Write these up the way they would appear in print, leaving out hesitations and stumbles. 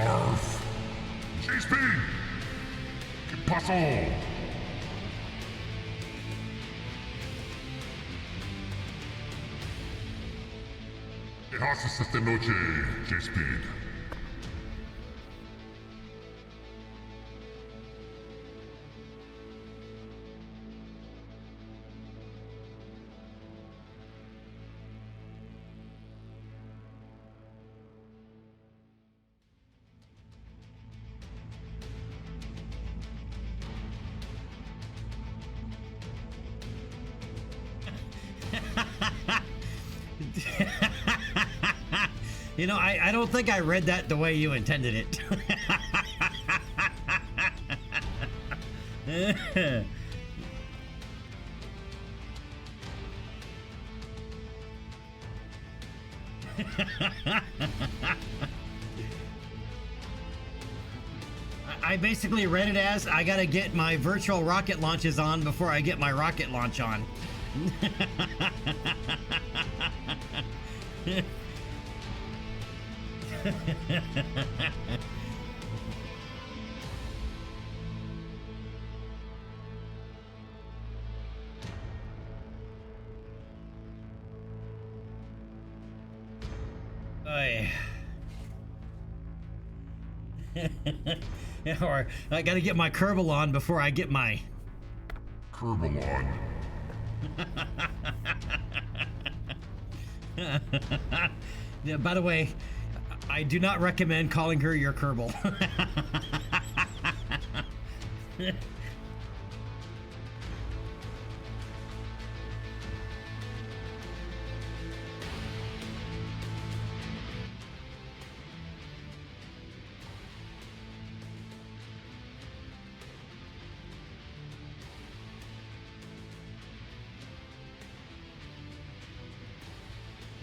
Narf. GSP. ¿Qué pasó? ¿Qué haces esta noche, J-Speed? You know, I don't think I read that the way you intended it. I basically read it as I gotta get my virtual rocket launches on before I get my rocket launch on. Or I gotta get my Kerbal on before I get my Kerbal on. Yeah, by the way, I do not recommend calling her your Kerbal.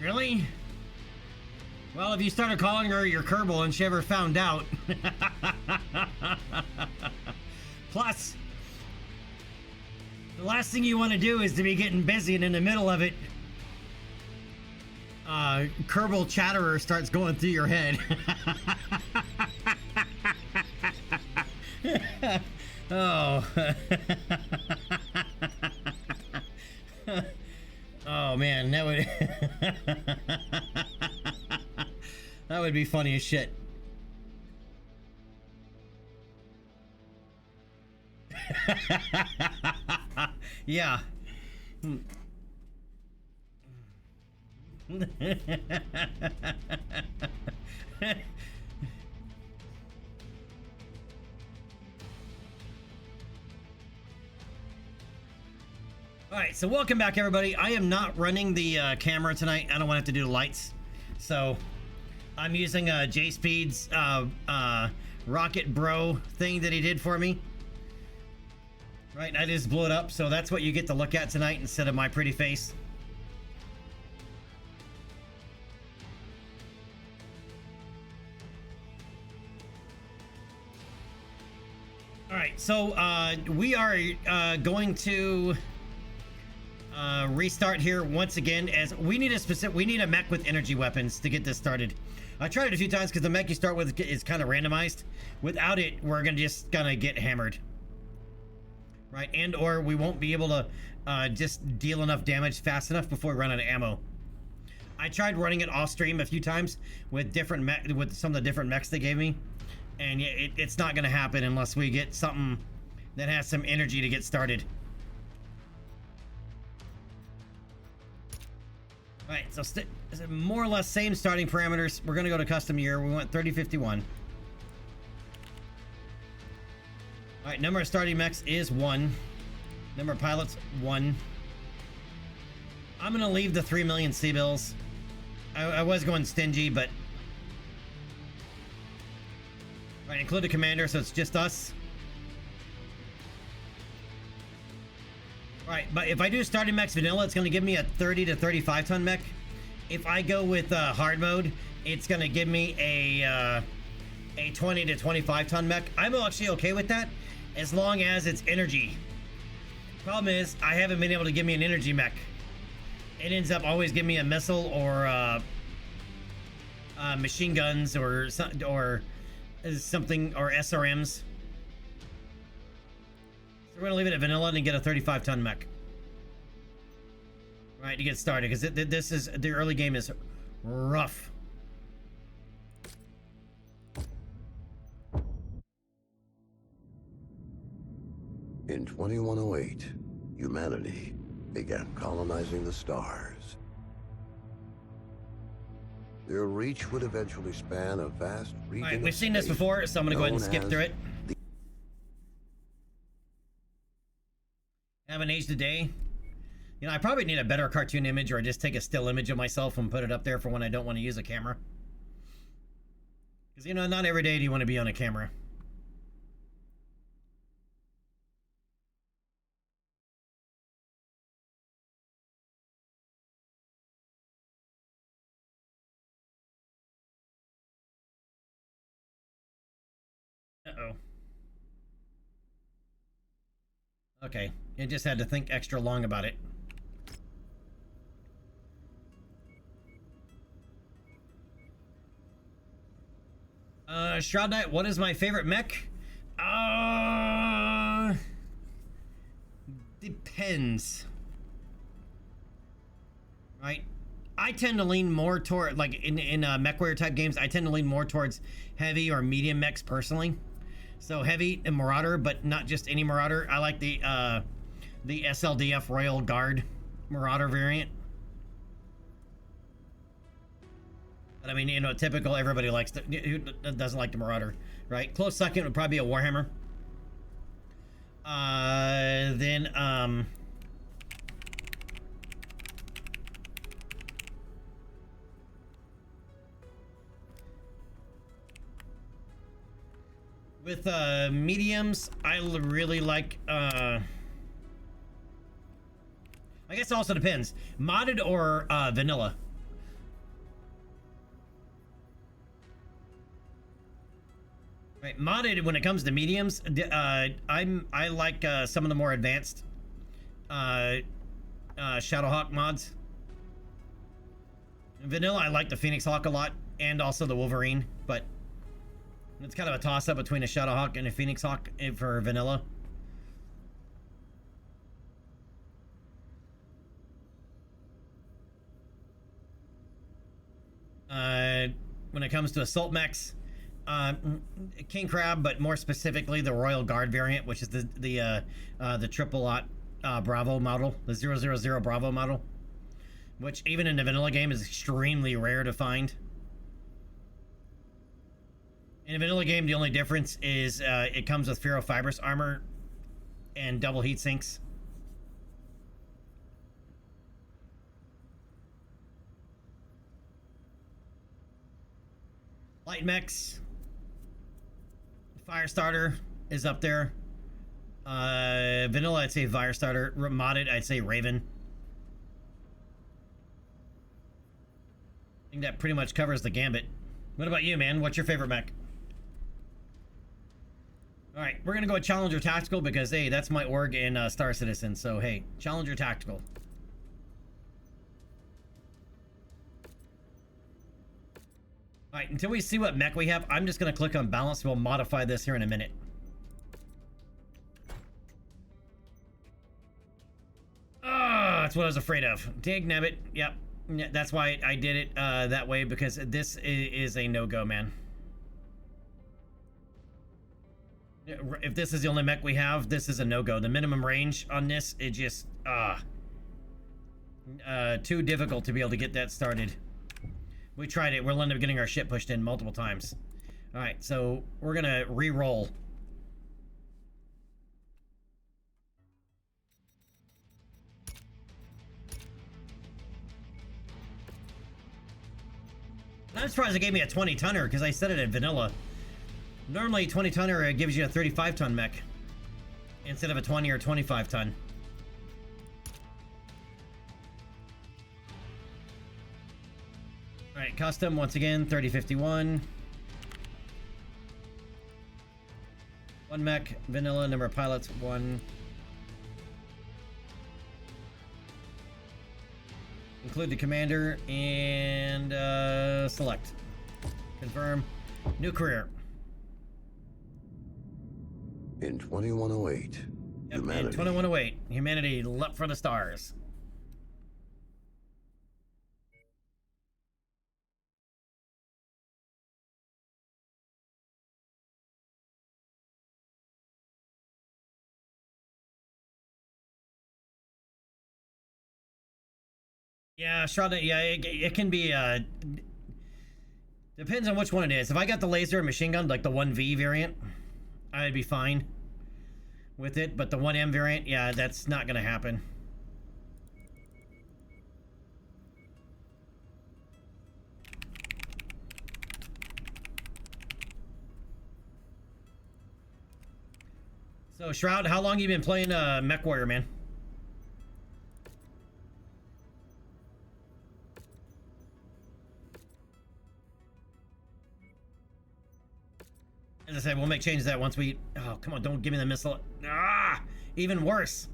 Really? Well, if you started calling her your Kerbal and she ever found out. Plus, the last thing you want to do is to be getting busy and in the middle of it, Kerbal Chatterer starts going through your head. Oh. Oh man, that would that would be funny as shit. Yeah. Alright, so welcome back everybody. I am not running the camera tonight. I don't want to have to do the lights. So I'm using J-Speed's Rocket Bro thing that he did for me. Right, I just blew it up, so that's what you get to look at tonight instead of my pretty face. Alright, so we are going to restart here once again, as we need a mech with energy weapons to get this started. I tried it a few times because the mech you start with is kind of randomized. Without it, we're gonna get hammered, right? And or we won't be able to just deal enough damage fast enough before we run out of ammo. I tried running it off stream a few times with with some of the different mechs they gave me, and it's not gonna happen unless we get something that has some energy to get started. Alright, so more or less same starting parameters. We're gonna go to custom year. We went 3051. Alright, number of starting mechs is 1. Number of pilots, 1. I'm gonna leave the 3 million C-bills. I was going stingy, but... Alright, include a commander, so it's just us. Alright, but if I do starting mechs vanilla, it's going to give me a 30 to 35 ton mech. If I go with hard mode, it's going to give me a 20 to 25 ton mech. I'm actually okay with that, as long as it's energy. Problem is, I haven't been able to give me an energy mech. It ends up always giving me a missile or machine guns or is something, or SRMs. So we're gonna leave it at vanilla and get a 35-ton mech. Right, to get started, because this is, the early game is rough. In 2108, humanity began colonizing the stars. Their reach would eventually span a vast region. Alright, we've seen this before, so I'm gonna go ahead and skip through it. Haven't aged a day. You know, I probably need a better cartoon image, or just take a still image of myself and put it up there for when I don't want to use a camera. Because, you know, not every day do you want to be on a camera. Uh-oh. Okay, it just had to think extra long about it. Shroud Knight, what is my favorite mech? Depends. Right? I tend to lean more toward, like, in MechWarrior type games, I tend to lean more towards heavy or medium mechs personally. So heavy and Marauder, but not just any Marauder. I like the SLDF Royal Guard Marauder variant. But I mean, you know, typical, everybody likes the, who doesn't like the Marauder, right? Close second would probably be a Warhammer. Then with mediums, I really like I guess it also depends. Modded or vanilla? Right, modded when it comes to mediums, I like some of the more advanced Shadowhawk mods. Vanilla, I like the Phoenix Hawk a lot, and also the Wolverine, but it's kind of a toss-up between a Shadowhawk and a Phoenix Hawk for vanilla. When it comes to assault mechs, King Crab, but more specifically the Royal Guard variant, which is the triple-aught Bravo model, the 000 Bravo model, which even in the vanilla game is extremely rare to find. In a vanilla game, the only difference is it comes with ferrofibrous armor and double heat sinks. Light mechs. Firestarter is up there. Vanilla, I'd say Firestarter. Modded, I'd say Raven. I think that pretty much covers the gambit. What about you, man? What's your favorite mech? Alright, we're gonna go with Challenger Tactical because, hey, that's my org in Star Citizen. So, hey, Challenger Tactical. Alright, until we see what mech we have, I'm just gonna click on balance. We'll modify this here in a minute. Oh, that's what I was afraid of. Dig nabbit. Yep. Yeah, that's why I did it that way, because this is a no-go, man. If this is the only mech we have, this is a no-go. The minimum range on this, it just too difficult to be able to get that started. We tried it. We'll end up getting our shit pushed in multiple times. All right, so we're gonna re-roll. I'm surprised it gave me a 20-tonner because I set it in vanilla. Normally, 20-tonner gives you a 35-ton mech instead of a 20 or 25-ton. All right, custom once again, 3051. One mech, vanilla, number of pilots, 1. Include the commander and select. Confirm. New career. In 2108, Yep, humanity. in 2108, humanity leapt for the stars. Yeah, Shroud, yeah, it can be, depends on which one it is. If I got the laser and machine gun, like the 1V variant, I'd be fine with it, but the 1M variant, yeah, that's not gonna happen. So, Shroud, how long you been playing Mech Warrior, man? As I said, we'll make changes to that once we... Oh, come on, don't give me the missile. Ah! Even worse.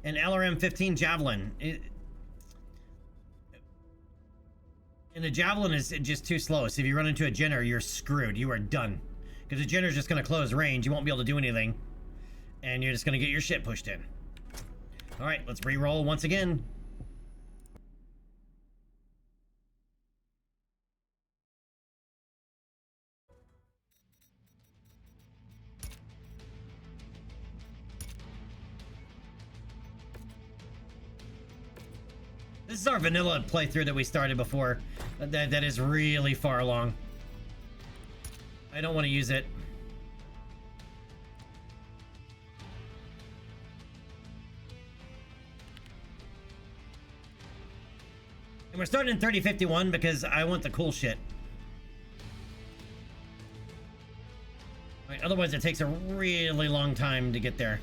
An LRM-15 Javelin. And the Javelin is just too slow, so if you run into a Jenner, you're screwed. You are done. Because the Jenner's just going to close range. You won't be able to do anything. And you're just going to get your shit pushed in. Alright, let's re-roll once again. This is our vanilla playthrough that we started before. That is really far along. I don't want to use it. And we're starting in 3051 because I want the cool shit. Right, otherwise it takes a really long time to get there.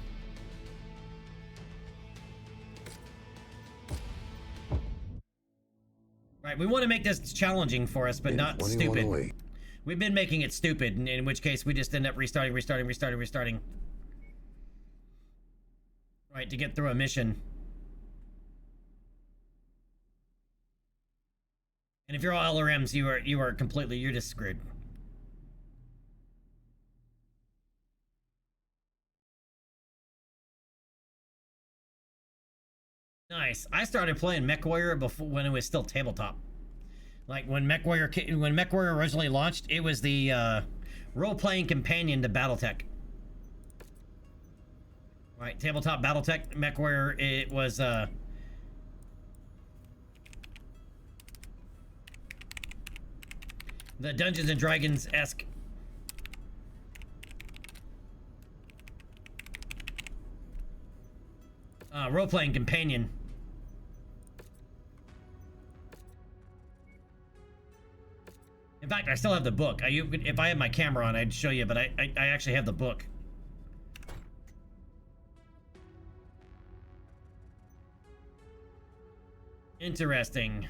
Right, we want to make this challenging for us, but not stupid. We've been making it stupid, in which case we just end up restarting. Right, to get through a mission. And if you're all LRMs, you are completely, you're just screwed. Nice. I started playing Mech Warrior before when it was still tabletop. Like when Mech Warrior originally launched, it was the role-playing companion to BattleTech. Right, tabletop BattleTech Mech Warrior. It was the Dungeons and Dragons-esque. Role-playing companion. In fact, I still have the book. If I had my camera on, I'd show you, but I actually have the book. Interesting.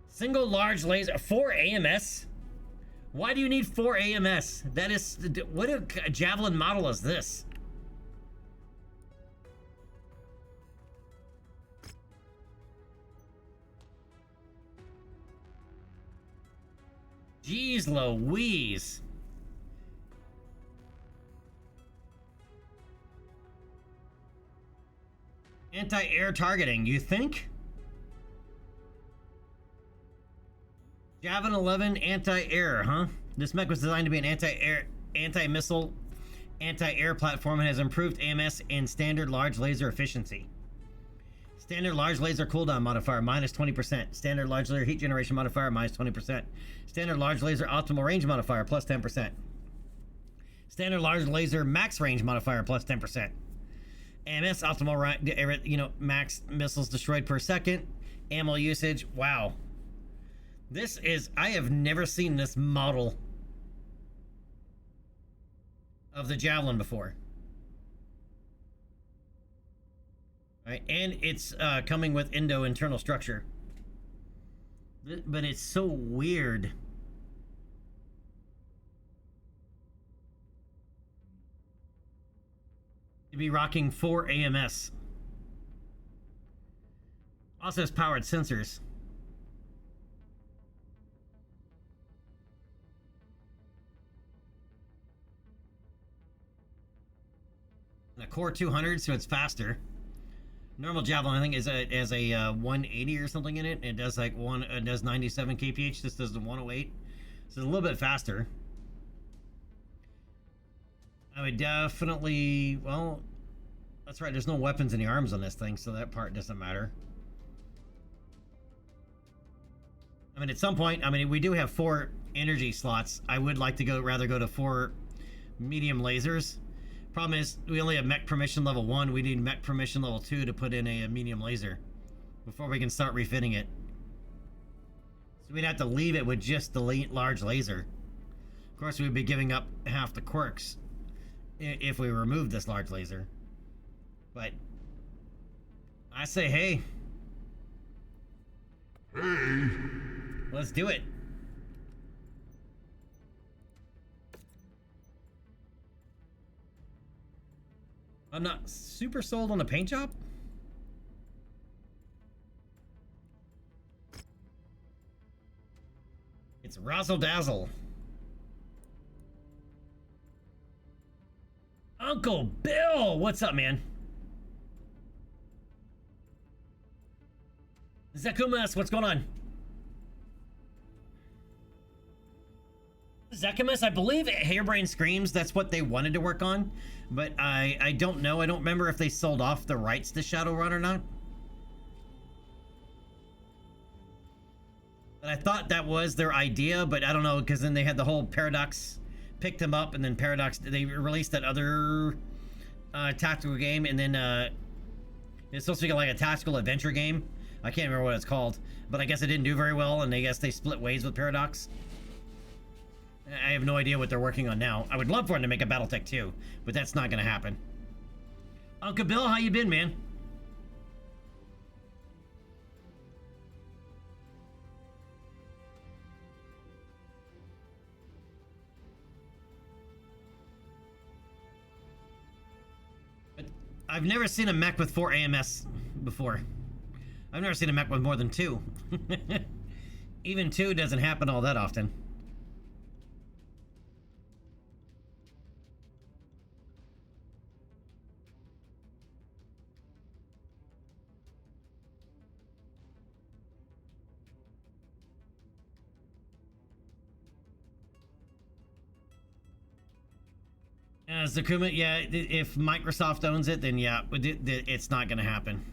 Single large laser, 4 AMS? Why do you need 4 AMS? That is, what a Javelin model is this? Jeez Louise. Anti-air targeting, you think? Javelin 11 anti-air, huh? This mech was designed to be an anti-air, anti-missile, anti-air platform and has improved AMS and standard large laser efficiency. Standard large laser cooldown modifier, minus 20%. Standard large laser heat generation modifier, minus 20%. Standard large laser optimal range modifier, plus 10%. Standard large laser max range modifier, plus 10%. AMS optimal, max missiles destroyed per second. Ammo usage, wow. This is, I have never seen this model of the Javelin before. Right, and it's coming with Indo internal structure. But it's so weird. To be rocking 4 AMS. Also has powered sensors. a core 200, so it's faster. Normal javelin, I think, is has a 180 or something in it. It does like it does 97 kph. This does the 108, so it's a little bit faster. I would definitely, well, that's right. There's no weapons in the arms on this thing, so that part doesn't matter. I mean, at some point, I mean, we do have 4 energy slots. I would like to rather go to 4 medium lasers. Problem is, we only have mech permission level 1. We need mech permission level 2 to put in a medium laser before we can start refitting it. So we'd have to leave it with just the large laser. Of course, we'd be giving up half the quirks if we remove this large laser. But I say, hey. Hey! Let's do it. I'm not super sold on the paint job. It's Razzle Dazzle. Uncle Bill, what's up, man? Zekumas, what's going on? Zekumas, I believe Hairbrain Screams, that's what they wanted to work on. But I don't know. I don't remember if they sold off the rights to Shadowrun or not. But I thought that was their idea, but I don't know, because then they had the whole Paradox picked them up, and then Paradox, they released that other tactical game, and then it's supposed to be like a tactical adventure game. I can't remember what it's called, but I guess it didn't do very well, and I guess they split ways with Paradox. I have no idea what they're working on now. I would love for them to make a Battletech 2, but that's not going to happen. Uncle Bill, how you been, man? But I've never seen a mech with 4 AMS before. I've never seen a mech with more than 2. Even 2 doesn't happen all that often. Zakuma, yeah, if Microsoft owns it, then yeah, it's not going to happen.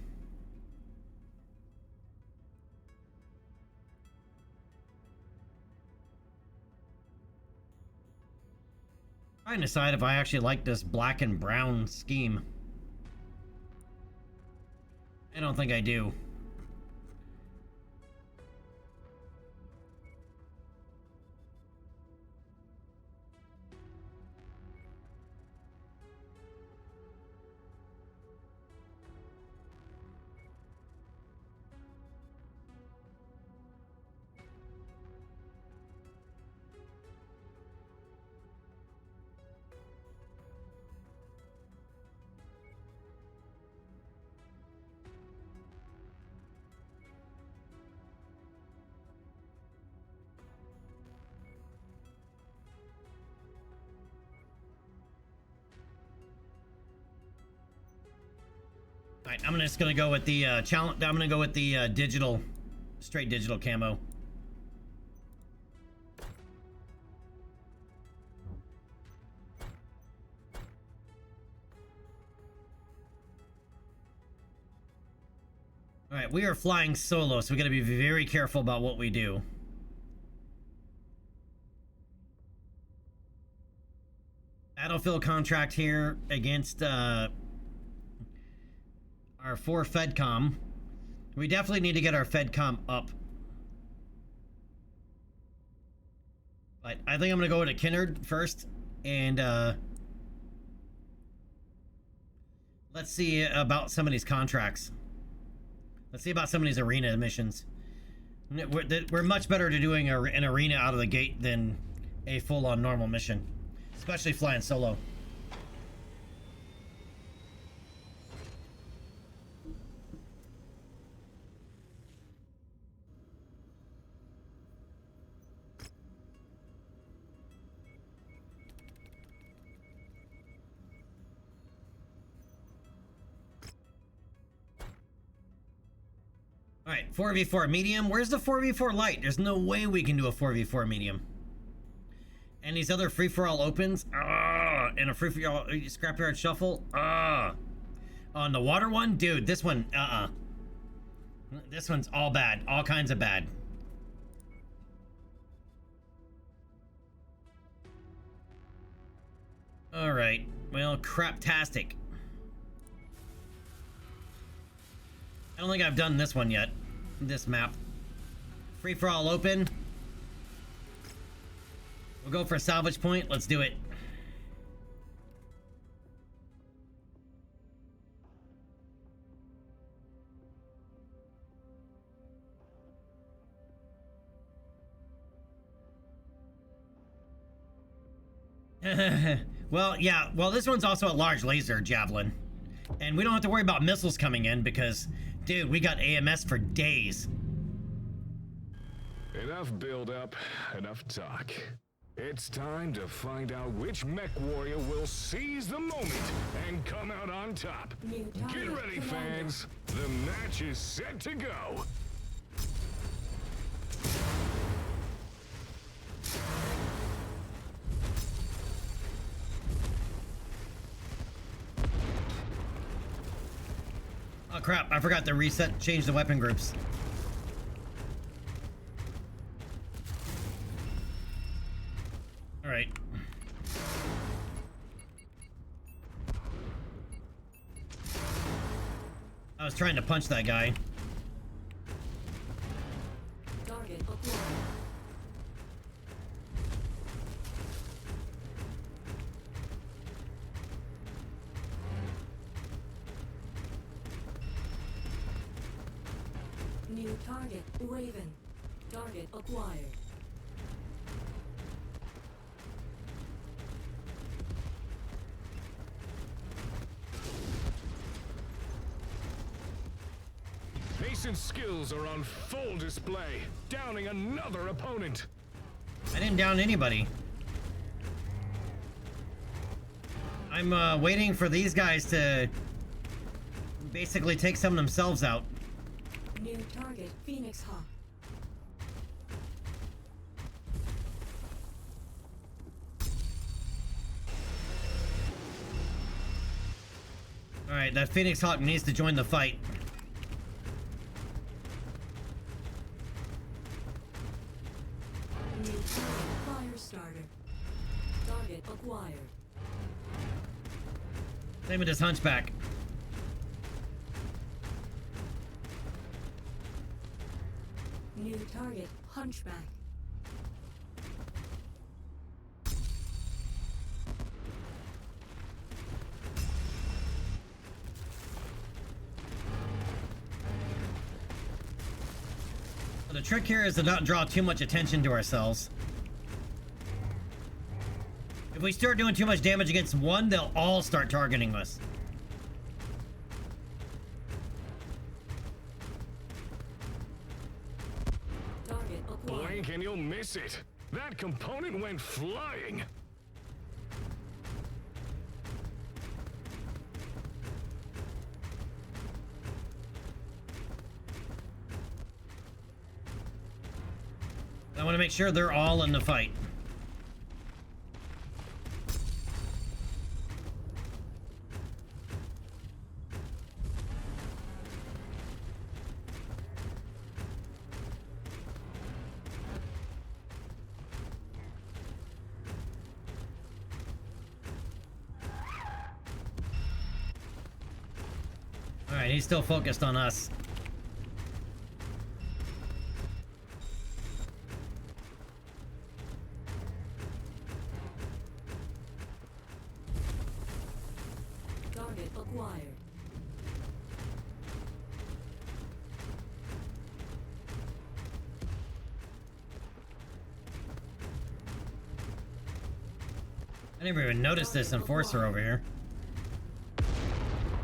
Trying to decide if I actually like this black and brown scheme. I don't think I do. Alright, I'm just gonna go with the challenge. I'm gonna go with the digital, straight digital camo. Alright, we are flying solo, so we gotta be very careful about what we do. Battlefield contract here against our 4 FedCom. We definitely need to get our FedCom up. But I think I'm gonna go to Kinnard first, and let's see about some of these contracts. Let's see about some of these arena missions. We're much better to doing an arena out of the gate than a full-on normal mission, especially flying solo. Alright, 4v4 medium. Where's the 4v4 light? There's no way we can do a 4v4 medium. And these other free-for-all opens. And a free-for-all scrapyard shuffle. On the water one, dude, this one, This one's all bad. All kinds of bad. Alright. Well, craptastic. I don't think I've done this one yet. This map. Free for all open. We'll go for a salvage point. Let's do it. Well, yeah. Well, this one's also a large laser javelin. And we don't have to worry about missiles coming in because, dude, we got AMS for days. Enough build-up, enough talk. It's time to find out which mech warrior will seize the moment and come out on top. Get ready, fans. The match is set to go. Oh crap, I forgot to reset, change the weapon groups. Alright. I was trying to punch that guy. Target acquired. New target, Raven. Target acquired. Nascent skills are on full display, downing another opponent. I didn't down anybody. I'm waiting for these guys to basically take some of themselves out. New target, Phoenix Hawk. Alright, that Phoenix Hawk needs to join the fight. New target, fire starter. Target acquired. Same with this Hunchback. New target, Hunchback. The trick here is to not draw too much attention to ourselves. If we start doing too much damage against one, they'll all start targeting us. Target acquired. Blink and you'll miss it. That component went flying. I want to make sure they're all in the fight. All right, he's still focused on us. Target acquired. I never even noticed this enforcer over here.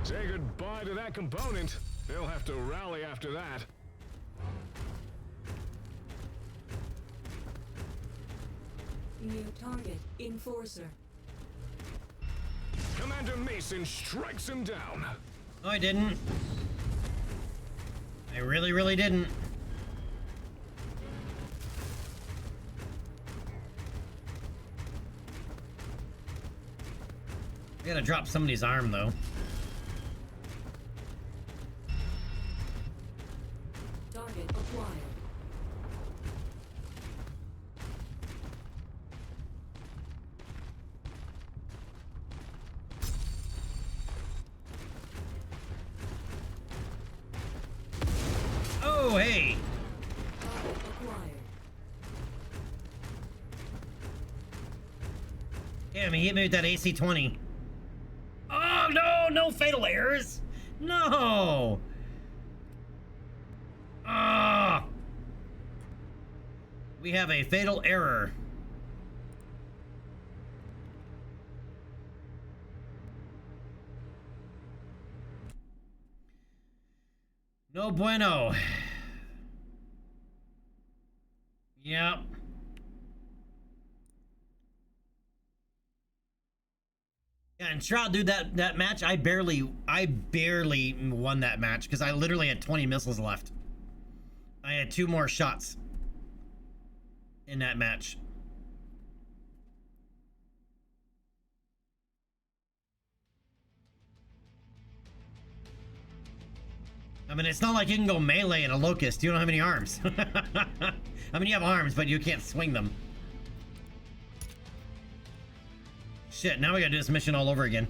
Say goodbye to that component. They'll have to rally after that. New target, Enforcer. Commander Mason strikes him down. No, I didn't. I really, really didn't. I gotta drop somebody's arm, though. Target acquired. Oh, hey! Target acquired. Damn, he hit me with that AC-20. Oh, no! No fatal errors! No! Ah! We have a fatal error. No bueno. Yep. Yeah, and Shroud, dude, that match, I barely won that match because I literally had 20 missiles left. I had 2 more shots in that match. I mean, it's not like you can go melee in a Locust. You don't have any arms. I mean, you have arms, but you can't swing them. Shit, now we gotta do this mission all over again.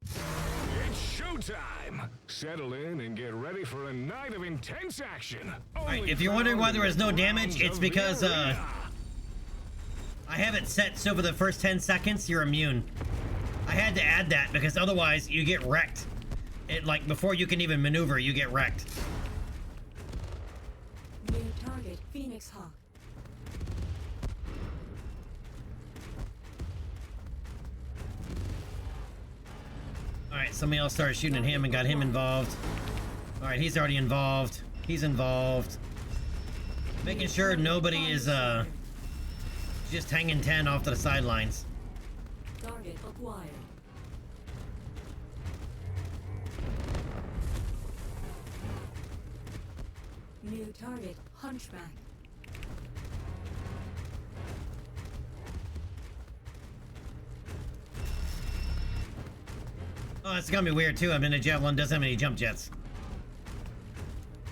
It's showtime! Settle in and get ready for a night of intense action. Alright, if you're wondering why there was no damage, it's because, I have it set so for the first 10 seconds, you're immune. I had to add that because otherwise you get wrecked. It, like, before you can even maneuver, you get wrecked. New target, Phoenix Hawk. Alright, somebody else started shooting at him and got him involved. Alright, he's already involved. He's involved. Making sure nobody is, just hanging 10 off to the sidelines. Target acquired. New target, Hunchback. Oh, it's gonna be weird too. I mean, the Jet 1 doesn't have any jump jets.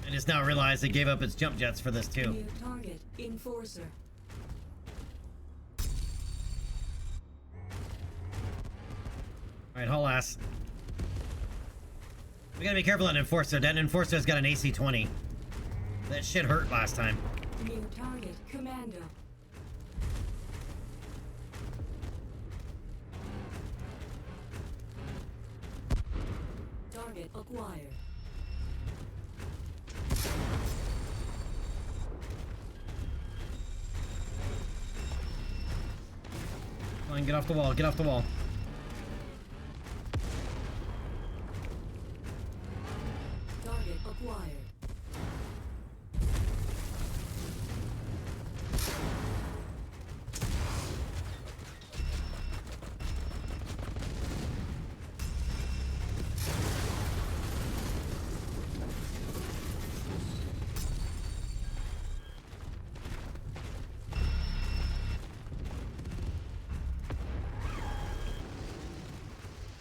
I just now realized it gave up its jump jets for this too. New target, Enforcer. Alright, haul ass. We gotta be careful on Enforcer. That Enforcer's got an AC-20. That shit hurt last time. New target, Commando. Target acquired. Come on, get off the wall, get off the wall. Target acquired.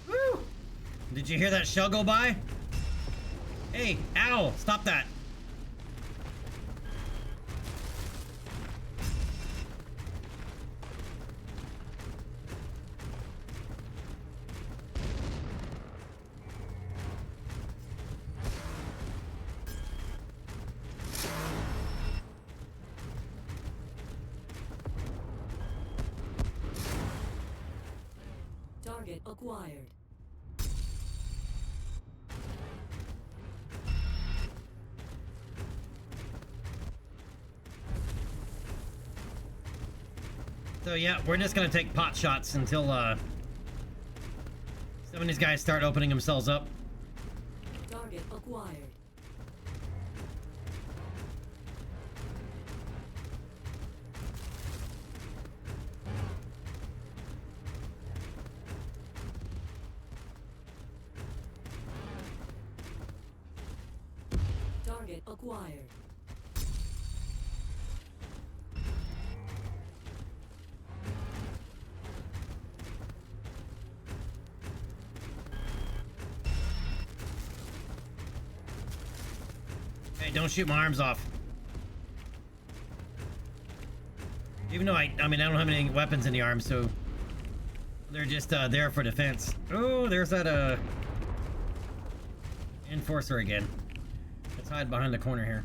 Woo! Did you hear that shell go by? Hey, ow! Stop that! Target acquired. So yeah, we're just gonna take pot shots until some of these guys start opening themselves up. Target acquired. Target acquired. Hey, don't shoot my arms off. Even though I mean, I don't have any weapons in the arms, so they're just there for defense. Oh, there's that enforcer again. Let's hide behind the corner here.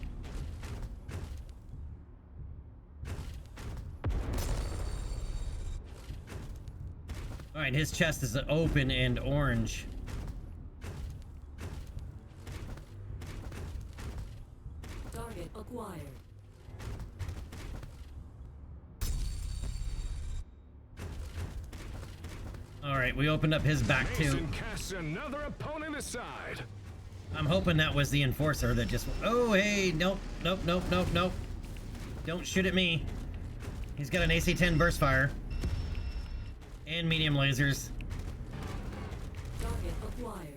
All right, his chest is open and orange. Target acquired. All right, we opened up his back too. Mason casts another opponent aside. I'm hoping that was the enforcer that just... Oh, hey, nope, nope, nope, nope, nope. Don't shoot at me. He's got an AC-10 burst fire. And medium lasers. Target acquired.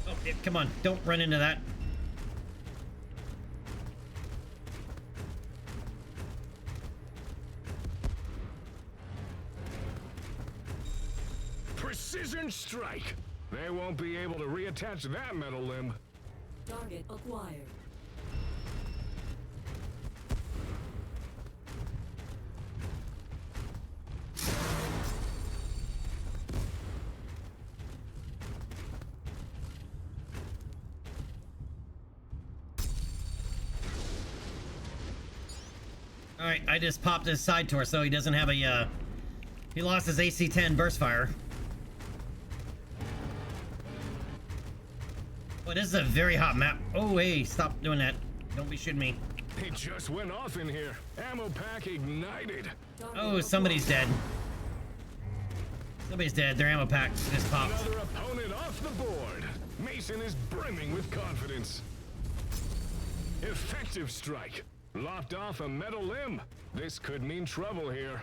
Oh, yeah, come on, don't run into that. Precision strike. They won't be able to reattach that metal limb. Target acquired. All right, I just popped his side torso. He doesn't have a, he lost his AC-10 burst fire. Well, this is a very hot map. Oh, hey, stop doing that. Don't be shooting me. He just went off in here. Ammo pack ignited. Oh, somebody's dead. Somebody's dead. Their ammo pack just popped. Another opponent off the board. Mason is brimming with confidence. Effective strike. Lopped off a metal limb. This could mean trouble here.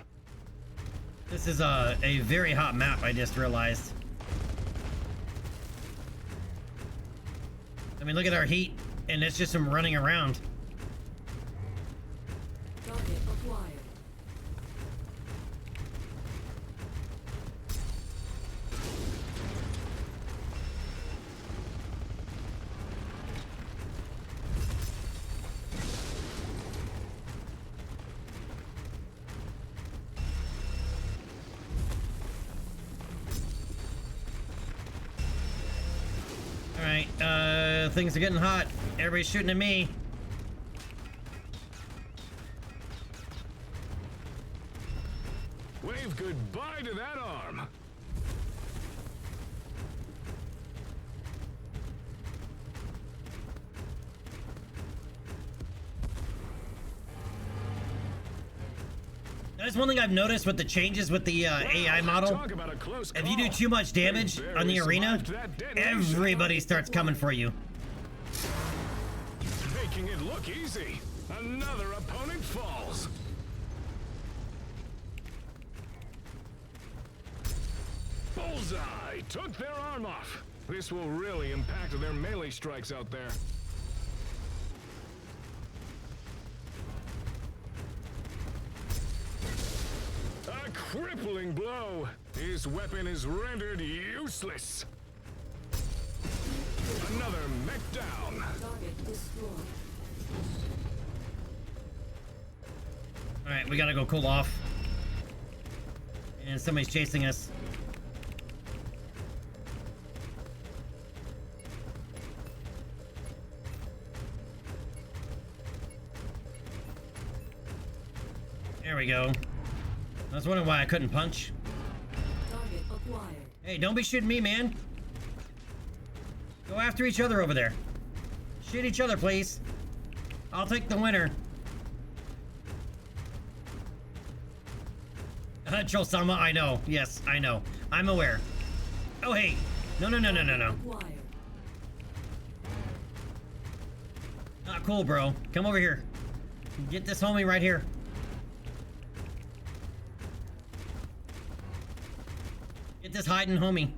This is a very hot map, I just realized. I mean, look at our heat, and it's just him running around. Target acquired. Alright, things are getting hot. Everybody's shooting at me. Wave goodbye to that arm. That's one thing I've noticed with the changes with the AI model. Talk about a close If you do call. too much damage They on the barely arena, survived that detonation. everybody starts coming for you. Making it look easy. Another opponent falls. Bullseye took their arm off. This will really impact their melee strikes out there. A crippling blow. His weapon is rendered useless. Another mech down. Target destroyed. Alright, we gotta go cool off. And somebody's chasing us. There we go. I was wondering why I couldn't punch. Target acquired. Hey, don't be shooting me, man. Go after each other over there. Shoot each other, please. I'll take the winner. Trolsama, I know. Yes, I know. I'm aware. Oh, hey. No, no, no, no, no, no. Acquired. Not cool, bro. Come over here. Get this homie right here. Get this hiding homie.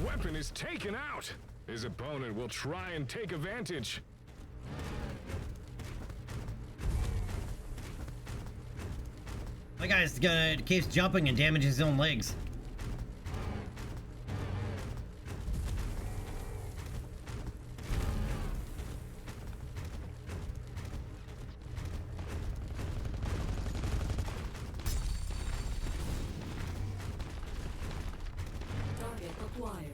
weapon is taken out. His opponent will try and take advantage. My guy's keeps jumping and damaging his own legs. Target acquired.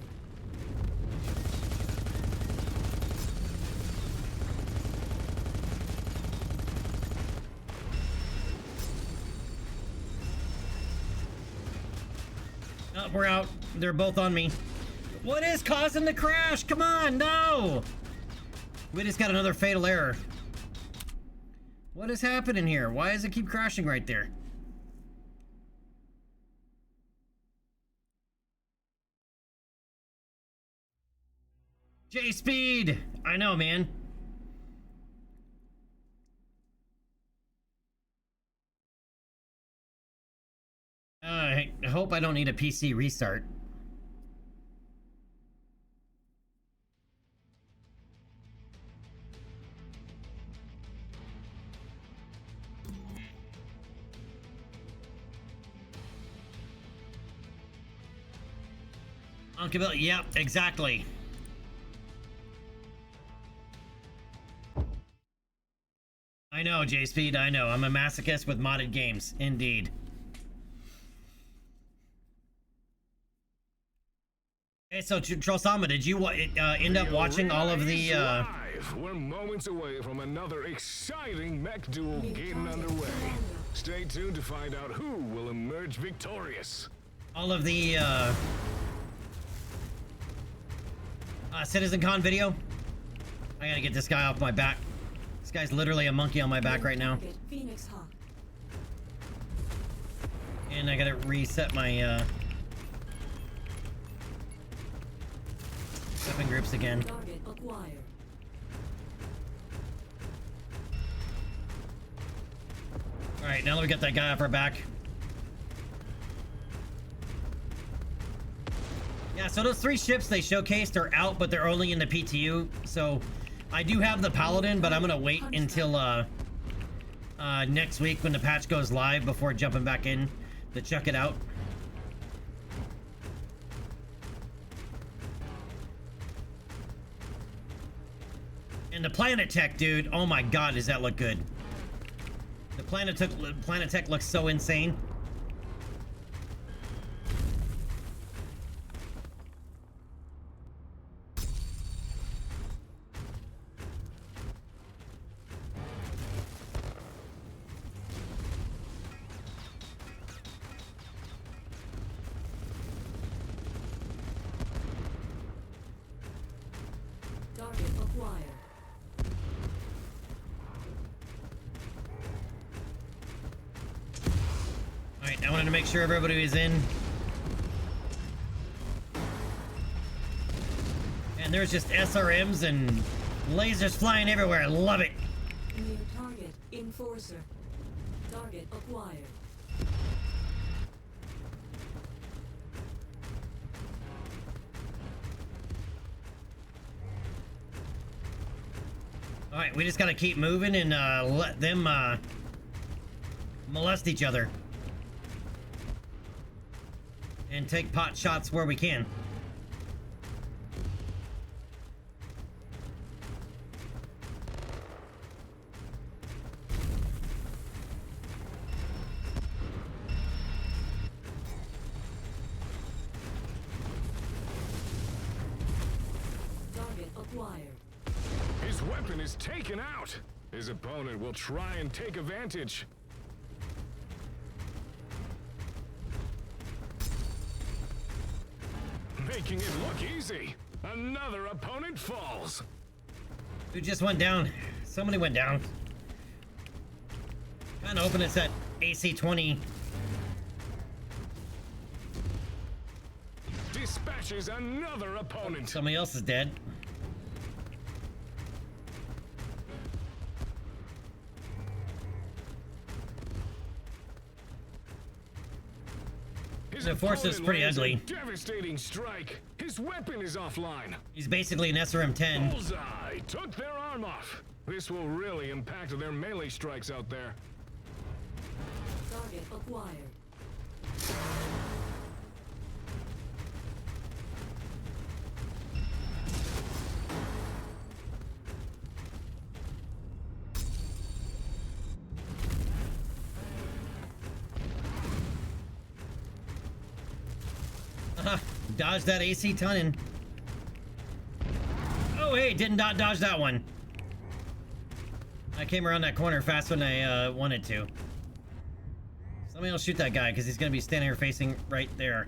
Oh, we're out. They're both on me. What is causing the crash? Come on, no! We just got another fatal error. What is happening here? Why does it keep crashing right there? J-Speed! I know, man. I hope I don't need a PC restart. Uncle, yep, exactly. I know, J-Speed, I know. I'm a masochist with modded games, indeed. Hey, so Trollsama, did you end up watching all of the We're moments away from another exciting mech duel getting underway. Stay tuned to find out who will emerge victorious. all of the CitizenCon video? I gotta get this guy off my back. This guy's literally a monkey on my back right now. Phoenix Hawk. And I gotta reset my weapon groups again. Target acquired. Alright, now that we got that guy off our back. Yeah, so those 3 ships they showcased are out, but they're only in the PTU. So I do have the Paladin, but I'm gonna wait until next week when the patch goes live before jumping back in to check it out. And the Planet Tech, dude, oh my god, does that look good. The Planet Tech looks so insane. Target acquired. Alright, I wanted to make sure everybody was in. And there's just SRMs and lasers flying everywhere. Love it. New target. Enforcer. Target acquired. Alright, we just gotta keep moving and let them molest each other. And take pot shots where we can. Target acquired. His weapon is taken out. His opponent will try and take advantage. Making it look easy. Another opponent falls. Who just went down? Somebody went down. Kinda hoping it's that AC-20. Dispatches another opponent. Somebody else is dead. His The force is opponent pretty lands a ugly. Devastating strike. His weapon is offline. He's basically an SRM-10. Bullseye took their arm off. This will really impact their melee strikes out there. Target acquired. Dodge that AC Tunnin. Oh, hey, didn't dodge that one. I came around that corner faster than I wanted to. Somebody else shoot that guy, because he's going to be standing here facing right there.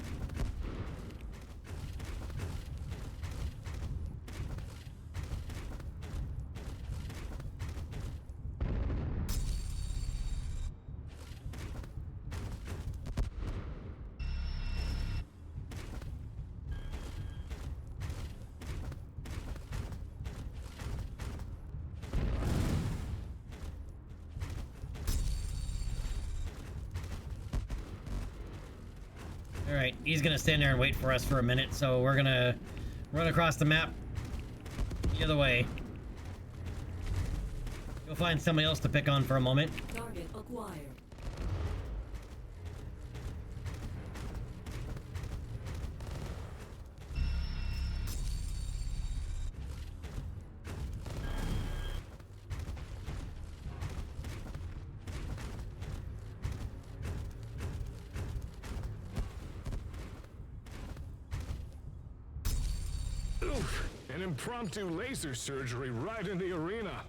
Alright, he's gonna stand there and wait for us for a minute, so we're gonna run across the map the other way. Go find somebody else to pick on for a moment. Target acquired. Oof, an impromptu laser surgery right in the arena.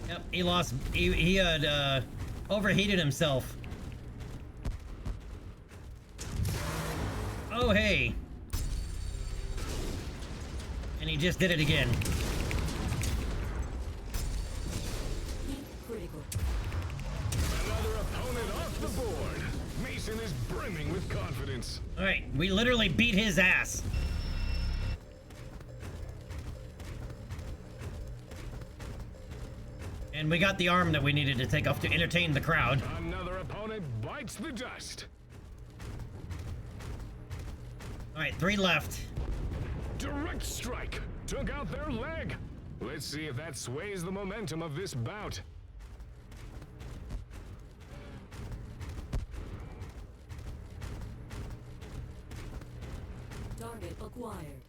Yep, he lost. He had overheated himself. Oh, hey. And he just did it again. Heat critical. Another opponent off the board. Mason is brimming with confidence. All right, we literally beat his ass. And we got the arm that we needed to take off to entertain the crowd. Another opponent bites the dust. All right, 3 left. Direct strike took out their leg. Let's see if that sways the momentum of this bout. Target acquired.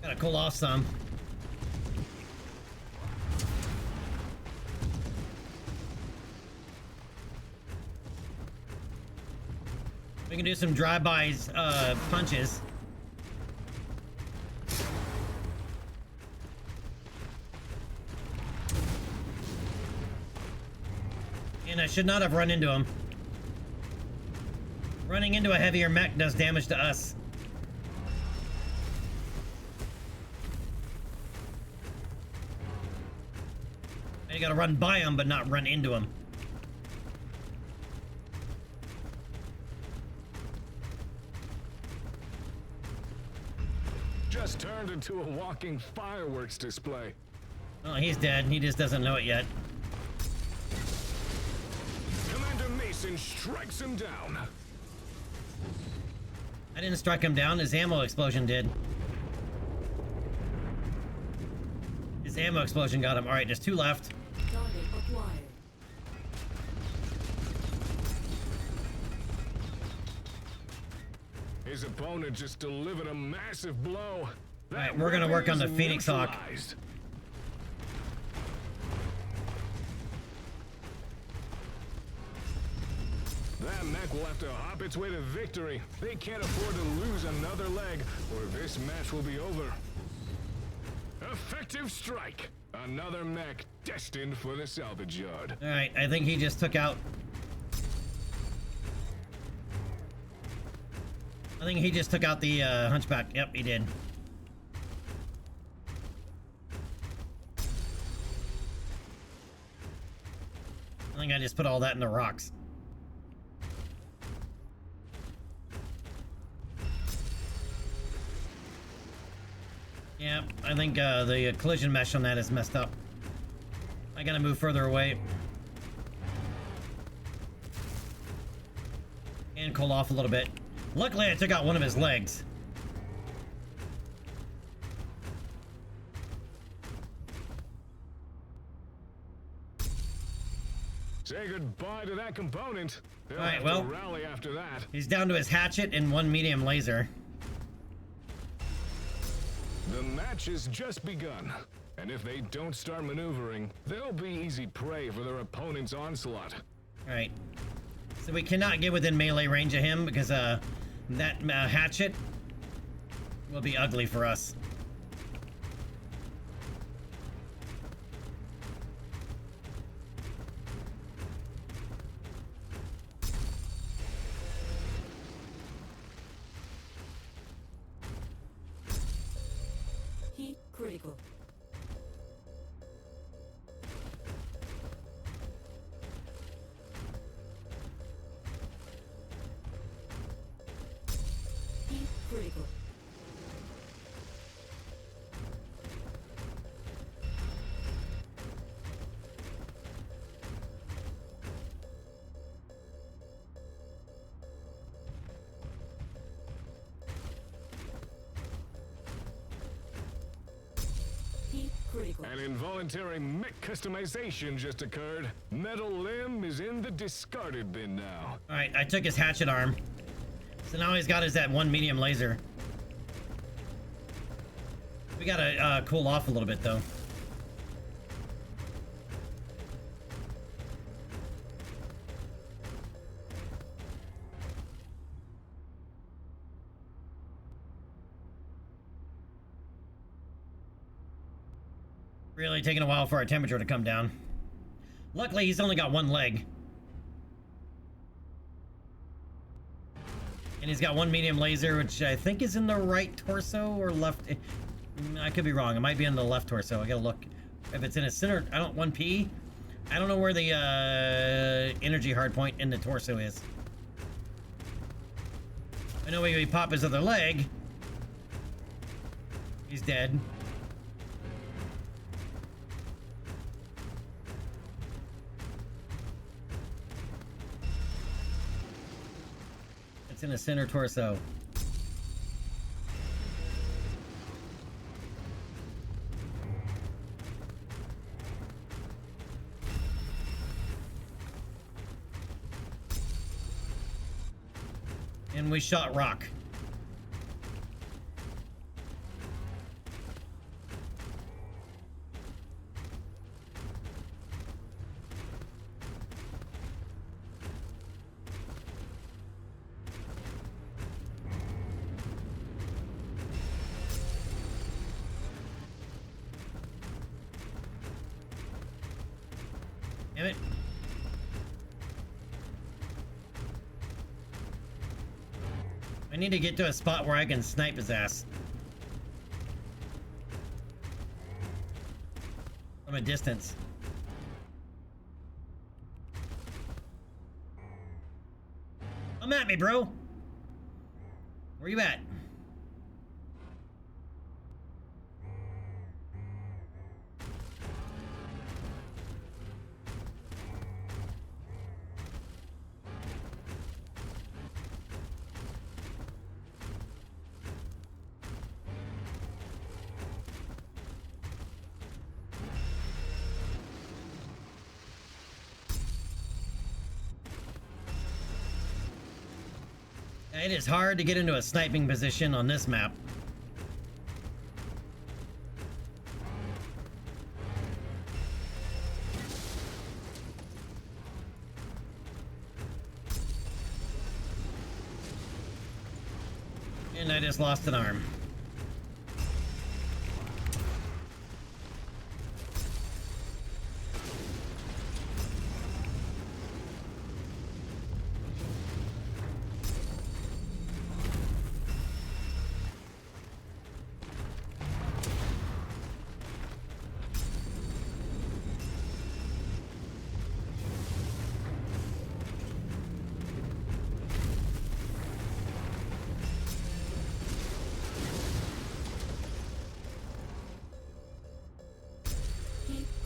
Gotta cool off some. We can do some drive-bys, punches. And I should not have run into him. Running into a heavier mech does damage to us. You gotta run by him, but not run into him. Just turned into a walking fireworks display. Oh, he's dead. He just doesn't know it yet. Commander Mason strikes him down. I didn't strike him down. His ammo explosion did. His ammo explosion got him. All right, there's 2 left. Target acquired. His opponent just delivered a massive blow. Alright, we're gonna work on the Phoenix Hawk. That Mech will have to hop its way to victory. They can't afford to lose another leg, or this match will be over. Effective strike. Another Mech destined for the salvage yard. All right, I think he just took out... I think he just took out the Hunchback. Yep, he did. I think I just put all that in the rocks. Yeah, I think the collision mesh on that is messed up. I gotta move further away. And cool off a little bit. Luckily, I took out one of his legs. Say goodbye to that component. They'll Alright, have well, to rally after that. He's down to his hatchet and one medium laser. The match has just begun, and if they don't start maneuvering, they'll be easy prey for their opponent's onslaught. Alright. So we cannot get within melee range of him because that hatchet will be ugly for us. Heat critical. Heat critical. Heat critical. An involuntary Mech customization just occurred. Metal limb is in the discarded bin now. Alright, I took his hatchet arm. So now he's got his that one medium laser. We gotta cool off a little bit though. Really taking a while for our temperature to come down. Luckily, he's only got one leg. And he's got one medium laser, which I think is in the right torso or left. I could be wrong. It might be in the left torso. I gotta look. If it's in his center, 1P. I don't know where the energy hardpoint in the torso is. I know when we pop his other leg, he's dead. It's in the center torso. And we shot rock. Damn it. I need to get to a spot where I can snipe his ass. From a distance. Come at me, bro. Where you at? It is hard to get into a sniping position on this map. I just lost an arm.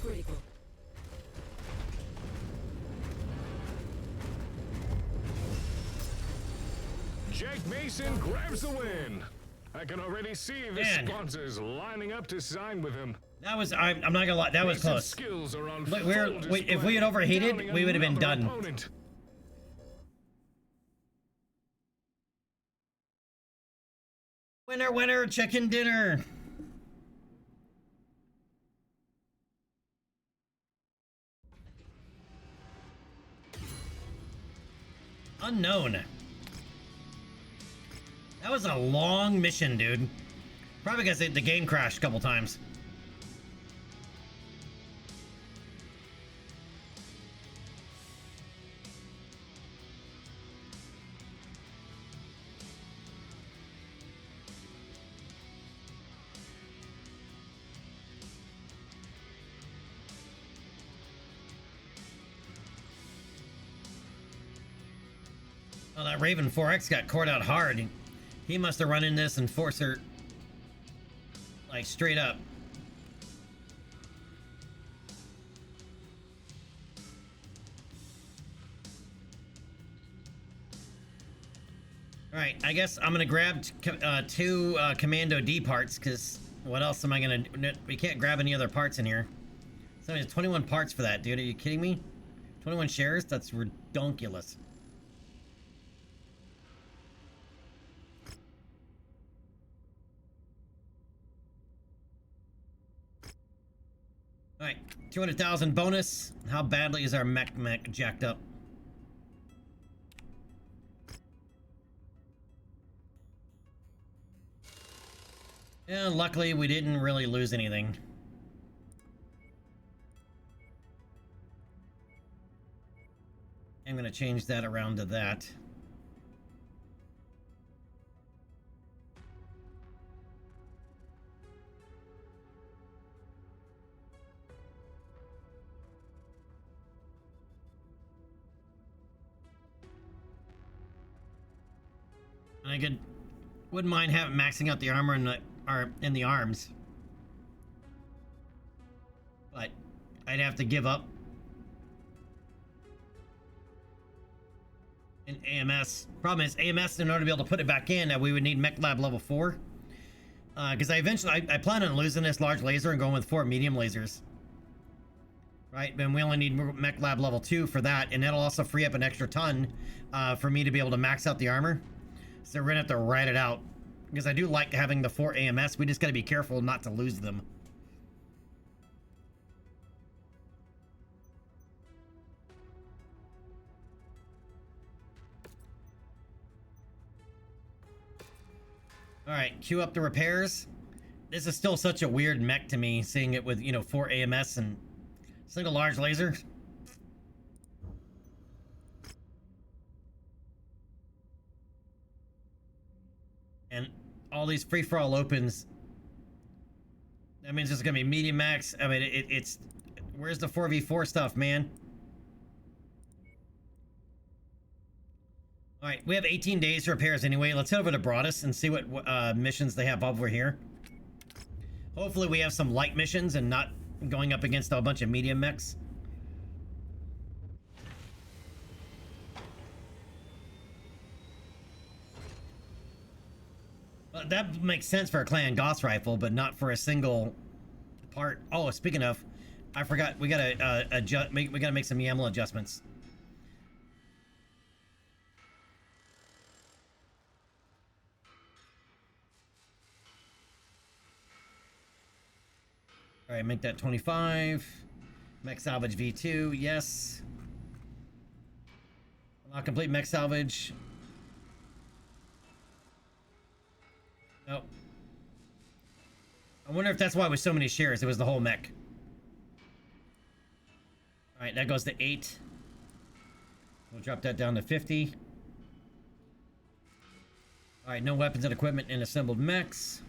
Critical. Jake Mason grabs the win. I can already see the Man. sponsors lining up to sign with him. That was, I'm not gonna lie, that was Mason's close. skills are on Look, full if we had display, overheated, downing we would have been another done. opponent. Winner, winner, chicken dinner. Unknown. That was a long mission, dude. Probably because the game crashed a couple times. Well, that Raven 4X got caught out hard. He must have run in this enforcer like straight up. All right, I guess I'm gonna grab two Commando D parts, because what else am I gonna? We can't grab any other parts in here. So there's 21 parts for that, dude. Are you kidding me? 21 shares? That's redonkulous. All right, 200,000 bonus. How badly is our mech jacked up? Yeah, luckily we didn't really lose anything. I'm gonna change that around to that. I wouldn't mind maxing out the armor in the arms, but I'd have to give up an AMS. Problem is, AMS, in order to be able to put it back in, we would need Mechlab level 4. Because I plan on losing this large laser and going with 4 medium lasers. Right, and we only need Mechlab level 2 for that, and that'll also free up an extra ton for me to be able to max out the armor. So we're gonna have to write it out, because I do like having the 4 AMS. We just gotta be careful not to lose them. All right, queue up the repairs. This is still such a weird mech to me, seeing it with, you know, 4 AMS and single large laser. And all these free-for-all opens. That means it's gonna be medium max. I mean, it's... Where's the 4v4 stuff, man? Alright, we have 18 days to repairs anyway. Let's head over to Broadus and see what missions they have over here. Hopefully we have some light missions and not going up against a bunch of medium mechs. Well, that makes sense for a Clan Gauss rifle, but not for a single part. Oh, speaking of, I forgot, we gotta we gotta make some YAML adjustments. All right, make that 25. Mech salvage V2, yes. Complete mech salvage. Oh. I wonder if that's why it was so many shares. It was the whole mech. Alright, that goes to 8. We'll drop that down to 50. Alright, no weapons and equipment in assembled mechs.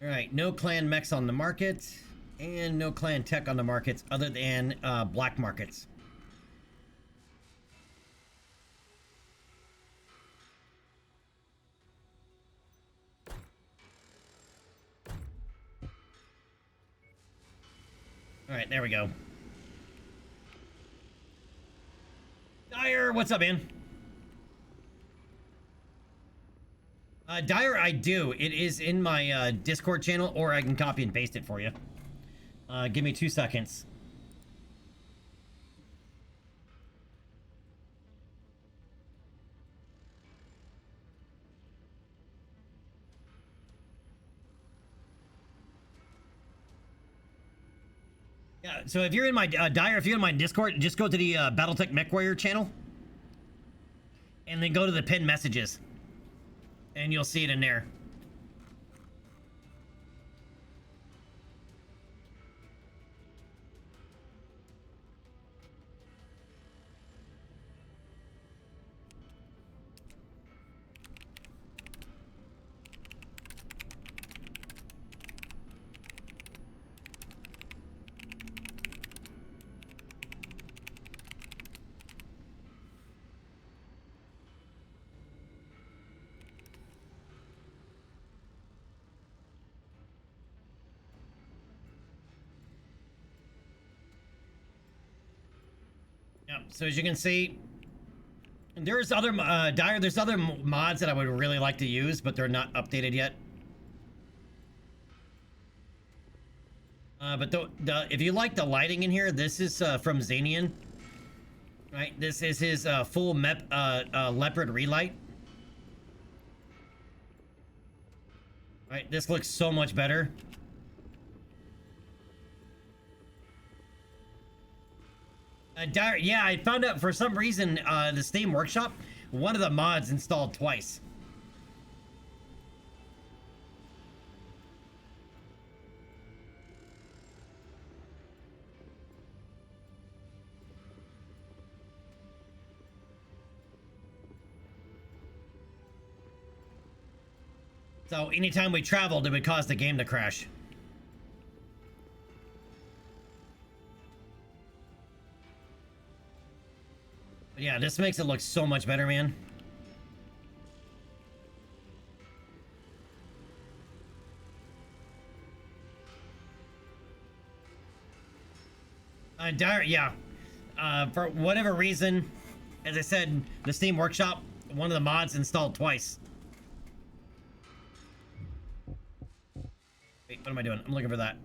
Alright, no clan mechs on the market. And no clan tech on the markets other than black markets. Alright, there we go. Dyer, what's up, man? Dyer, I do. It is in my Discord channel, or I can copy and paste it for you. Give me 2 seconds. Yeah, so if you're in my Dyer, if you're in my Discord, just go to the Battletech Mech Warrior channel, and then go to the pinned messages, and you'll see it in there. Yeah, so as you can see, there's other Dyer, there's other mods that I would really like to use, but they're not updated yet. But if you like the lighting in here, this is from Xanian. Right, this is his full Leopard Relight. Right, this looks so much better. Dyer, yeah, I found out for some reason the Steam Workshop, one of the mods installed twice. So anytime we traveled, it would cause the game to crash. But yeah, this makes it look so much better, man. Dyer, yeah. For whatever reason, as I said, the Steam Workshop, one of the mods installed twice. Wait, what am I doing? I'm looking for that.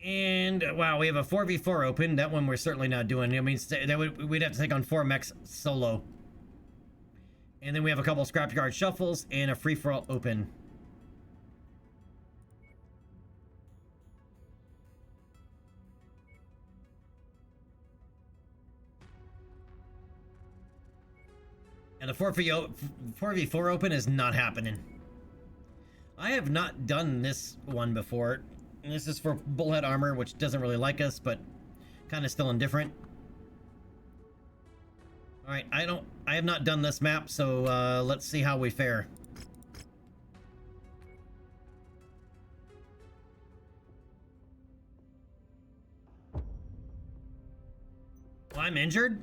And wow, we have a 4v4 open. That one we're certainly not doing. I mean, we'd have to take on 4 mechs solo. And then we have a couple scrapyard shuffles and a free-for-all open. And the 4v4 open is not happening. I have not done this one before. And this is for Bullhead Armor, which doesn't really like us, but kind of still indifferent. Alright, I have not done this map, so let's see how we fare. Well, I'm injured?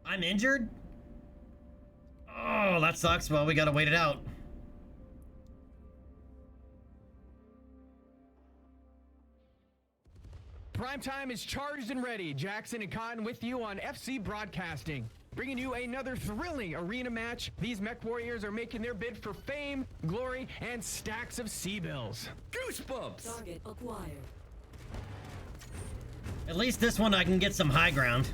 I'm injured? Oh, that sucks. Well, we gotta wait it out. Primetime is charged and ready. Jackson and Cotton with you on FC Broadcasting. Bringing you another thrilling arena match. These Mech Warriors are making their bid for fame, glory, and stacks of C-bills. Goosebumps! Target acquired. At least this one I can get some high ground.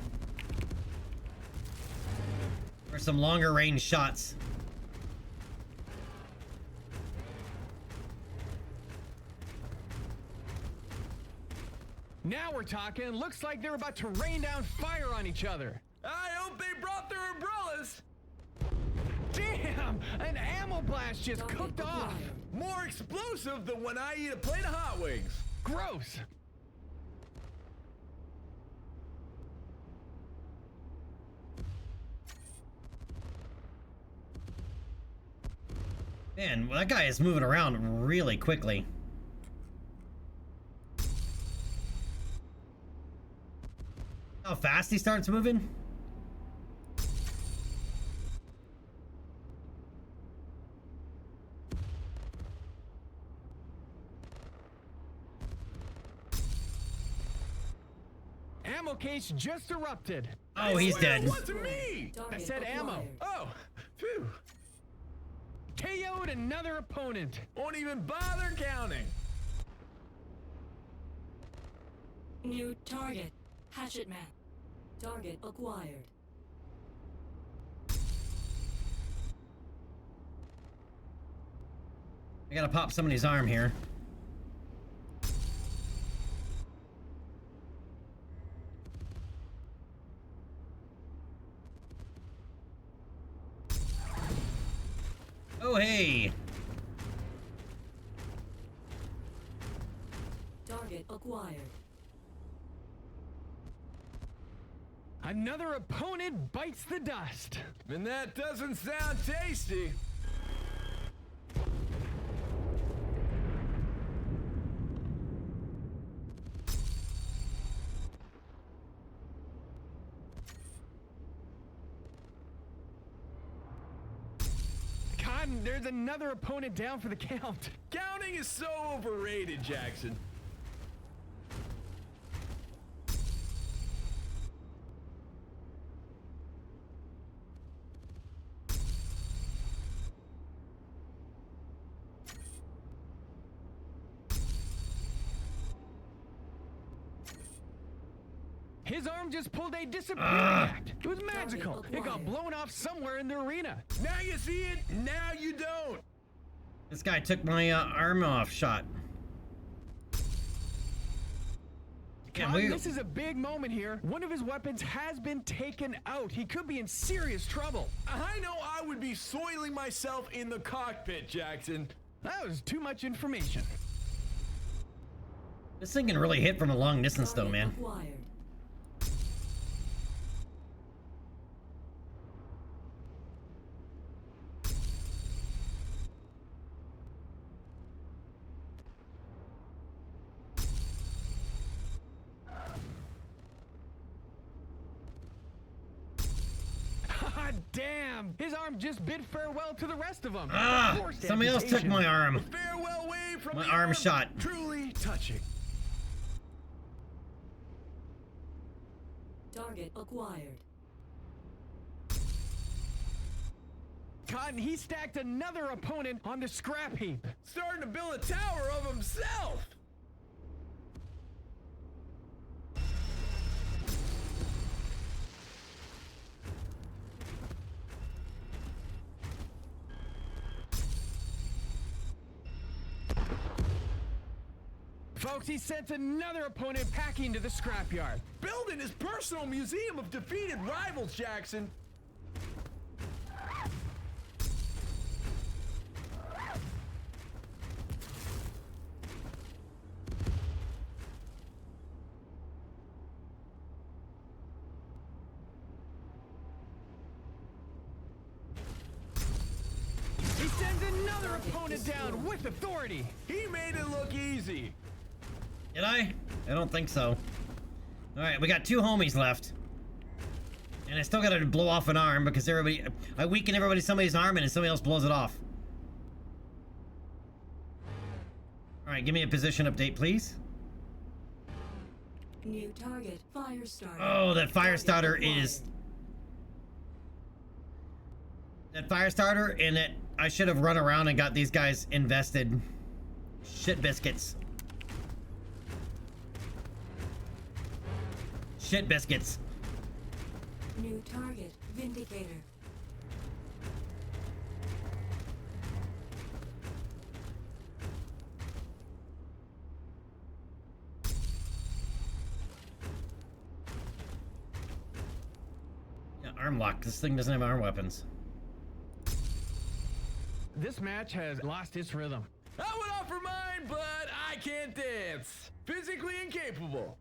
For some longer range shots. Now we're talking. Looks like they're about to rain down fire on each other. I hope they brought their umbrellas. Damn! An ammo blast just cooked off. More explosive than when I eat a plate of hot wings. Gross. Man, well, that guy is moving around really quickly. How fast he starts moving? Ammo case just erupted. Oh, he's dead. It wasn't me. I said ammo. Oh, phew. KO'd another opponent. Won't even bother counting. New target. Hatchet man. Target acquired. I gotta pop somebody's arm here. Oh, hey. Target acquired. Another opponent bites the dust. And that doesn't sound tasty. God, there's another opponent down for the count. Counting is so overrated, Jackson. His arm just pulled a disappearing act. It was magical. It got blown off somewhere in the arena. Now you see it, now you don't. This guy took my arm off shot. Yeah, This is a big moment here. One of his weapons has been taken out. He could be in serious trouble. I know I would be soiling myself in the cockpit, Jackson. That was too much information. This thing can really hit from a long distance, though, man. Acquired. Damn! His arm just bid farewell to the rest of them. Somebody else took my arm. Farewell wave from My the arm shot. Truly touching. Target acquired. Cotton, he stacked another opponent on the scrap heap. Starting to build a tower of himself. Folks, he sent another opponent packing to the scrapyard. Building his personal museum of defeated rivals, Jackson. He sends another opponent down with authority. He made it look easy. Did I? I don't think so. Alright, we got 2 homies left. And I still gotta blow off an arm because I weaken somebody's arm and then somebody else blows it off. Alright, give me a position update, please. New target. Fire starter. Oh, that fire starter is... That fire starter, and that I should have run around and got these guys invested. Shit biscuits. Shit biscuits. New target. Vindicator. Arm lock. This thing doesn't have arm weapons. This match has lost its rhythm. I would offer mine, but I can't dance. Physically incapable.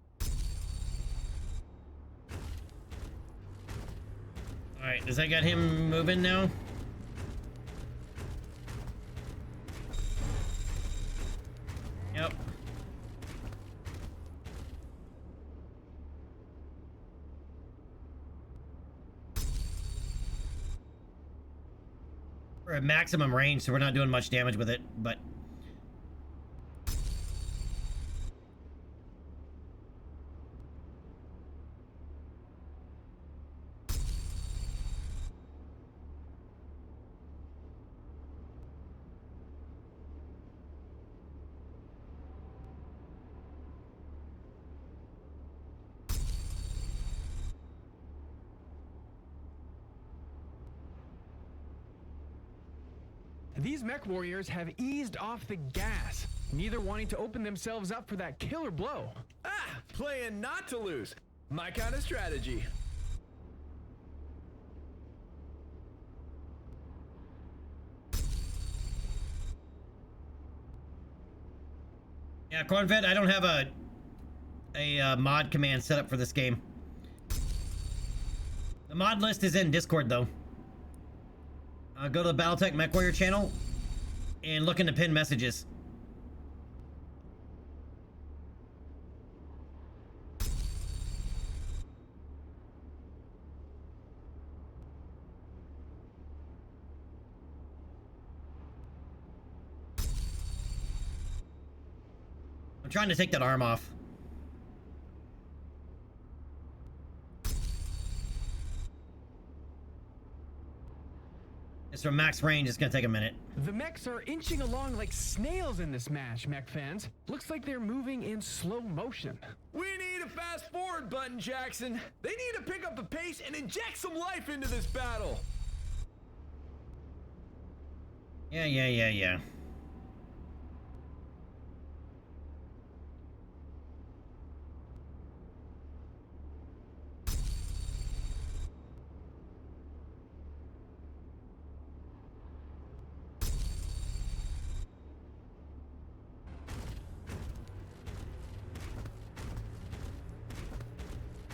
Alright, does that get him moving now? Yep. We're at maximum range, so we're not doing much damage with it, but... These mech warriors have eased off the gas, neither wanting to open themselves up for that killer blow. Ah, playing not to lose. My kind of strategy. Yeah, Cornfed, I don't have a mod command set up for this game. The mod list is in Discord, though. Go to the Battletech Mech Warrior channel and look into pinned messages. I'm trying to take that arm off. It's from max range. It's gonna take a minute. The mechs are inching along like snails in this match, mech fans. Looks like they're moving in slow motion. We need a fast forward button, Jackson. They need to pick up the pace and inject some life into this battle. Yeah.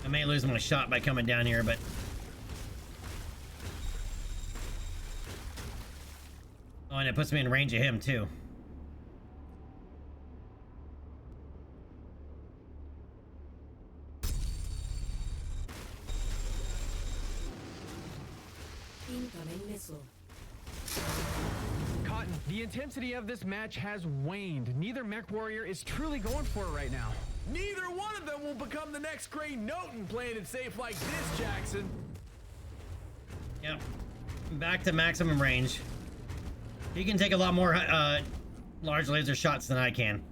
I may lose my shot by coming down here, but... Oh, and it puts me in range of him, too. Incoming missile. Cotton, the intensity of this match has waned. Neither mech warrior is truly going for it right now. Neither one of them will become the next Gray Noten playing it safe like this, Jackson. Yep. Back to maximum range. He can take a lot more large laser shots than I can.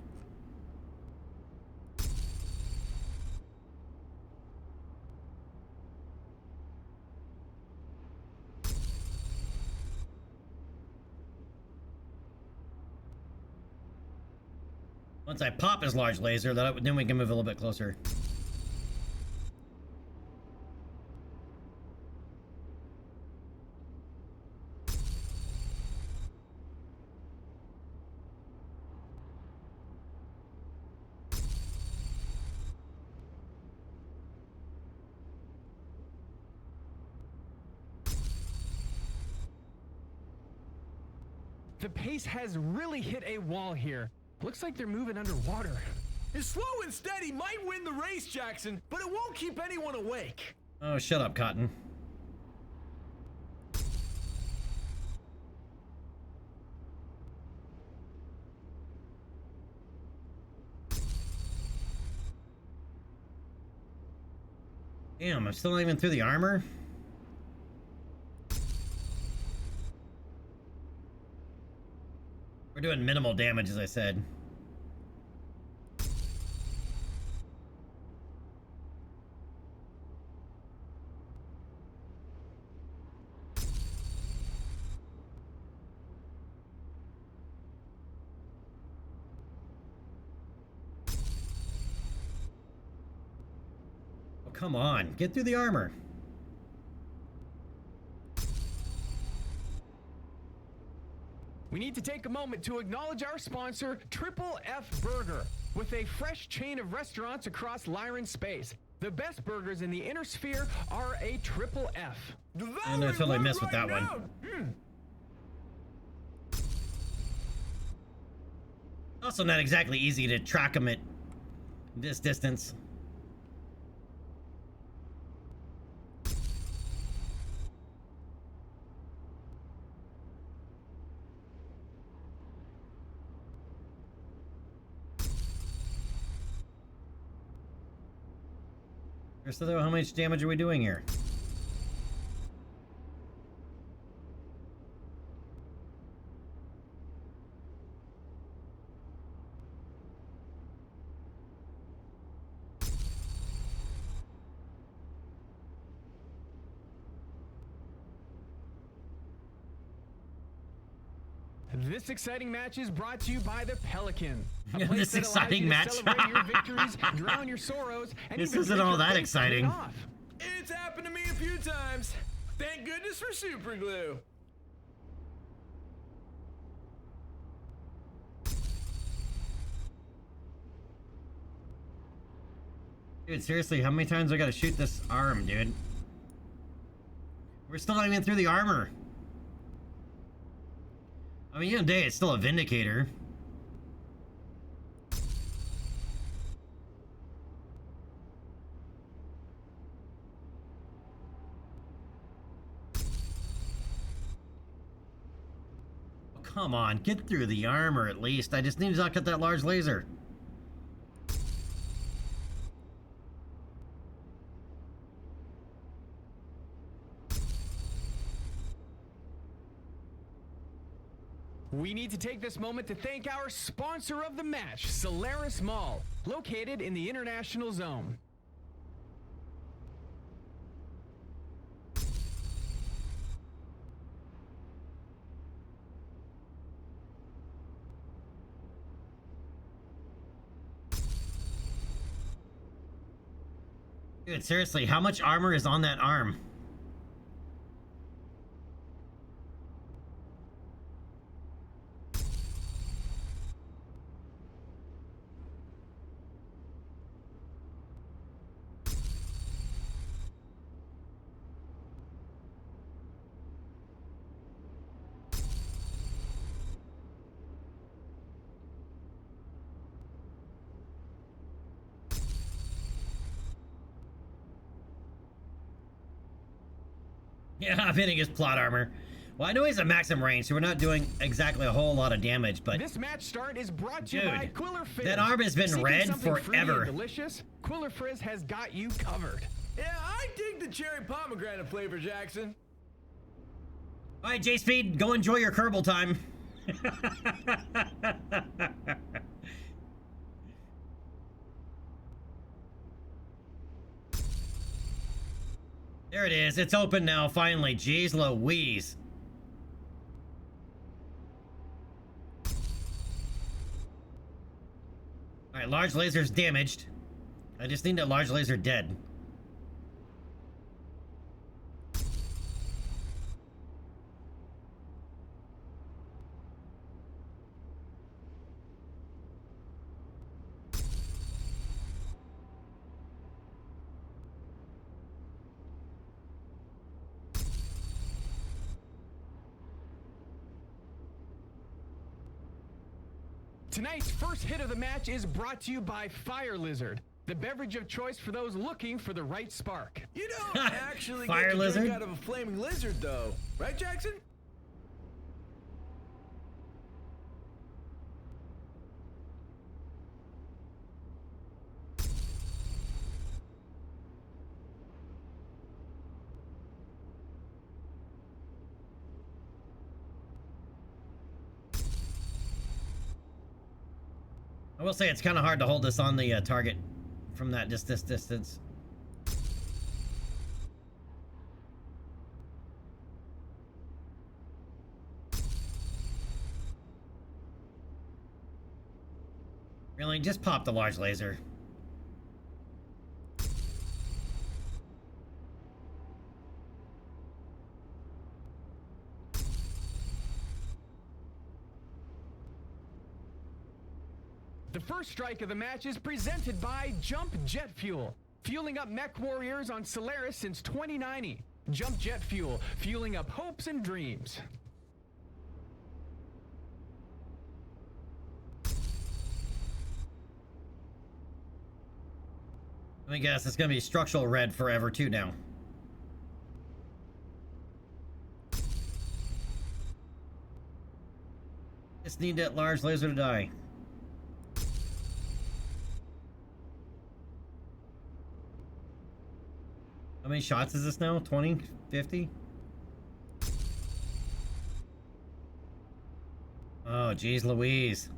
Once I pop his large laser, then we can move a little bit closer. The pace has really hit a wall here. Looks like they're moving underwater. His slow and steady might win the race, Jackson, but it won't keep anyone awake. Oh, shut up, Cotton. Damn, I'm still not even through the armor? We're doing minimal damage, as I said. Oh, come on. Get through the armor. we need to take a moment to acknowledge our sponsor, Triple F Burger, with a fresh chain of restaurants across Lyran space. The best burgers in the inner sphere are a Triple F. And I totally messed with that one. Also not exactly easy to track them at this distance. So how much damage are we doing here? This exciting match is brought to you by the Pelican. This exciting match. Celebrate your victories, drown your sorrows, and this even isn't take all your that face exciting. off. It's happened to me a few times. Thank goodness for super glue. Dude, seriously, how many times do I gotta shoot this arm, dude? We're still not even through the armor. I mean, end of the day, it's still a Vindicator. Oh, come on, get through the armor at least. I just need to not get that large laser. We need to take this moment to thank our sponsor of the match, Solaris Mall, located in the International Zone. Dude, seriously, how much armor is on that arm? Yeah, I'm hitting his plot armor. Well, I know he's at maximum range, so we're not doing exactly a whole lot of damage, but... This match start is brought to you by Quiller Fizz. That arm has been Seeking red something fruity forever. and delicious? Quiller Fizz has got you covered. Yeah, I dig the cherry pomegranate flavor, Jackson. All right, J-Speed, go enjoy your Kerbal time. There it is. It's open now, finally. Jeez Louise. All right, large laser's damaged. I just need that large laser dead. Tonight's first hit of the match is brought to you by Fire Lizard, the beverage of choice for those looking for the right spark. You don't actually Fire get to lizard? drink out of a flaming lizard, though. Right, Jackson? I will say it's kind of hard to hold this on the target from that this distance. Really, just pop the large laser. The first strike of the match is presented by Jump Jet Fuel, fueling up mech warriors on Solaris since 2090. Jump Jet Fuel, fueling up hopes and dreams. Let me guess, it's gonna be structural red forever too now. Just need that large laser to die. How many shots is this now? 20? 50? Oh, geez Louise.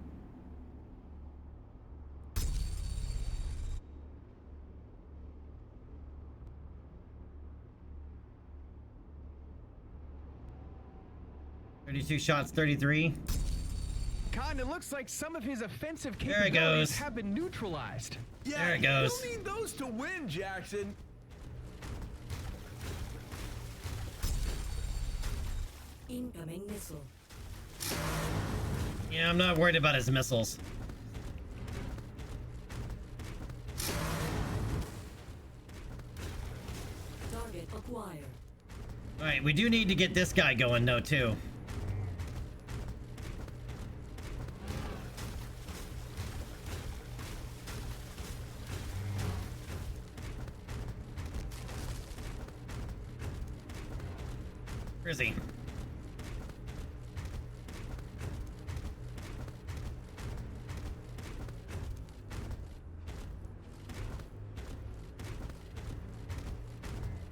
"32 shots, 33. Khan, it looks like some of his offensive There it capabilities goes. have been neutralized. Yeah, There it goes. you'll need those to win, Jackson. Incoming missile. Yeah, I'm not worried about his missiles. Target acquired. Alright, we do need to get this guy going though, too. Where is he?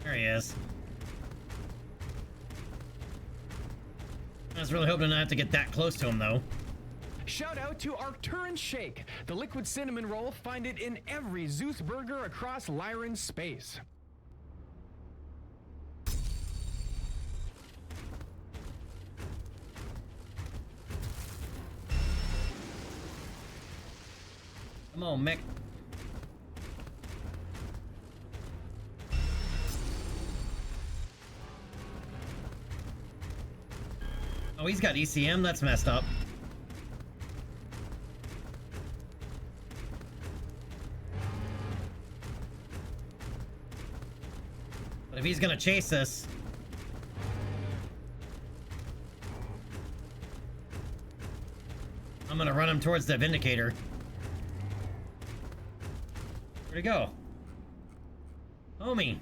There he is. I was really hoping not to have to get that close to him, though. Shout out to Arcturan Shake, the liquid cinnamon roll. Find it in every Zeus burger across Lyran space. Come on, Mech. Oh, he's got ECM? That's messed up. But if he's gonna chase us... I'm gonna run him towards the Vindicator. Where'd he go? Homie.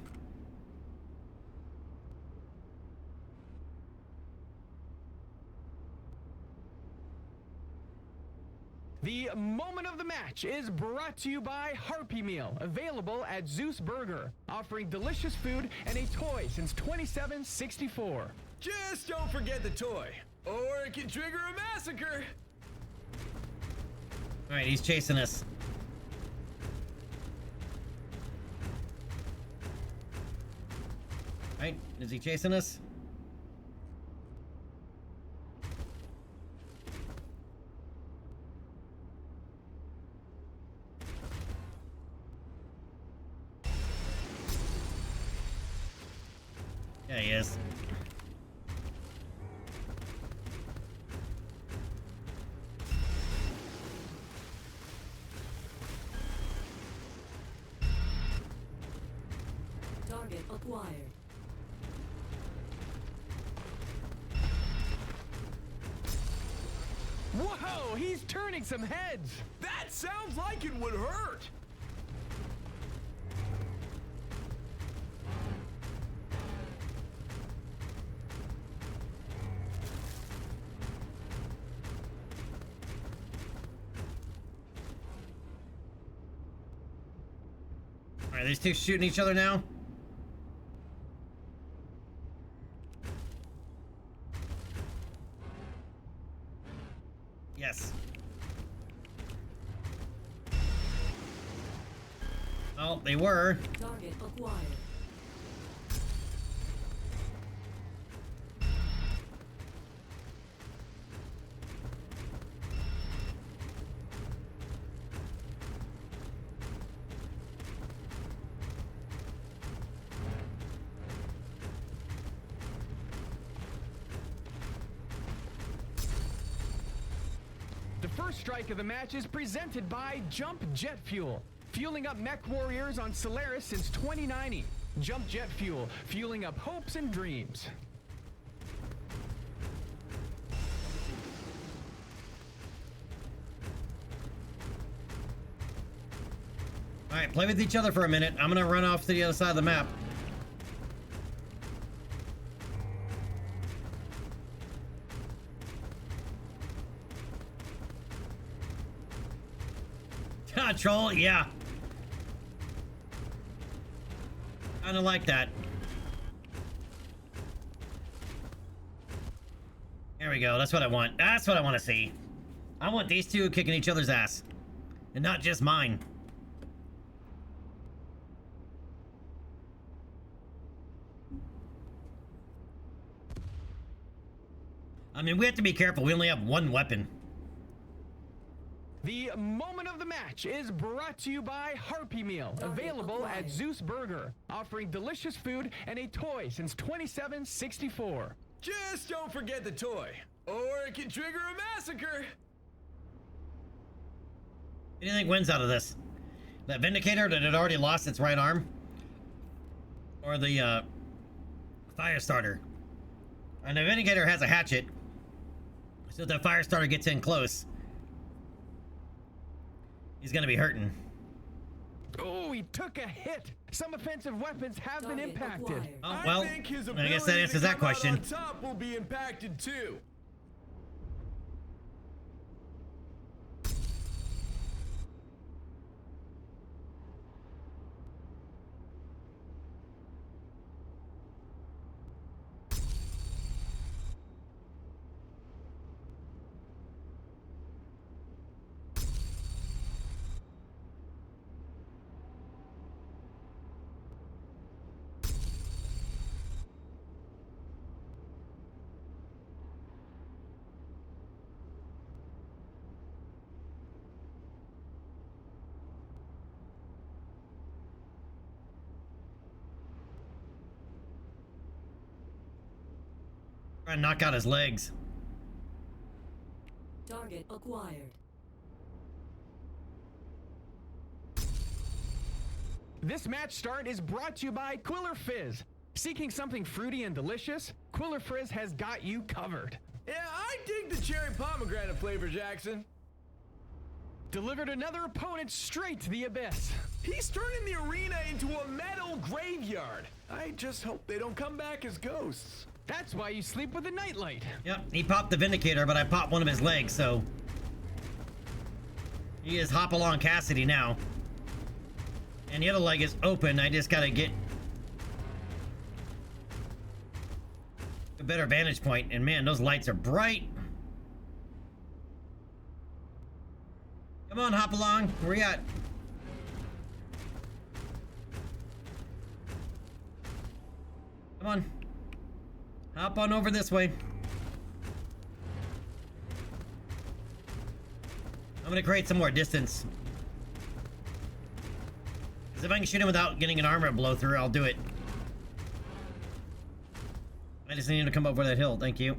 The moment of the match is brought to you by Harpy Meal, available at Zeus Burger, offering delicious food and a toy since 2764. Just don't forget the toy, or it can trigger a massacre. Alright, he's chasing us. Alright, is he chasing us? Yeah, he is. Target acquired. Whoa, he's turning some heads. That sounds like it would hurt. Alright, these two shooting each other now? Yes. Oh, they were. Target acquired. The first strike of the match is presented by Jump Jet Fuel, fueling up mech warriors on Solaris since 2090. Jump Jet Fuel, fueling up hopes and dreams. All right, play with each other for a minute. I'm gonna run off to the other side of the map. Troll, yeah. Kinda like that. There we go. That's what I want. That's what I want to see. I want these two kicking each other's ass. And not just mine. I mean, we have to be careful. We only have one weapon. The moment of the match is brought to you by Harpy Meal, available at Zeus Burger, offering delicious food and a toy since 2764. Just don't forget the toy, or it can trigger a massacre. What do you think wins out of this? That Vindicator that had already lost its right arm? Or the Firestarter? And the Vindicator has a hatchet, so if the Firestarter gets in close, he's gonna be hurting. Oh, he took a hit. Some offensive weapons have been impacted. Oh, well, I think his I guess that ability answers to that come out question. on top will be impacted too. Trying to knock out his legs. Target acquired. This match start is brought to you by Quiller Fizz. Seeking something fruity and delicious? Quiller Fizz has got you covered. Yeah, I dig the cherry pomegranate flavor, Jackson. Delivered another opponent straight to the abyss. He's turning the arena into a metal graveyard. I just hope they don't come back as ghosts. That's why you sleep with a nightlight. Yep, he popped the Vindicator, but I popped one of his legs, so he is Hop-Along Cassidy now. And the other leg is open. I just gotta get a better vantage point. And man, those lights are bright. Come on, Hop-Along. Where you at? Come on. Hop on over this way. I'm gonna create some more distance. Because if I can shoot him without getting an armor blow through, I'll do it. I just need him to come over that hill. Thank you.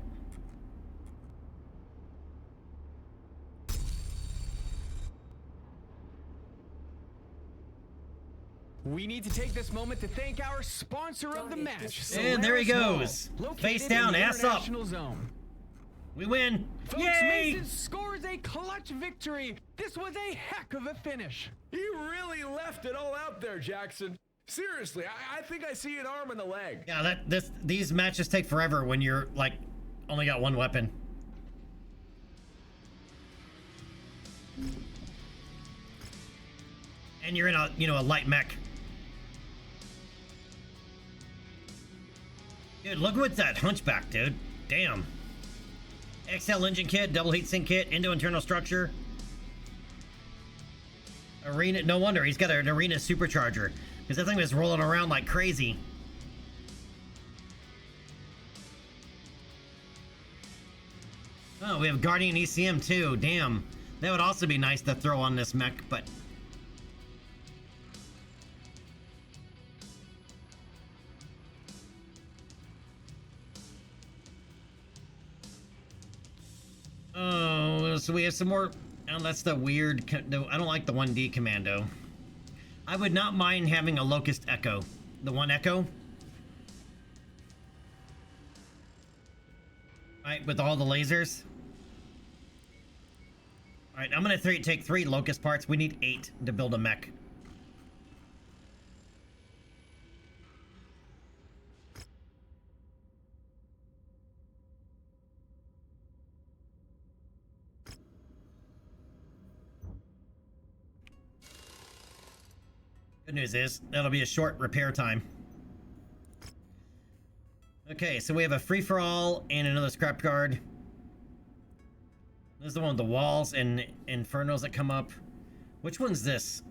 We need to take this moment to thank our sponsor of the match. And there he goes. Face down, ass up. Zone. We win. Folks, Yay! Mason scores a clutch victory. This was a heck of a finish. He really left it all out there, Jackson. Seriously, I think I see an arm and a leg. Yeah, these matches take forever when you're like only got one weapon. And you're in a light mech. Dude, look what's that hunchback, dude. Damn. XL engine kit, double heat sink kit, Indo internal structure. Arena, no wonder he's got an arena supercharger. Because that thing was rolling around like crazy. Oh, we have Guardian ECM too. Damn. That would also be nice to throw on this mech, but... Oh, so we have some more. Oh, that's the weird. I don't like the 1D commando. I would not mind having a Locust Echo. The one Echo. Alright, with all the lasers. Alright, I'm gonna take 3 Locust parts. We need 8 to build a mech. Good news is, that'll be a short repair time. Okay, so we have a free-for-all and another scrap guard. This is the one with the walls and infernos that come up. Which one's this?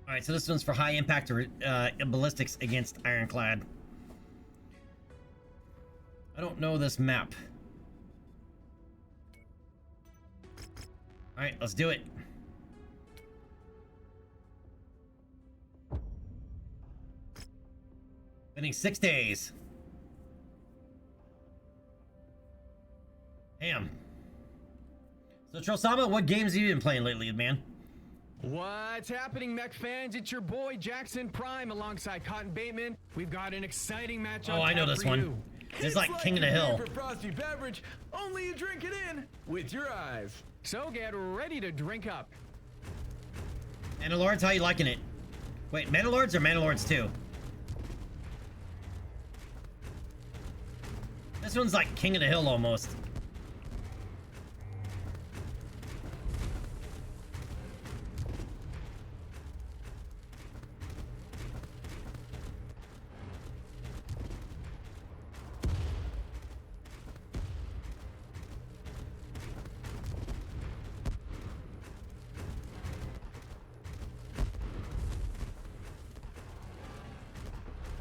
Alright, so this one's for high impact ballistics against Ironclad. I don't know this map. Alright, let's do it. Spending 6 days. Damn. So, Trosama, what games have you been playing lately, man? What's happening, Mech fans? It's your boy Jackson Prime alongside Cotton Bateman. We've got an exciting match. Oh, I know this one. It's like King of the Hill. For frosty beverage, only you drink it in with your eyes. So get ready to drink up. Mandalords, how you liking it? Wait, Mandalords or Mandalords 2? This one's like King of the Hill almost.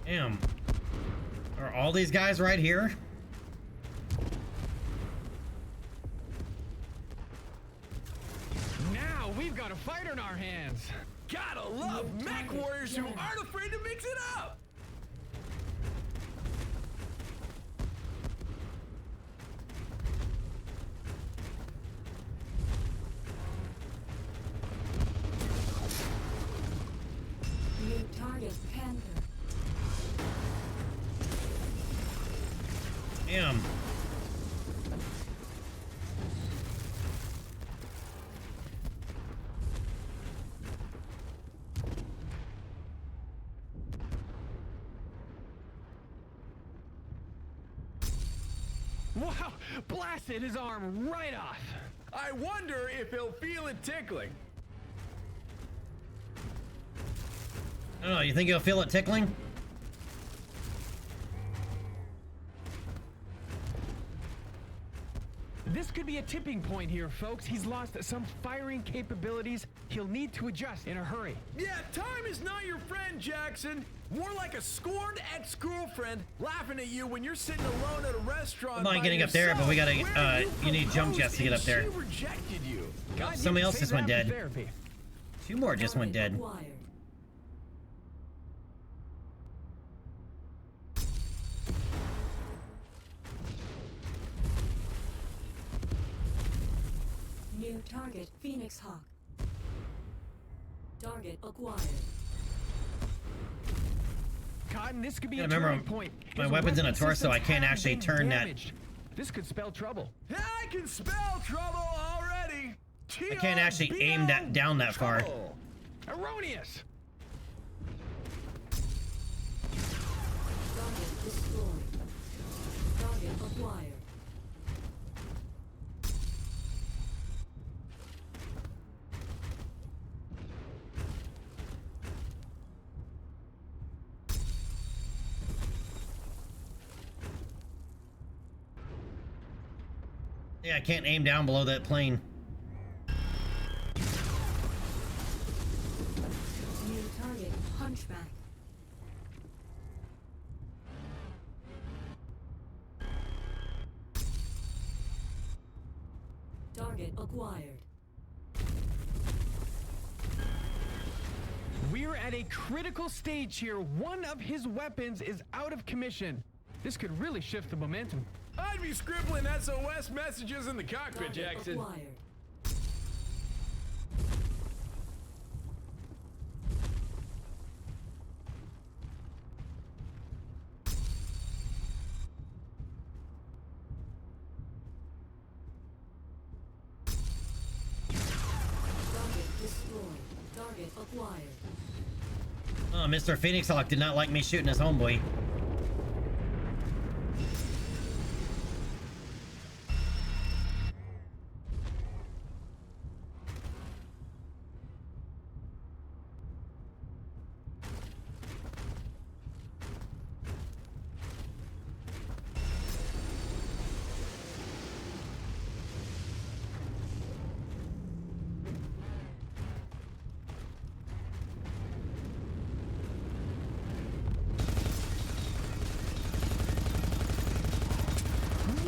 Damn. Are all these guys right here? Now we've got a fight on our hands. Gotta love mech warriors who aren't afraid to mix it up. New target Panther. Damn. Wow, blasted his arm right off. I wonder if he'll feel it tickling. I don't know, you think you'll feel it tickling? This could be a tipping point here, folks. He's lost some firing capabilities. He'll need to adjust in a hurry. Yeah, time is not your friend, Jackson. More like a scorned ex-girlfriend laughing at you when you're sitting alone at a restaurant. I'm not getting up there, but we gotta, you need jump jets to get up there. She rejected you. God, Somebody you else can just save went that for dead. therapy. 2 more just went dead. Acquired. New target Phoenix Hawk. Target acquired. Cotton, this could be Yeah, a remember, turning point. my His weapon's in a weapon torso, I systems can't have actually been turn that. damaged. This could spell trouble. I can spell trouble already. I can't actually aim that down that far. Trouble. Erroneous. Target destroyed. Target acquired. Yeah, I can't aim down below that plane. New target Hunchback. Target acquired. We're at a critical stage here. One of his weapons is out of commission. This could really shift the momentum. I'd be scribbling SOS messages in the cockpit, Target Jackson. acquired. Target destroyed. Target acquired. Oh, Mr. Phoenix Hawk did not like me shooting his homeboy.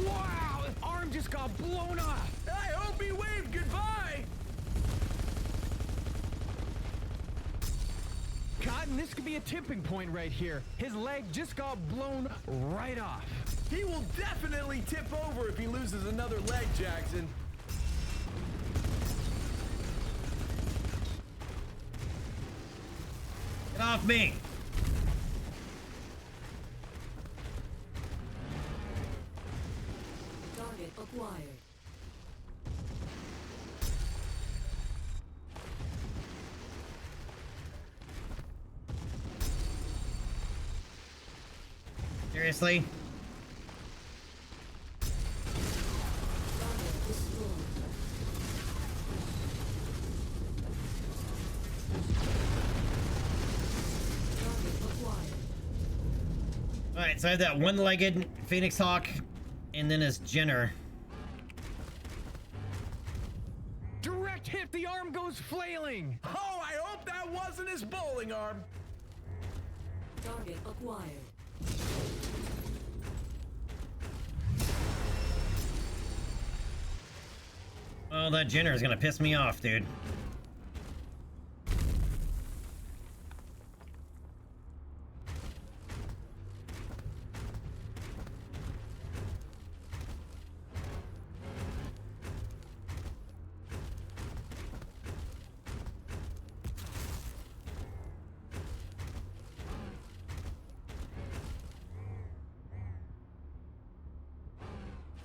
Wow! His arm just got blown off! I hope he waved goodbye. Cotton, this could be a tipping point right here. His leg just got blown right off. He will definitely tip over if he loses another leg, Jackson. Get off me! Target acquired. Seriously? Target destroyed. Target acquired. Alright, so I have that one-legged Phoenix Hawk, and then his Jenner. Direct hit, the arm goes flailing! Oh, I hope that wasn't his bowling arm. Target acquired. Oh, that Jenner is gonna piss me off, dude.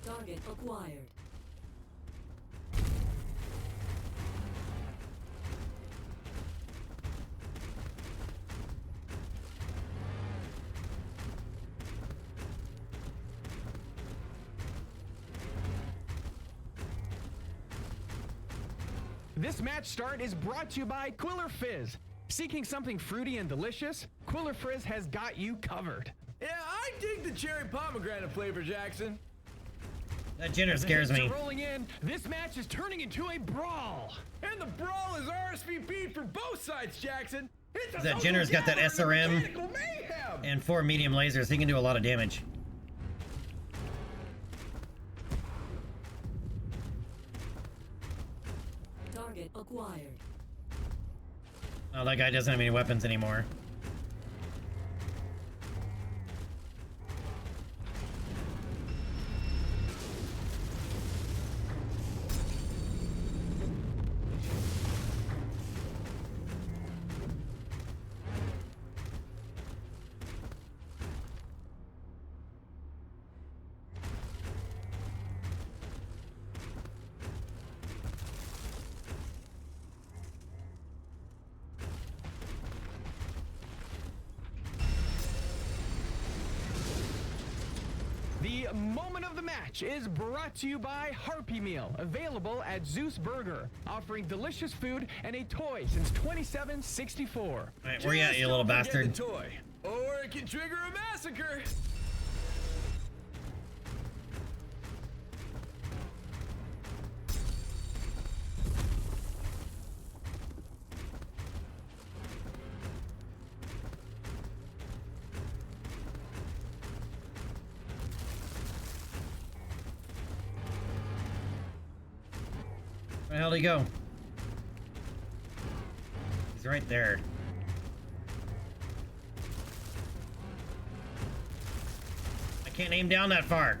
Target acquired. This match start is brought to you by Quiller Fizz. Seeking something fruity and delicious? Quiller Fizz has got you covered. Yeah, I dig the cherry pomegranate flavor, Jackson. That Jenner The scares hits are me. rolling in. This match is turning into a brawl. And the brawl is RSVP for both sides, Jackson. It's a That social Jenner's got that gathering of SRM. mechanical mayhem. And 4 medium lasers, he can do a lot of damage. Target acquired. Oh, that guy doesn't have any weapons anymore. The moment of the match is brought to you by Harpy Meal, available at Zeus Burger, offering delicious food and a toy since 2764. All right, where you at, Just you little don't forget bastard? the toy, or it can trigger a massacre. Where the hell did he go? He's right there. I can't aim down that far.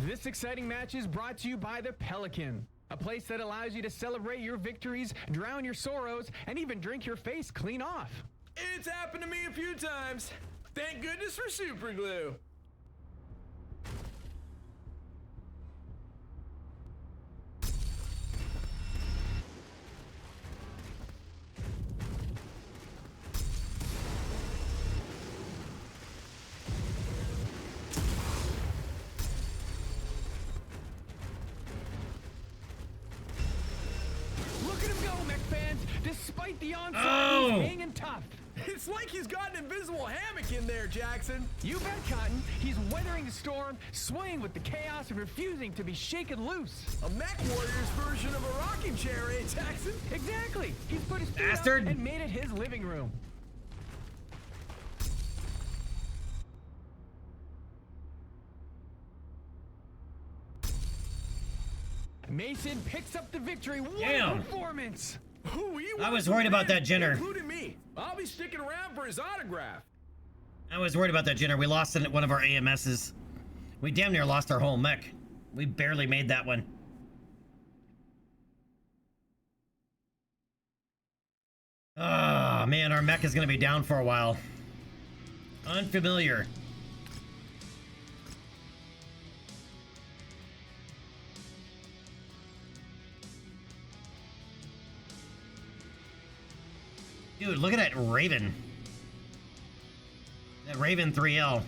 This exciting match is brought to you by the Pelican, a place that allows you to celebrate your victories, drown your sorrows, and even drink your face clean off. It's happened to me a few times. Thank goodness for super glue. Despite the onslaught, he's hanging tough. It's like he's got an invisible hammock in there, Jackson. You bet, Cotton. He's weathering the storm, swaying with the chaos and refusing to be shaken loose. A Mech Warrior's version of a rocking chair, eh, Jackson? Exactly. He's put his feet Bastard. up and made it his living room. Mason picks up the victory. What a performance! I was worried about that Jenner. Including me. I'll be sticking around for his autograph. I was worried about that Jenner. We lost one of our AMSs. We damn near lost our whole mech. We barely made that one. Oh, man, our mech is going to be down for a while. Unfamiliar. Dude, look at that Raven. That Raven 3L.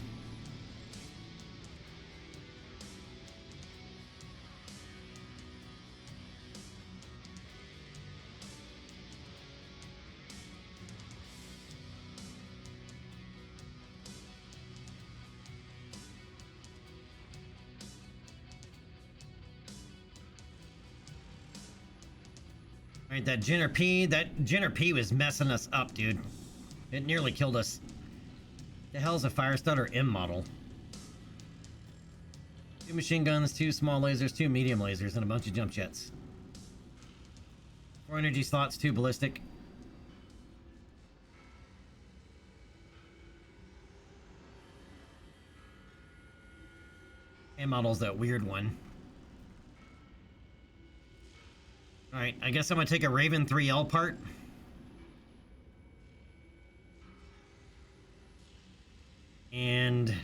Alright, that Jenner P was messing us up, dude. It nearly killed us. The hell's a fire starter M model? 2 machine guns, 2 small lasers, 2 medium lasers, and a bunch of jump jets. 4 energy slots, 2 ballistic. M model's that weird one. Alright, I guess I'm gonna take a Raven 3L part. And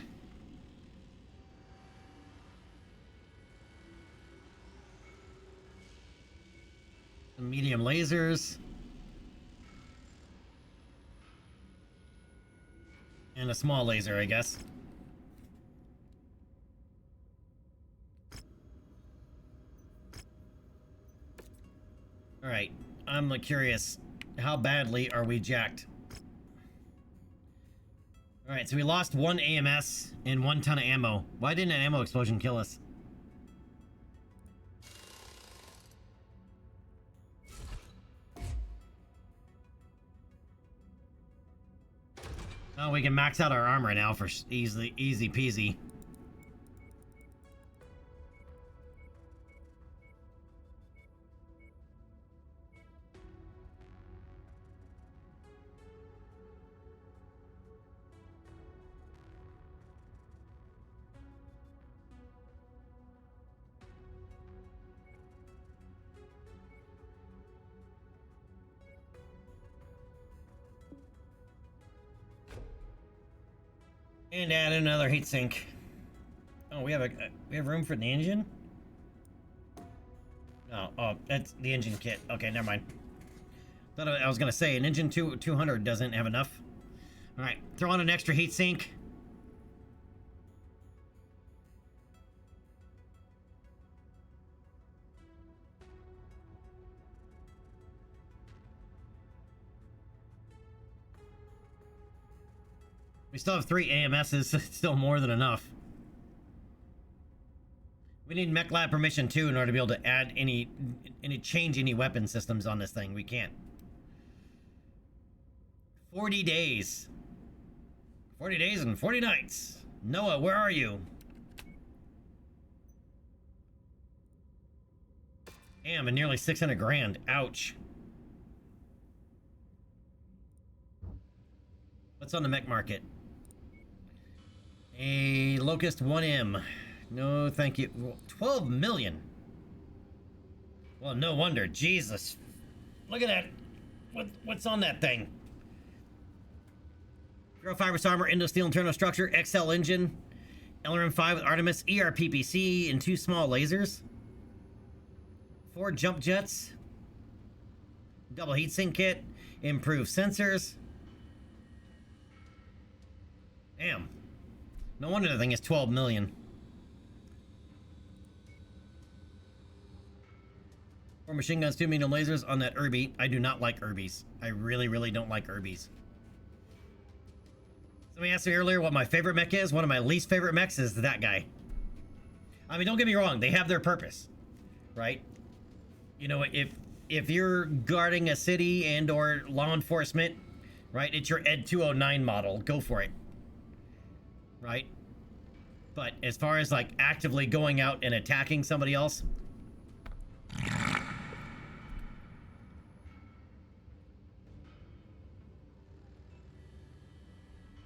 some medium lasers. And a small laser, I guess. Alright, I'm curious, how badly are we jacked? Alright, so we lost 1 AMS and 1 ton of ammo. Why didn't an ammo explosion kill us? Oh, we can max out our armor now for easy peasy. And add another heatsink. Oh, we have room for the engine? Oh, that's the engine kit. Okay, never mind. Thought I was gonna say an engine 200 doesn't have enough. All right, throw on an extra heatsink. We still have 3 AMSs, it's still more than enough. We need Mechlab permission too in order to be able to add change any weapon systems on this thing. We can't. 40 days. 40 days and 40 nights. Noah, where are you? Damn, and nearly 600 grand. Ouch. What's on the mech market? A Locust 1M. No, thank you. 12 million. Well, no wonder. Jesus. Look at that. What's on that thing? Zero fibrous armor, Indo steel internal structure, XL engine, LRM-5 with Artemis, ERPPC, and 2 small lasers. 4 jump jets. Double heatsink kit. Improved sensors. Damn. No wonder the thing is 12 million. 4 machine guns, 2 medium lasers on that Irby. I do not like Irbies. I really, really don't like Irbies. Somebody asked me earlier what my favorite mech is. One of my least favorite mechs is that guy. I mean, don't get me wrong. They have their purpose, right? You know, if you're guarding a city and or law enforcement, right? It's your Ed 209 model. Go for it. Right? But as far as like actively going out and attacking somebody else,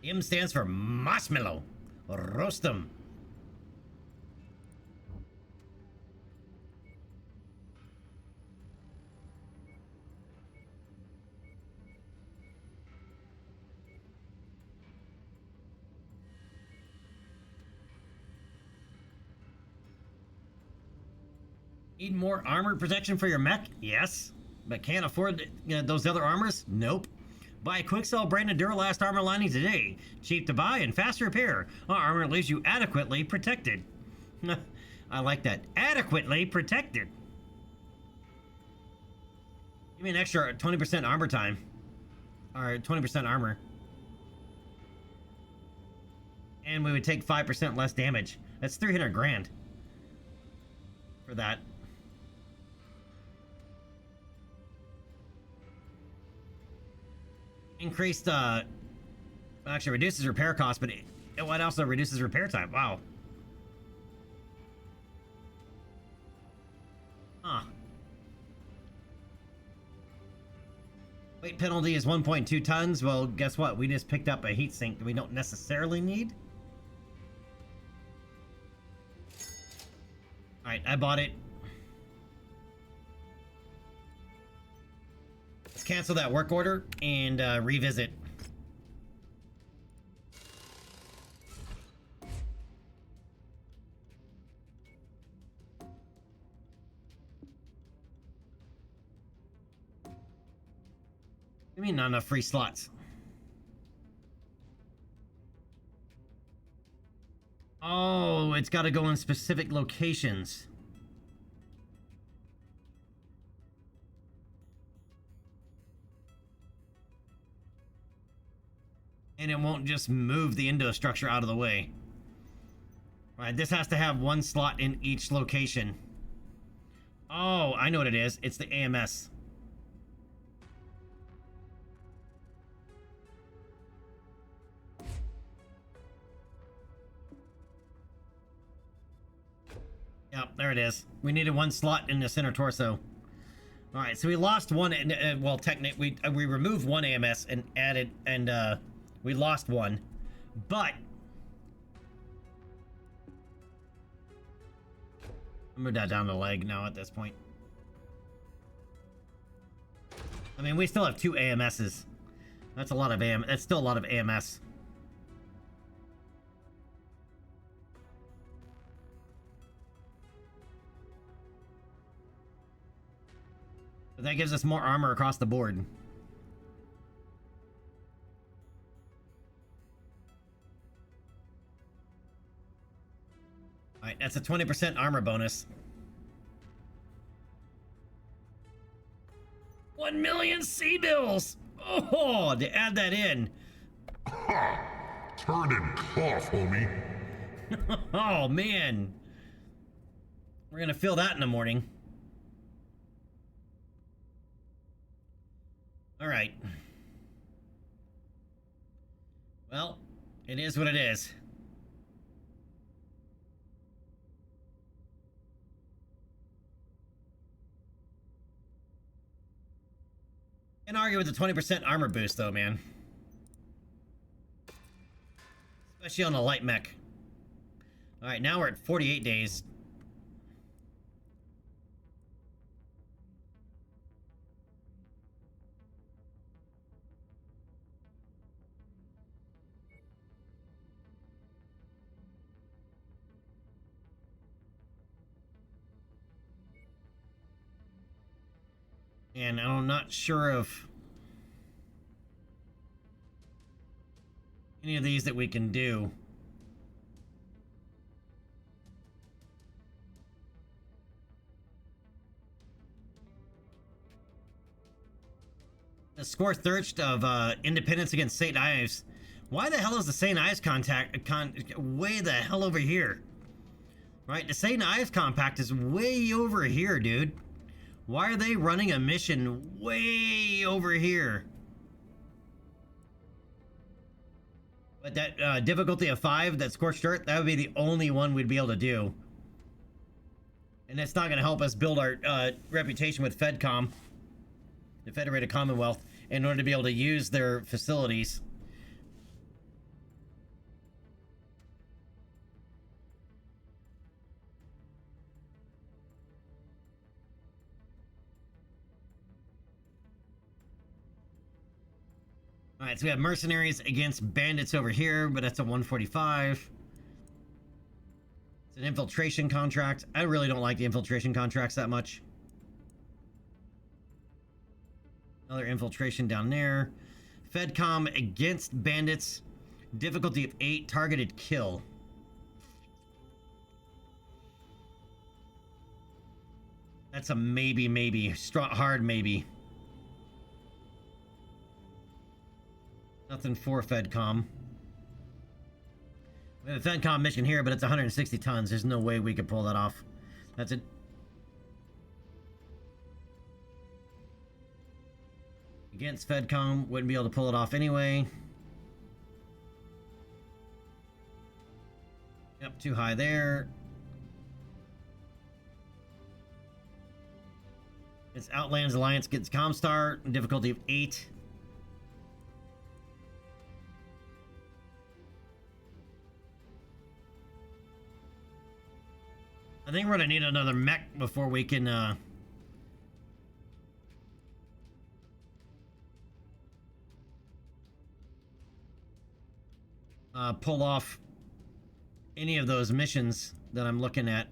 M stands for marshmallow. Roast them. Need more armor protection for your mech? Yes. But can't afford those other armors? Nope. Buy a Quicksell branded Duralast armor lining today. Cheap to buy and fast to repair. Our armor leaves you adequately protected. I like that. Adequately protected. Give me an extra 20% armor time. Or 20% armor. And we would take 5% less damage. That's 300 grand. For that. Increased, actually reduces repair cost, but it also reduces repair time. Wow. Huh. Weight penalty is 1.2 tons. Well, guess what? We just picked up a heatsink that we don't necessarily need. Alright, I bought it. Let's cancel that work order and revisit. I mean, not enough free slots. Oh, it's got to go in specific locations. And it won't just move the Indo structure out of the way. All right, this has to have one slot in each location. Oh, I know what it is. It's the AMS. Yep, there it is. We needed one slot in the center torso. All right, so we lost one. Well, technically, we removed one AMS and added, and we lost one. But I'll move that down the leg now at this point. I mean, we still have 2 AMSs. That's a lot of AM. That's still a lot of AMS. But that gives us more armor across the board. Alright, that's a 20% armor bonus. 1 million C-bills! Oh, to add that in. Ha! Turn and cough, homie. Oh, man. We're gonna feel that in the morning. Alright. Well, it is what it is. Can't argue with the 20% armor boost though, man. Especially on a light mech. Alright, now we're at 48 days. And I'm not sure of any of these that we can do. The score thirst of Independence against St. Ives. Why the hell is the St. Ives way the hell over here? Right, the St. Ives compact is way over here, dude. Why are they running a mission way over here? But that difficulty of 5, that Scorched Earth, that would be the only one we'd be able to do. And that's not going to help us build our reputation with FedCom, the Federated Commonwealth, in order to be able to use their facilities. Alright, so we have mercenaries against bandits over here, but that's a 145. It's an infiltration contract. I really don't like the infiltration contracts that much. Another infiltration down there. FedCom against bandits. Difficulty of 8, targeted kill. That's a maybe. Hard maybe. Nothing for FedCom. We have a FedCom mission here, but it's 160 tons. There's no way we could pull that off. That's it. Against FedCom, wouldn't be able to pull it off anyway. Yep, too high there. It's Outlands Alliance gets Comstar, difficulty of 8. I think we're gonna need another mech before we can pull off any of those missions that I'm looking at.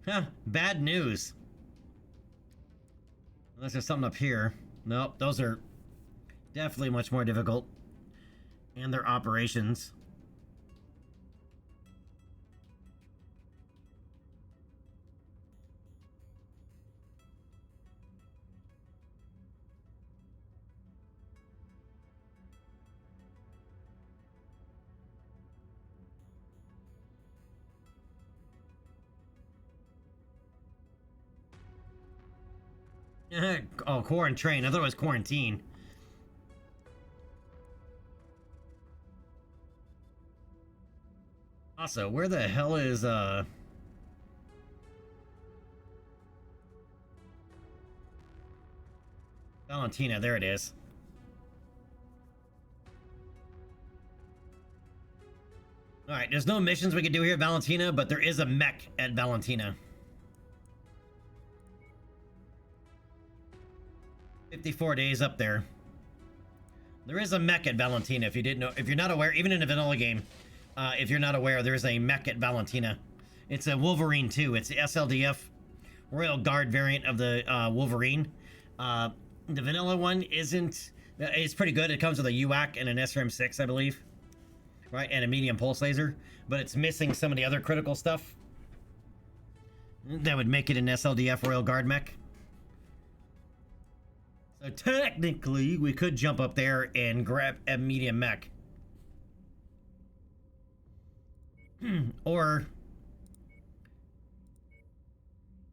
Huh, bad news. Unless there's something up here. Nope, those are definitely much more difficult. And their operations. Oh, quarantine. I thought it was quarantine. Also, where the hell is Valentina? There it is. Alright, there's no missions we can do here at Valentina, but there is a mech at Valentina. 54 days up there. There is a mech at Valentina, if you didn't know. If you're not aware, even in a vanilla game, if you're not aware, there's a mech at Valentina. It's a Wolverine too. It's the SLDF Royal Guard variant of the Wolverine. The vanilla one isn't... It's pretty good. It comes with a UAC and an SRM-6, I believe. Right, and a medium pulse laser. But it's missing some of the other critical stuff that would make it an SLDF Royal Guard mech. So technically, we could jump up there and grab a medium mech. Or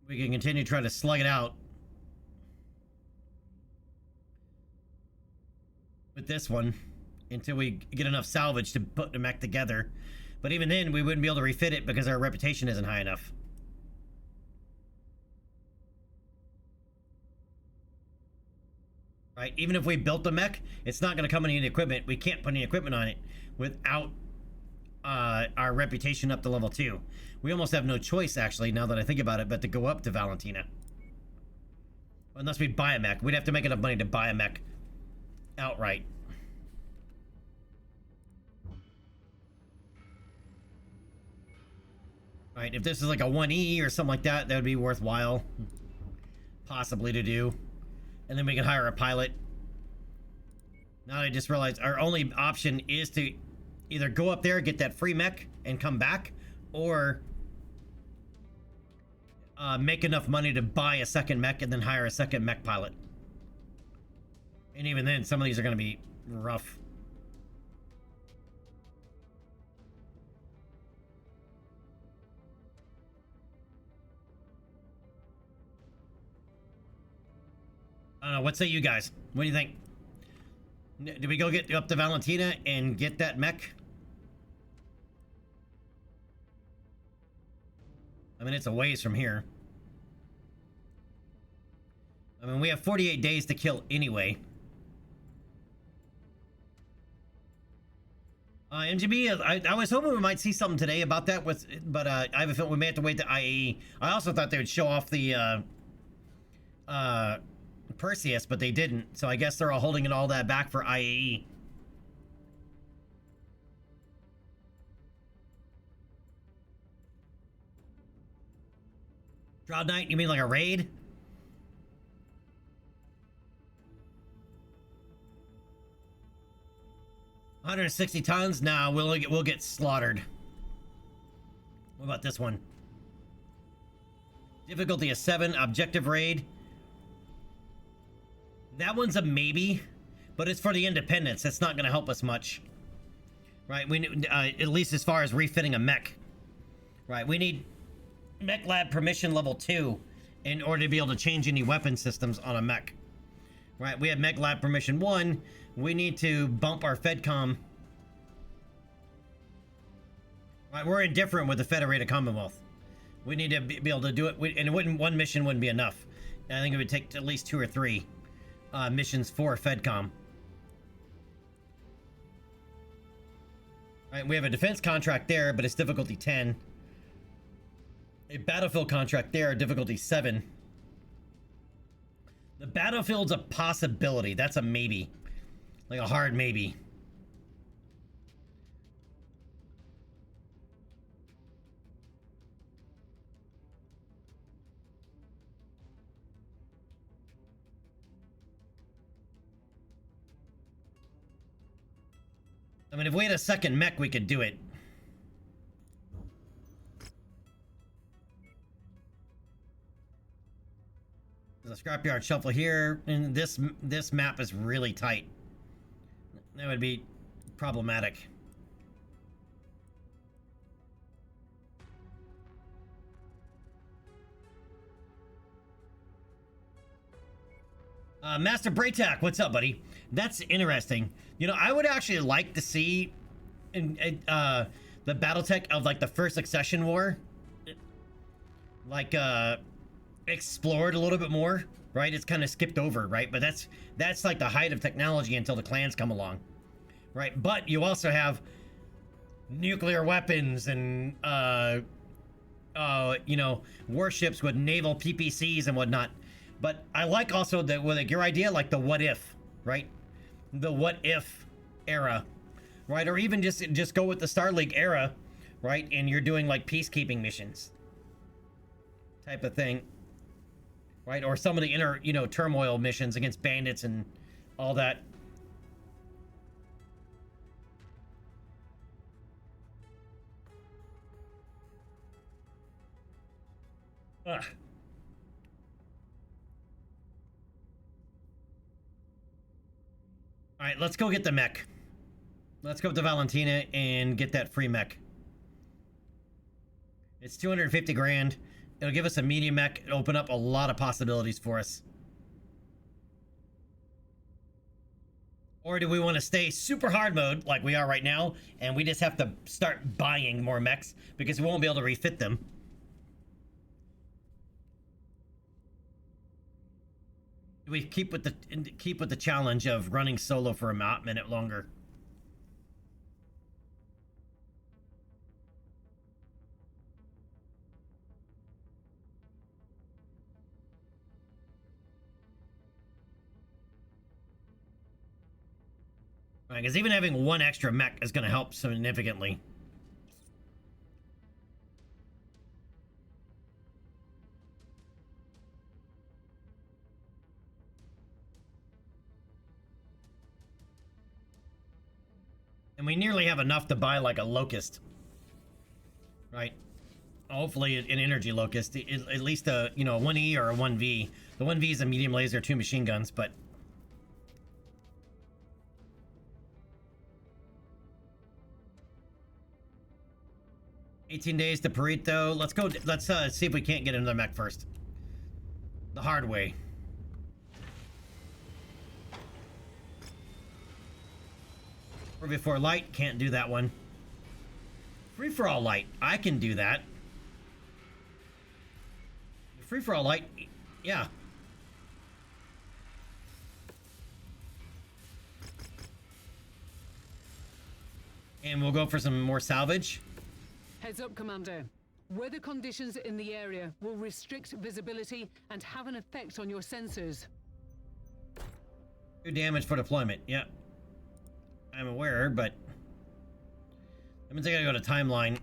we can continue to try to slug it out with this one until we get enough salvage to put the mech together. But even then, we wouldn't be able to refit it because our reputation isn't high enough. Right, Right? Even if we built a mech, it's not going to come with any equipment. We can't put any equipment on it without our reputation up to level 2. We almost have no choice, actually, now that I think about it, but to go up to Valentina. Unless we buy a mech. We'd have to make enough money to buy a mech outright. Right, if this is like a 1E or something like that, that would be worthwhile. Possibly to do. And then we can hire a pilot. Now I just realized our only option is to either go up there, get that free mech, and come back, or make enough money to buy a second mech and then hire a second mech pilot. And even then, some of these are going to be rough. I don't know. What say you guys? What do you think? Do we go get up to Valentina and get that mech? I mean, it's a ways from here. I mean, we have 48 days to kill anyway. MGB, I was hoping we might see something today about that, but I have a feeling we may have to wait to IAE. I also thought they would show off the Perseus, but they didn't. So I guess they're all holding it all that back for IAE. Drought Knight, you mean like a raid? $160 tons? Nah, we'll get slaughtered. What about this one? Difficulty is 7, objective raid. That one's a maybe, but it's for the independents. That's not going to help us much. Right, we at least as far as refitting a mech. Right, we need Mechlab permission level 2 in order to be able to change any weapon systems on a mech. Right, we have Mechlab permission 1. We need to bump our FedCom. Right, we're indifferent with the Federated Commonwealth. We need to be able to do it, and one mission wouldn't be enough. I think it would take at least 2 or 3 missions for FedCom. Right, we have a defense contract there, but it's difficulty 10. A battlefield contract there, difficulty 7. The battlefield's a possibility. That's a maybe. Like a hard maybe. I mean, if we had a second mech, we could do it. There's a scrapyard shuffle here, and this map is really tight. That would be problematic. Master Braytak, what's up, buddy? That's interesting. You know, I would actually like to see the BattleTech of like the first Succession War, like explored a little bit more, right? It's kind of skipped over, right? But that's like the height of technology until the clans come along, right? But you also have nuclear weapons and you know, warships with naval PPCs and whatnot. But I like also with your idea, like the what if, right? The what if era, right? Or even just go with the Star League era, right? And you're doing like peacekeeping missions type of thing, right? Or some of the inner, you know, turmoil missions against bandits and all that. Ugh. All right, let's go get the mech. Let's go up to Valentina and get that free mech. It's 250 grand. It'll give us a medium mech, open up a lot of possibilities for us. Or do we want to stay super hard mode like we are right now, and we just have to start buying more mechs because we won't be able to refit them? We keep with the challenge of running solo for a minute longer. Right, because even having one extra mech is going to help significantly. And we nearly have enough to buy like a locust. Right? Hopefully an energy locust. At least a, you know, 1E or a 1V. The 1V is a medium laser, 2 machine guns, but... $18 days to Perito. Let's go. Let's see if we can't get another mech first. The hard way. Or before light, can't do that one. Free for all light, I can do that. Free for all light, yeah. And we'll go for some more salvage. Heads up, Commander. Weather conditions in the area will restrict visibility and have an effect on your sensors. 2 damage for deployment, yeah. I'm aware, but... that means I gotta go to timeline.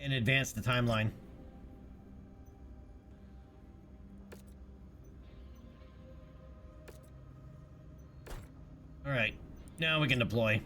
And advance the timeline. Alright, now we can deploy.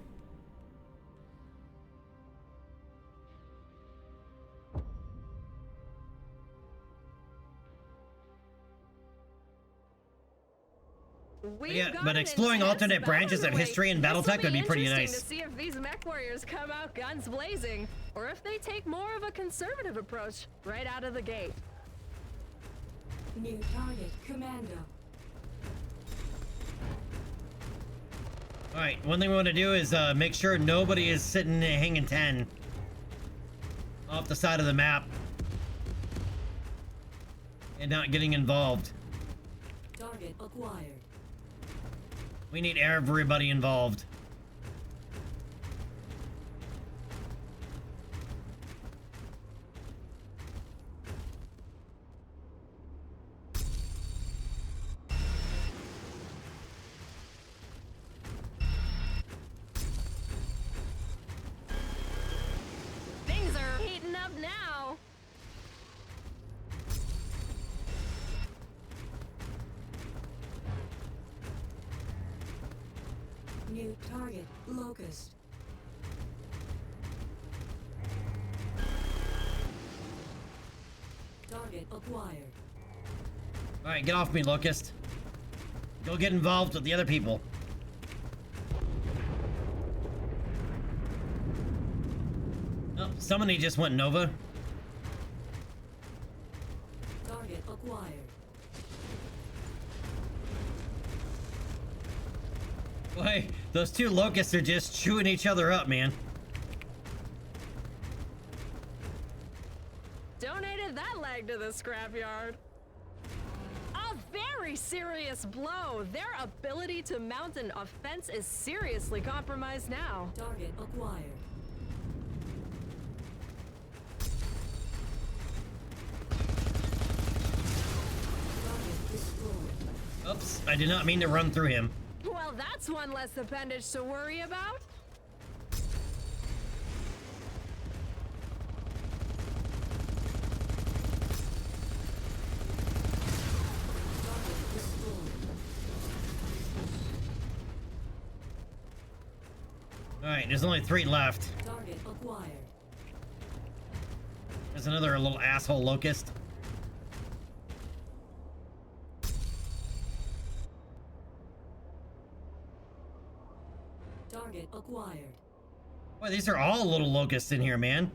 Yeah, but exploring alternate branches of history and BattleTech would be pretty nice. To see if these mech warriors come out guns blazing, or if they take more of a conservative approach right out of the gate. New target, Commando. Alright, one thing we want to do is make sure nobody is sitting hanging 10 off the side of the map and not getting involved. Target acquired. We need everybody involved. Things are heating up now. New target, Locust. Target acquired. Alright, get off me, Locust. Go get involved with the other people. Oh, somebody just went Nova. Target acquired. Boy, those 2 Locusts are just chewing each other up, man. Donated that leg to the scrapyard. A very serious blow. Their ability to mount an offense is seriously compromised now. Target acquired. Target destroyed. Oops, I did not mean to run through him. Well, that's one less appendage to worry about. Target destroyed. Alright, there's only 3 left. Target acquired. There's another little asshole Locust. Target acquired. Boy, these are all little Locusts in here, man.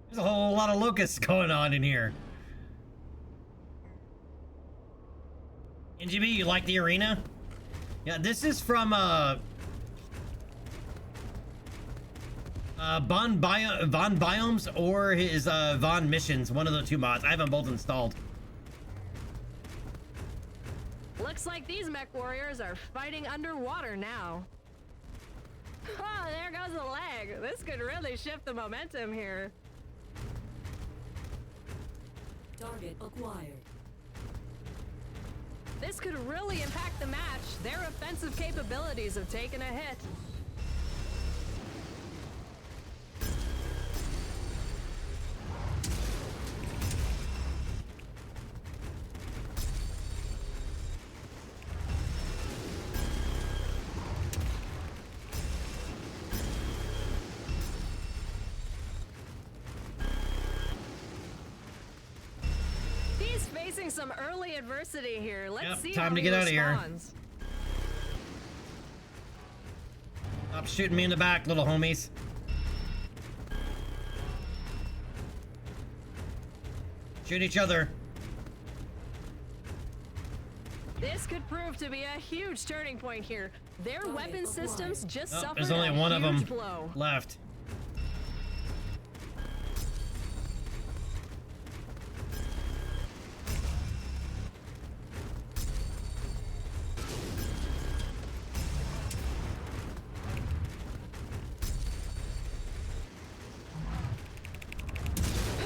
There's a whole lot of Locusts going on in here. NGB, you like the arena? Yeah, this is from, Von Biomes or his Von Missions, one of the two mods. I have them both installed. Looks like these mech warriors are fighting underwater now. Oh, there goes the lag. This could really shift the momentum here. Target acquired. This could really impact the match. Their offensive capabilities have taken a hit. He's facing some early adversity here. Let's see time how to he get out of here. responds. Stop shooting me in the back, little homies. Shoot each other. This could prove to be a huge turning point here. Their weapon systems just Oh, suffered there's only a one of them huge blow. left.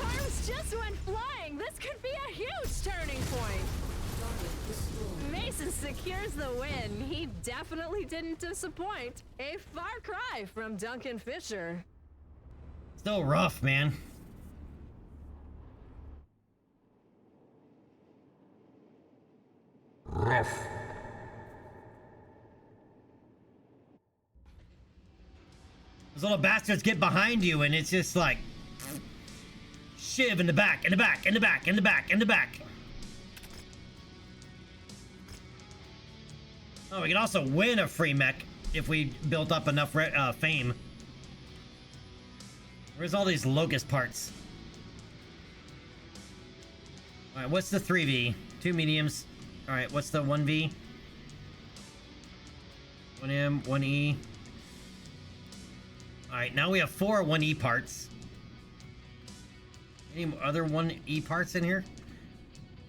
Arms just went flying. This could be a huge turning point. Mason secures the win. He definitely didn't disappoint. A far cry from Duncan Fisher. Still rough, man. Rough. Those little bastards get behind you and it's just like shiv in the back, in the back, in the back, in the back, in the back. Oh, we can also win a free mech if we built up enough fame. Where's all these locust parts? Alright, what's the 3V? 2 mediums. Alright, what's the 1V? 1M, 1E. Alright, now we have 4 1E parts. Any other 1E parts in here?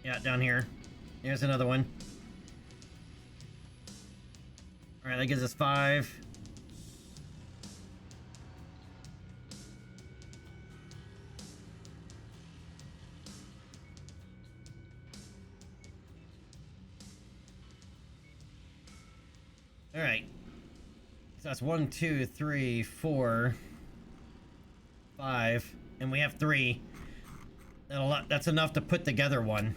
Yeah, down here. There's another one. Alright, that gives us 5. Alright. So that's 1, 2, 3, 4, 5. And we have 3. That's enough to put together one.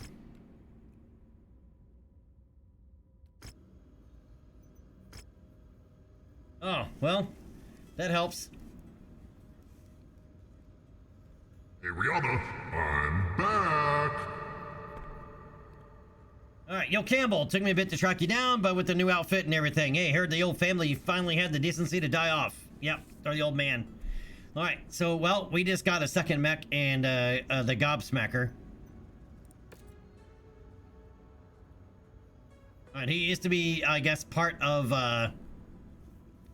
Oh, well, that helps. Hey, Rihanna, I'm back. Alright, yo Campbell, took me a bit to track you down, but with the new outfit and everything. Hey, heard the old family finally had the decency to die off. Yep, or the old man. Alright, so, well, we just got a second mech and the gobsmacker. Alright, he used to be, I guess, part of,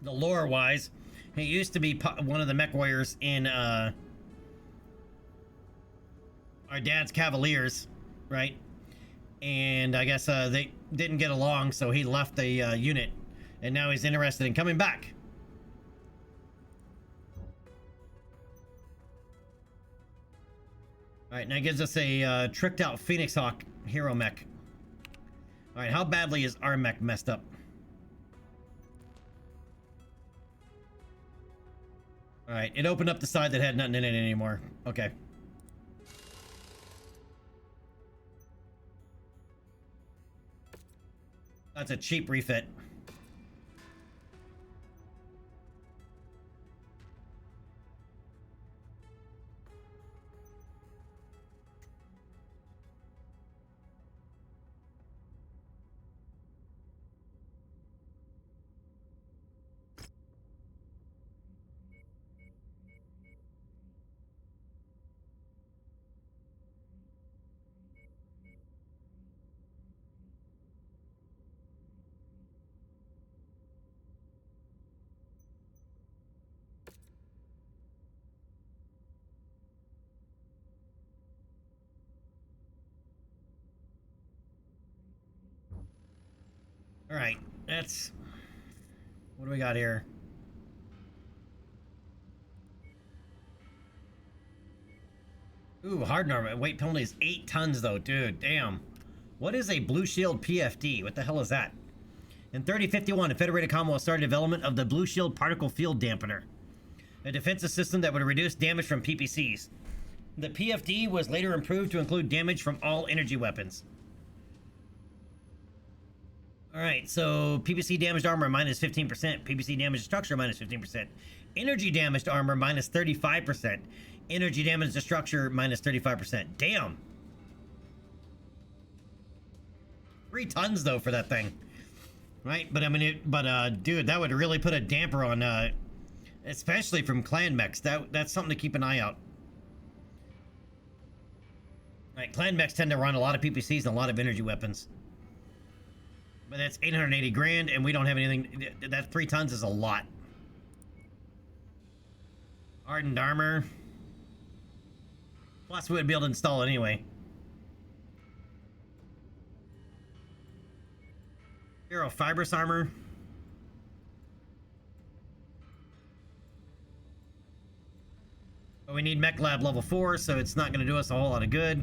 the lore-wise. He used to be one of the mech warriors in, our dad's Cavaliers, right? And I guess they didn't get along, so he left the unit, and now he's interested in coming back. All right, now gives us a tricked out Phoenix Hawk hero mech. All right, how badly is our mech messed up? All right, it opened up the side that had nothing in it anymore. Okay. That's a cheap refit. All right, that's... What do we got here? Ooh, hardened armor. Weight penalty is 8 tons, though. Dude, damn. What is a Blue Shield PFD? What the hell is that? In 3051, a Federated Commonwealth started development of the Blue Shield Particle Field Dampener, a defensive system that would reduce damage from PPCs. The PFD was later improved to include damage from all energy weapons. Alright, so PPC damaged armor minus 15%, PPC damaged structure minus 15%, energy damaged armor minus 35%, energy damage to structure minus 35%. Damn! 3 tons though for that thing. Right? But I mean, dude, that would really put a damper on, especially from clan mechs. That's something to keep an eye out. Right, clan mechs tend to run a lot of PPCs and a lot of energy weapons. But that's 880 grand, and we don't have anything. That 3 tons is a lot. Hardened armor. Plus, we would be able to install it anyway. Hero fibrous armor. But we need Mechlab level 4, so it's not going to do us a whole lot of good.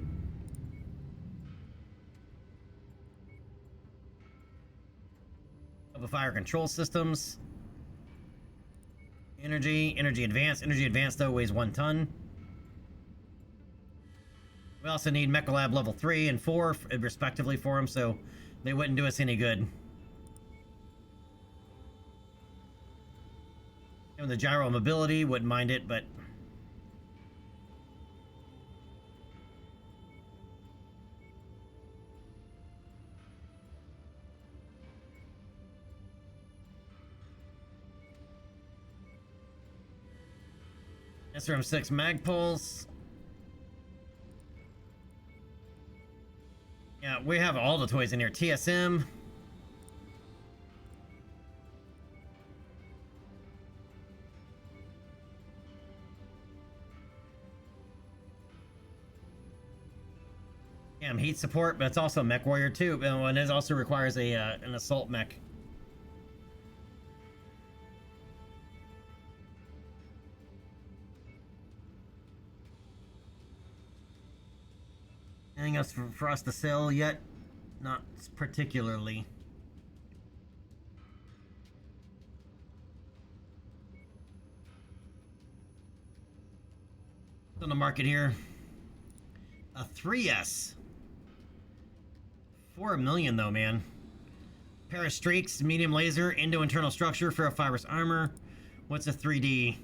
Level fire control systems. Energy advanced. Energy advanced, though, weighs 1 ton. We also need Mechlab level 3 and 4, respectively, for them, so they wouldn't do us any good. And the gyro mobility, wouldn't mind it, but... SRM6 mag pulse. Yeah, we have all the toys in here. TSM. Yeah, heat support, but it's also Mech Warrior too, and it also requires a an assault mech. Anything else for us to sell yet? Not particularly. On the market here, a 3S. 4 million though, man. Pair of streaks, medium laser, internal structure, ferrofibrous armor. What's a 3D?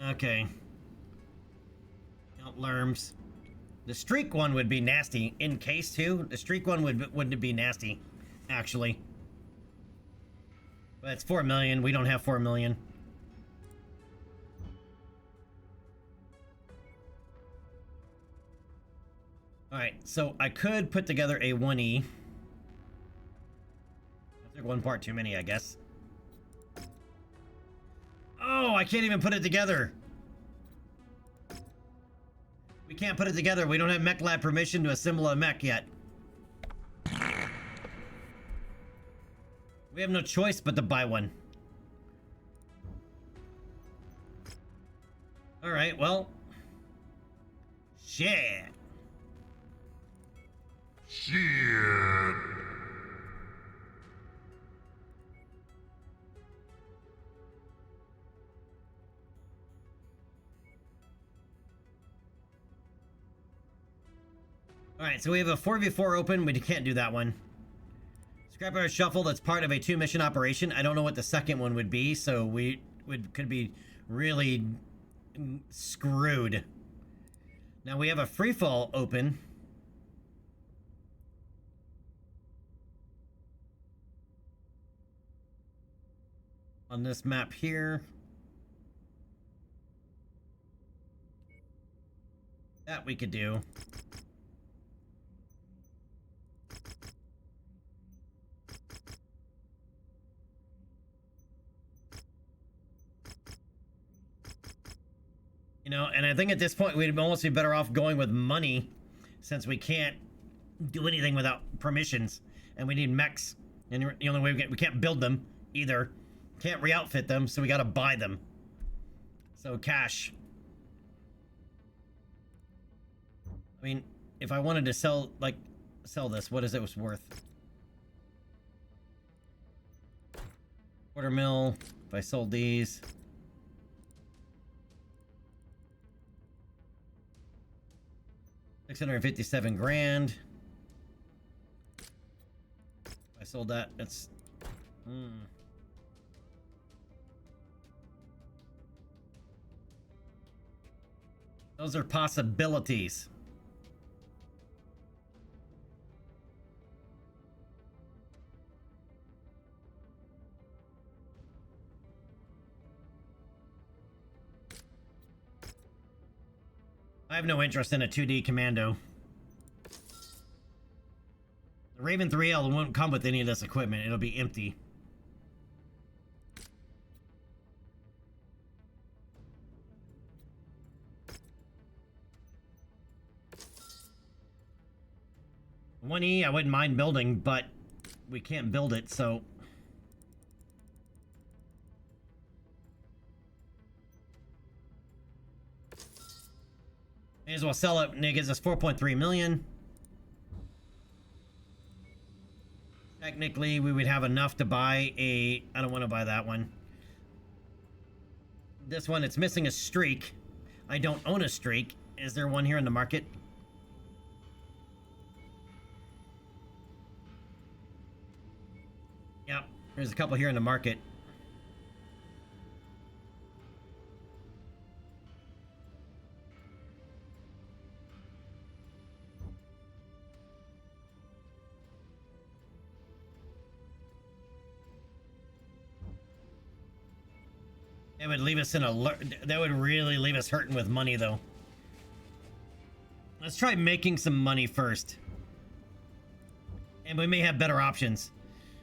Okay. Lerms. The streak one would be nasty. In case too, the streak one wouldn't be nasty, actually. But it's 4 million. We don't have 4 million. Alright, so I could put together a 1E. I took 1 part too many, I guess. Oh, I can't even put it together. We can't put it together. We don't have Mechlab permission to assemble a mech yet. We have no choice but to buy one. Alright, well. Shit. Shit. Alright, so we have a 4v4 open. We can't do that one. Scrapyard Shuffle, that's part of a 2-mission operation. I don't know what the second one would be, so we could be really screwed. Now we have a freefall open. On this map here. That we could do. You know, and I think at this point we'd almost be better off going with money, since we can't do anything without permissions, and we need mechs. And the only way we can't build them either. Can't re-outfit them, so we gotta buy them. So cash. I mean, if I wanted to sell this, what is it was worth? Quarter mil. If I sold these. $657 grand. If I sold that, that's those are possibilities. I have no interest in a 2D commando. The Raven 3L won't come with any of this equipment. It'll be empty. The 1E I wouldn't mind building, but we can't build it, so... May as well sell it, and it gives us 4.3 million. Technically, we would have enough to buy a... I don't want to buy that one. This one, it's missing a streak. I don't own a streak. Is there one here in the market? Yep, there's a couple here in the market. It would leave us in a... That would really leave us hurting with money, though. Let's try making some money first. And we may have better options.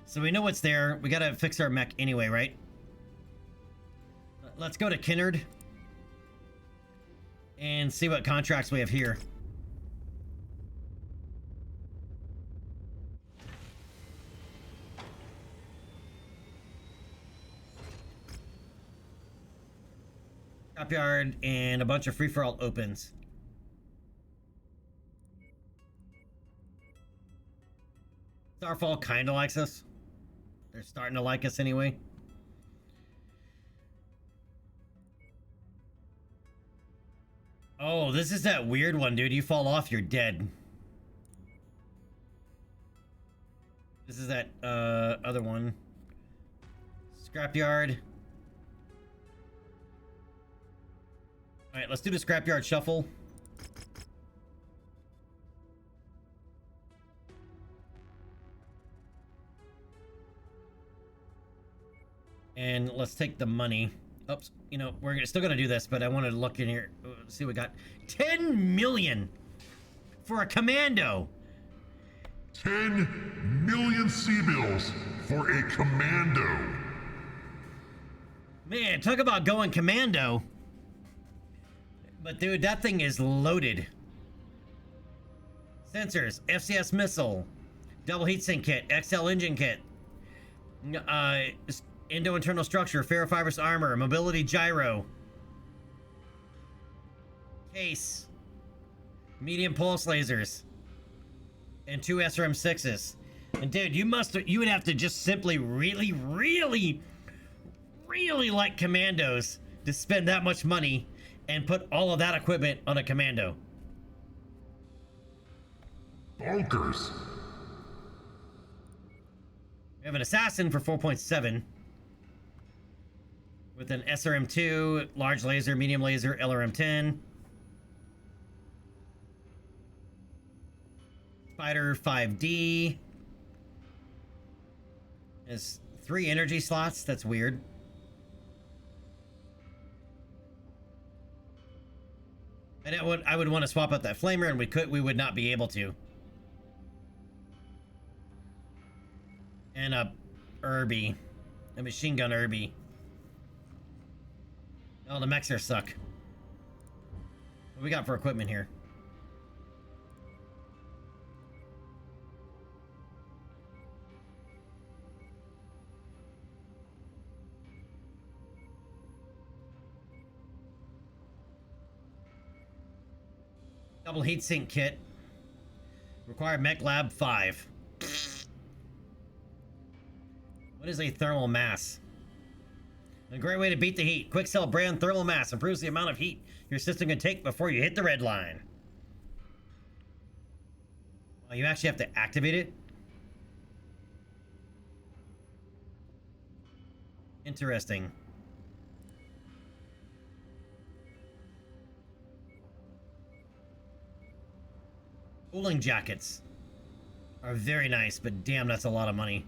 So we know what's there. We gotta fix our mech anyway, right? Let's go to Kinnard. And see what contracts we have here. Scrapyard and a bunch of free-for-all opens. Starfall kind of likes us. They're starting to like us anyway. Oh, this is that weird one, dude. You fall off, you're dead. This is that other one. Scrapyard. Alright, let's do the Scrapyard Shuffle. And let's take the money. Oops, you know, we're still gonna do this, but I wanted to look in here, see what we got. 10 million for a commando. 10 million C-bills for a commando. Man, talk about going commando. But dude, that thing is loaded. Sensors, FCS missile, double heatsink kit, XL engine kit, Indo-internal structure, ferrofibrous armor, mobility gyro, case, medium pulse lasers, and 2 SRM6s. And dude, you would have to just simply really like commandos to spend that much money and put all of that equipment on a commando. Bonkers. We have an assassin for 4.7 with an SRM2, large laser, medium laser, LRM10. Spider 5D has 3 energy slots. That's weird. And I would want to swap out that flamer, and we would not be able to. And a Irby, a machine gun Irby. Oh, the mechs here suck. What we got for equipment here? Double heatsink kit. Required Mechlab 5. What is a thermal mass? A great way to beat the heat. Quick-cell brand thermal mass improves the amount of heat your system can take before you hit the red line. Oh, you actually have to activate it? Interesting. Cooling jackets are very nice, but damn, that's a lot of money.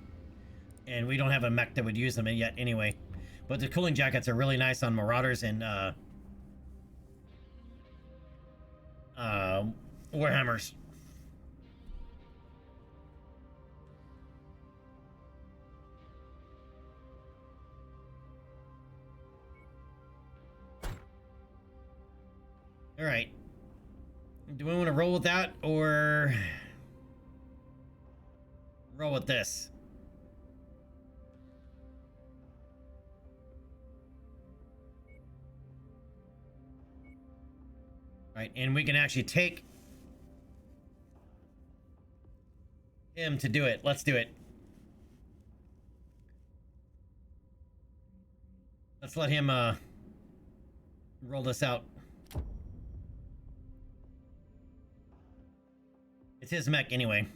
And we don't have a mech that would use them yet anyway. But the cooling jackets are really nice on Marauders and Warhammers. All right. Do we want to roll with that or roll with this? Right, and we can actually take him to do it. Let's do it. Let's let him roll this out. It's his mech anyway.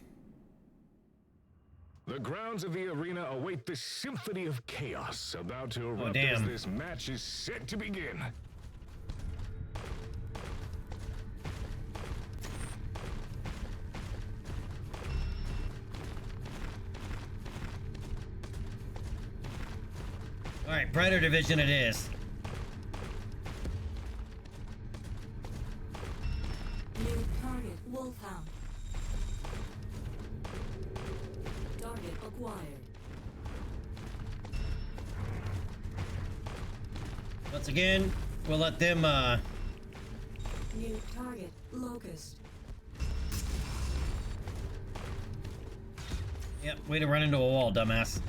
The grounds of the arena await the symphony of chaos about to erupt damn. as this match is set to begin. All right, Predator Division it is. New target, Wolfhound. Target acquired. Once again, we'll let them New target, Locust. Yep, way to run into a wall, dumbass.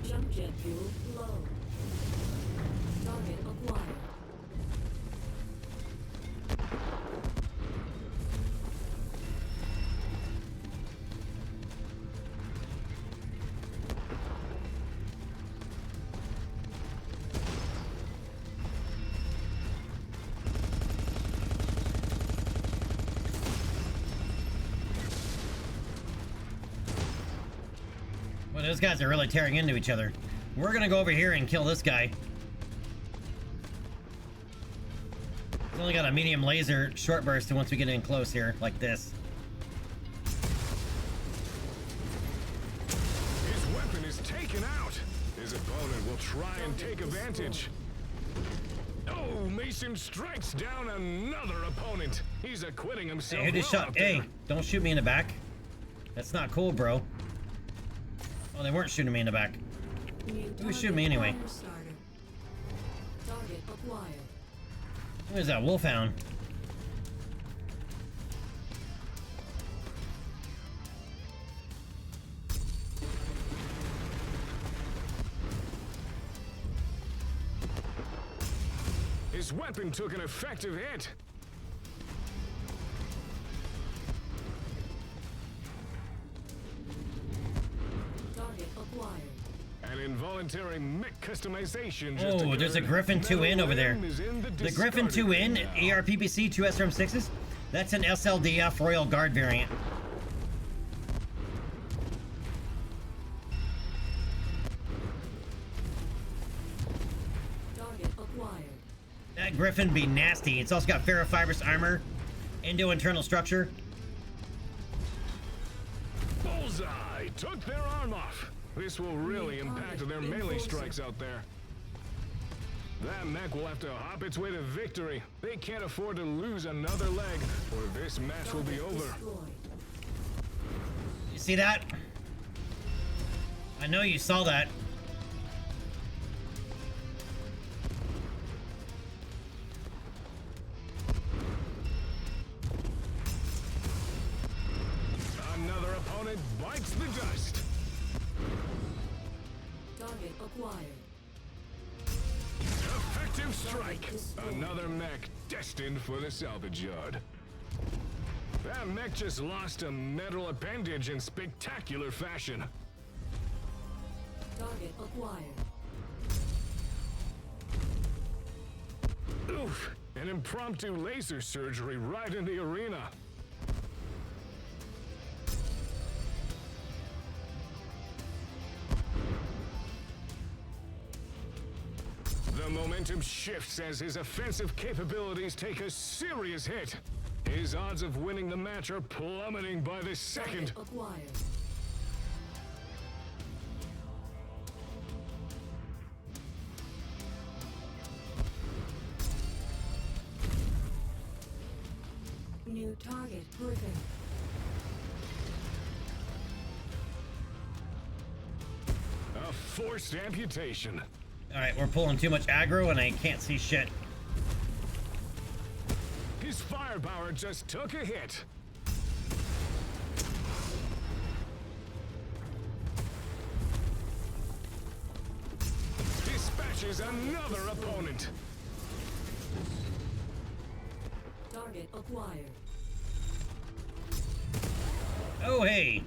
Jump jet fuel low. Target acquired. Well, those guys are really tearing into each other. We're gonna go over here and kill this guy. He's only got a medium laser short burst, and once we get in close here, like this. His weapon is taken out. His opponent will try and take advantage. Oh, Mason strikes down another opponent. He's acquitting himself. Hey, who just well shot? out Hey, there. don't shoot me in the back. That's not cool, bro. Oh, they weren't shooting me in the back. Who shoot me anyway? Target acquired. Where's that wolfhound? His weapon took an effective hit. Target acquired. An involuntary mech customization. just Oh, there's a occurred. Griffin 2N over there. Metal Rim is in The Griffin discarded 2N bin now. ARPPC 2SRM6s. That's an SLDF Royal Guard variant. Target acquired. That Griffin be nasty. It's also got ferrofibrous armor, endo-internal structure. Bullseye took their arm off. This will really impact their melee strikes out there. That mech will have to hop its way to victory. They can't afford to lose another leg, or this match will be over. You see that? I know you saw that. Another opponent bites the dust. Target acquired. Effective strike. Another mech destined for the salvage yard. That mech just lost a metal appendage in spectacular fashion. Target acquired. Oof! An impromptu laser surgery right in the arena. The momentum shifts as his offensive capabilities take a serious hit. His odds of winning the match are plummeting by the second. Target acquired. New target, Griffin. A forced amputation. Alright, we're pulling too much aggro and I can't see shit. His firepower just took a hit. Dispatches another opponent. Target acquired. Oh, hey.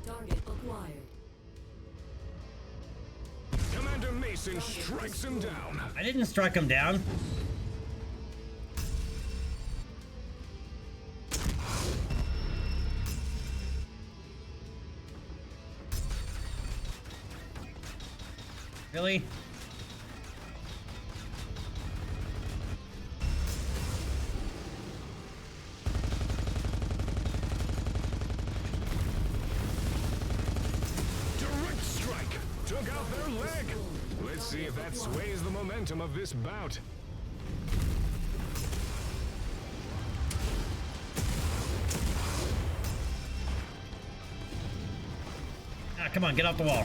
Target acquired. Commander Mason strikes him down. I didn't strike him down. Really? Direct strike took out their leg. Let's see if that sways the momentum of this bout. Ah, come on, get off the wall.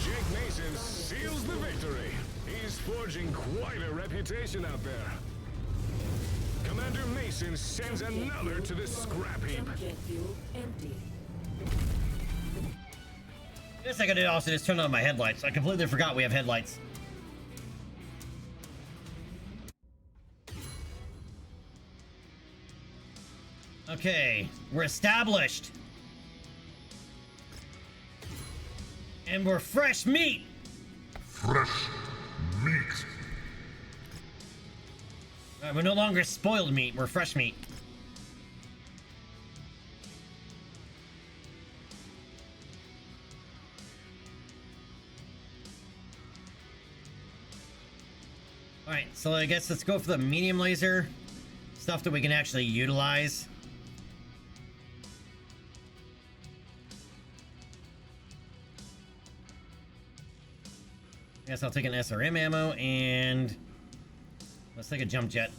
Jake Mason seals the victory. He's forging quite a reputation out there. Commander Mason sends another to the scrap heap. Jet fuel empty. I guess I could also just turn on my headlights. I completely forgot we have headlights. Okay, we're established. And we're fresh meat. Fresh meat. We're no longer spoiled meat, we're fresh meat. Alright, so I guess let's go for the medium laser. Stuff that we can actually utilize. I guess I'll take an SRM ammo and let's take a jump jet.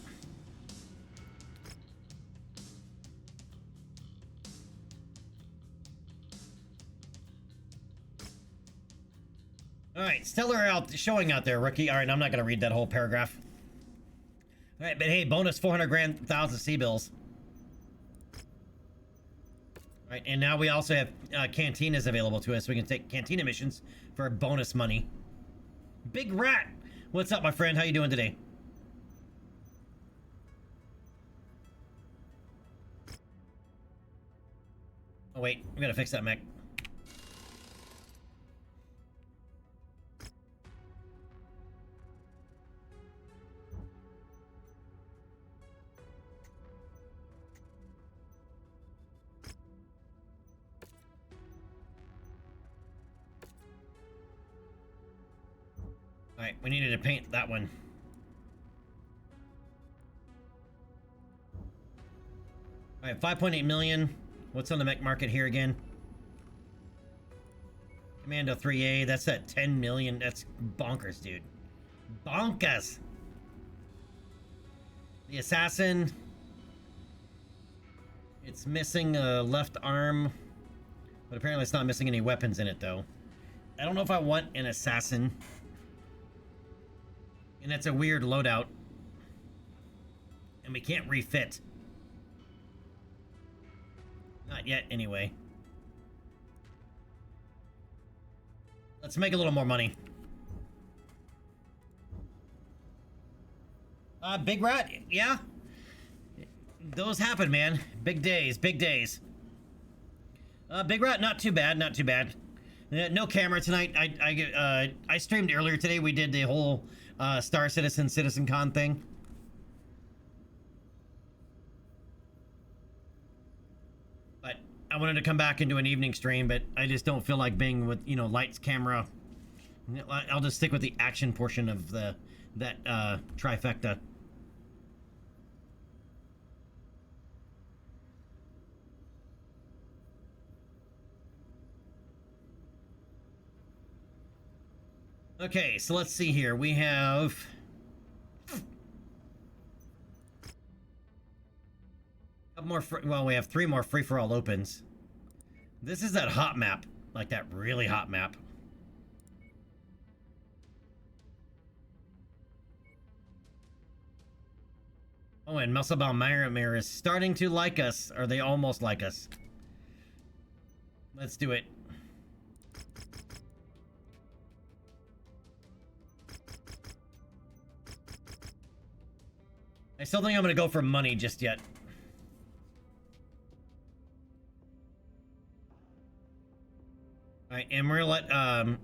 All right, stellar showing out there, rookie. All right, I'm not gonna read that whole paragraph. All right, but hey, bonus 400,000 C-bills. All right, and now we also have cantinas available to us. We can take cantina missions for bonus money. Big Rat, what's up, my friend? How you doing today? Oh wait, we gotta fix that mech. Alright, we needed to paint that one. Alright, 5.8 million. What's on the mech market here again? Commando 3A, that's at 10 million. That's bonkers, dude. Bonkers! The assassin. It's missing a left arm. But apparently it's not missing any weapons in it, though. I don't know if I want an assassin. And it's a weird loadout. And we can't refit. Not yet, anyway. Let's make a little more money. Big Rat, yeah? Those happen, man. Big days, big days. Big Rat, not too bad, not too bad. No camera tonight. I streamed earlier today. We did the whole Star Citizen, Citizen Con thing. But I wanted to come back and do an evening stream, but I just don't feel like being with, you know, lights, camera. I'll just stick with the action portion of that trifecta. Okay, so let's see here. We have a couple more. Well, we have 3 more free-for-all opens. This is that hot map, like that really hot map. Oh, and Messelbaum is starting to like us, or they almost like us. Let's do it. I still think I'm gonna go for money just yet. Alright, and we're gonna let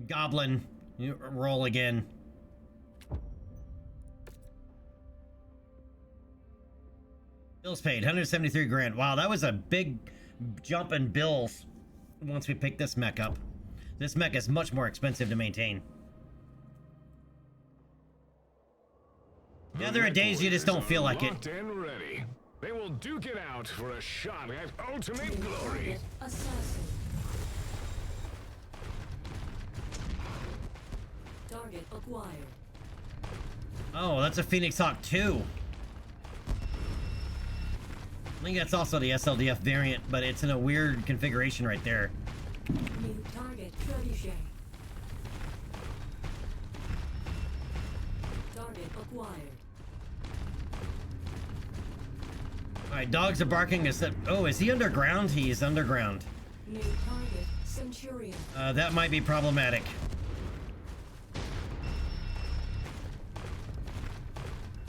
Goblin roll again. Bills paid, 173 grand. Wow, that was a big jump in bills once we picked this mech up. This mech is much more expensive to maintain. Yeah, there are days you just don't feel like it. And ready. They will duke it out for a shot at ultimate glory. Assassin. Target acquired. Oh, that's a Phoenix Hawk 2. I think that's also the SLDF variant, but it's in a weird configuration right there. New target Trebuchet. Target acquired. Alright, dogs are barking. Oh, is he underground? He is underground. New target Centurion. That might be problematic.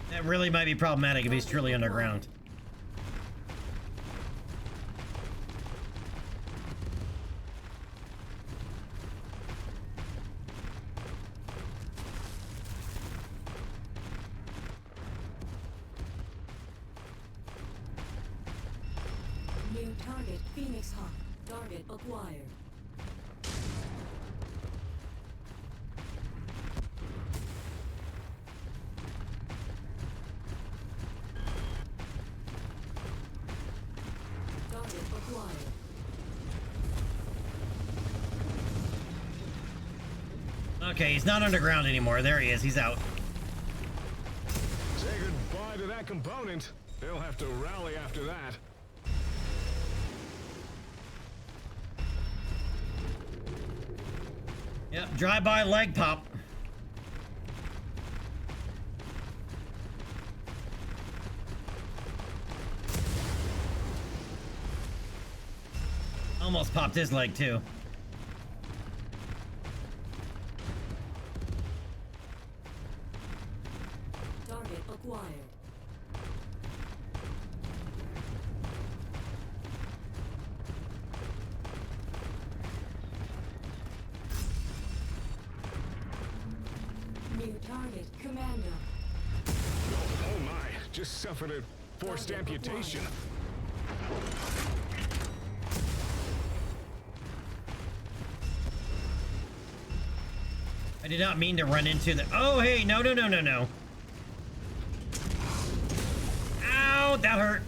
That really might be problematic if he's truly underground. New target Phoenix Hawk. Target acquired. Target acquired. Okay, he's not underground anymore. There he is. He's out. Say goodbye to that component. They'll have to rally after that. Yep, drive-by leg pop. Almost popped his leg, too. Target acquired. target, Commando. Oh my, just suffered a forced amputation. I did not mean to run into the... Oh, hey, no. Ow, that hurt.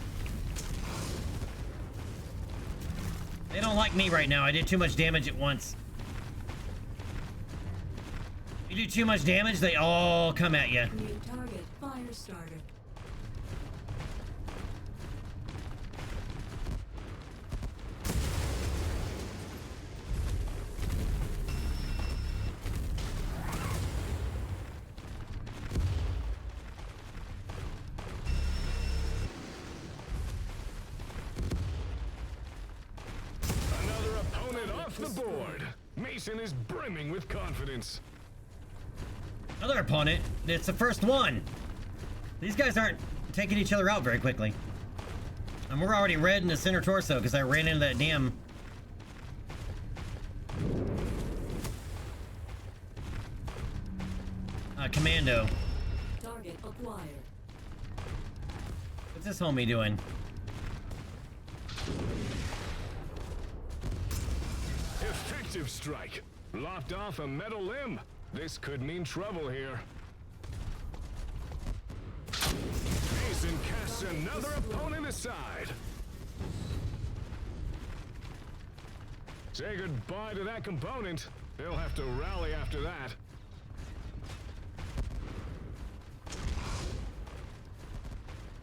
They don't like me right now. I did too much damage at once. You do too much damage, they all come at you. New target, fire starter. Another opponent off the board. Mason is brimming with confidence. Another opponent. It's the first one. These guys aren't taking each other out very quickly. And we're already red in the center torso because I ran into that damn... commando. Target acquired. What's this homie doing? Effective strike. Lopped off a metal limb. This could mean trouble here. Mason casts another opponent aside. Say goodbye to that component. They'll have to rally after that.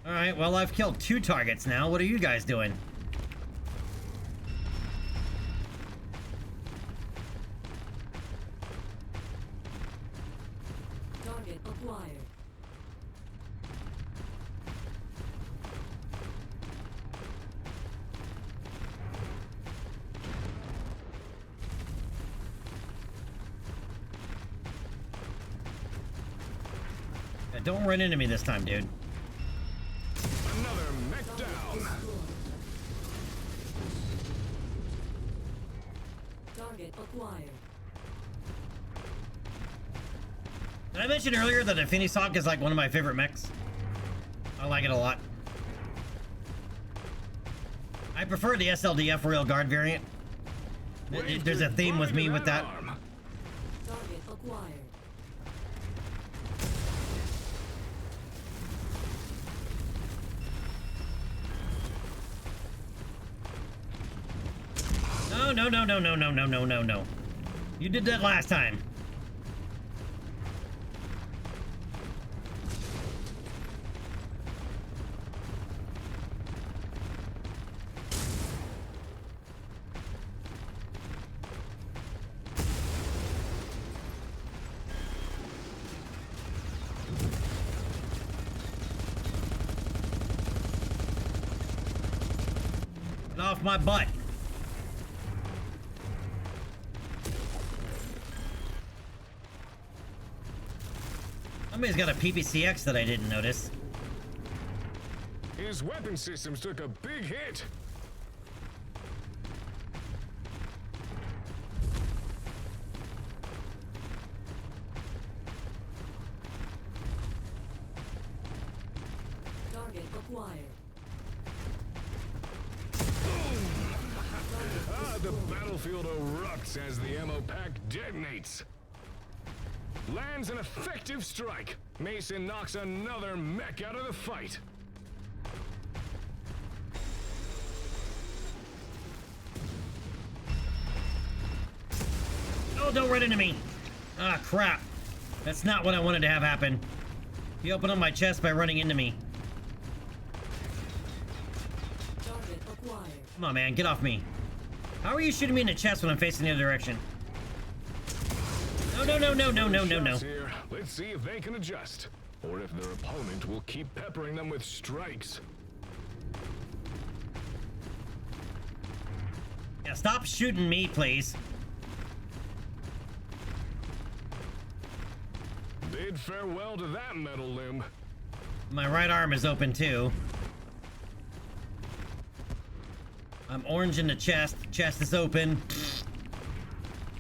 Alright, well, I've killed 2 targets now. What are you guys doing? Target acquired. Yeah, don't run into me this time, dude. Another mech down. Target acquired. Did I mention earlier that Infinity Hawk is like one of my favorite mechs? I like it a lot. I prefer the SLDF Royal Guard variant. There's a theme with me with that. Target acquired. No. You did that last time. Get off my butt. Somebody's got a PPCX that I didn't notice. His weapon systems took a big hit. Target acquired. The battlefield erupts as the ammo pack detonates. Lands an effective strike. Mason knocks another mech out of the fight. Oh, don't run into me. Ah, crap. That's not what I wanted to have happen. He opened up my chest by running into me. Target acquired. Come on, man. Get off me. How are you shooting me in the chest when I'm facing the other direction? No. Shots here. Let's see if they can adjust, or if their opponent will keep peppering them with strikes. Yeah, stop shooting me, please. Bid farewell to that metal limb. My right arm is open, too. I'm orange in the chest. Chest is open.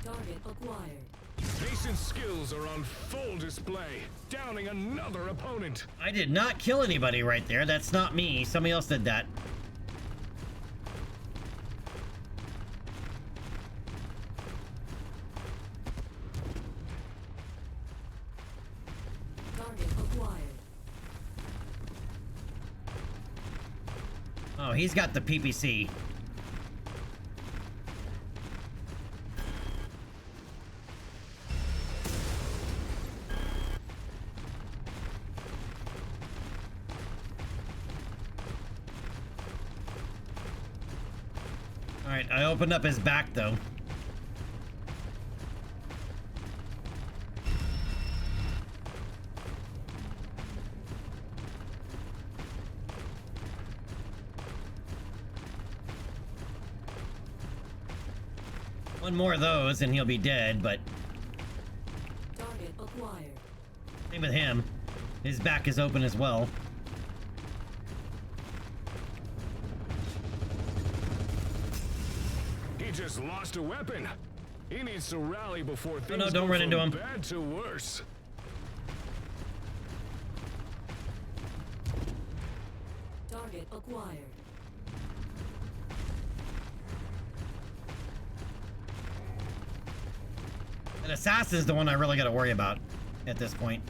Target acquired. Mason's skills are on full display, downing another opponent. I did not kill anybody right there. That's not me. Somebody else did that. Target acquired. Oh, he's got the PPC. Alright, I opened up his back though. One more of those and he'll be dead, but Target acquired. same with him. His back is open as well. He just lost a weapon. He needs to rally before things no, don't go run into from him. bad to worse. Target acquired. An assassin is the one I really got to worry about at this point.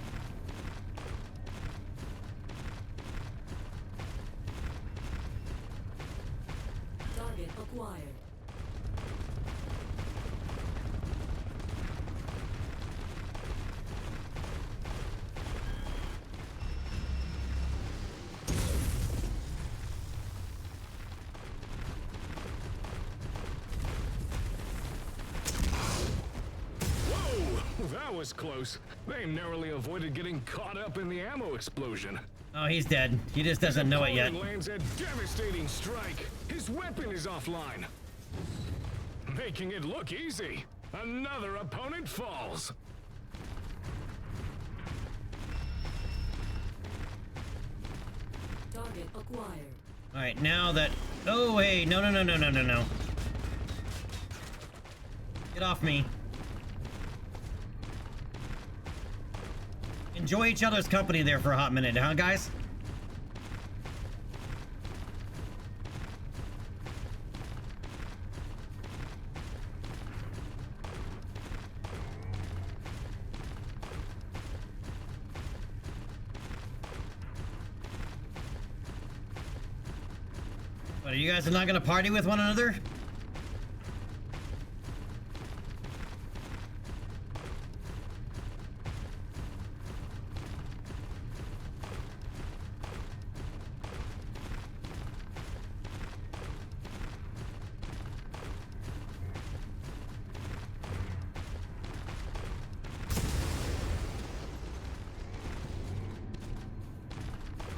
Target acquired. Whoa, that was close. They narrowly avoided getting caught up in the ammo explosion. Oh, he's dead. He just doesn't know it yet. Opponent lands a devastating strike. His weapon is offline, making it look easy. Another opponent falls. Target acquired. Alright, now that... Oh, hey, no. Get off me. Enjoy each other's company there for a hot minute, huh, guys? What, are you guys not gonna party with one another?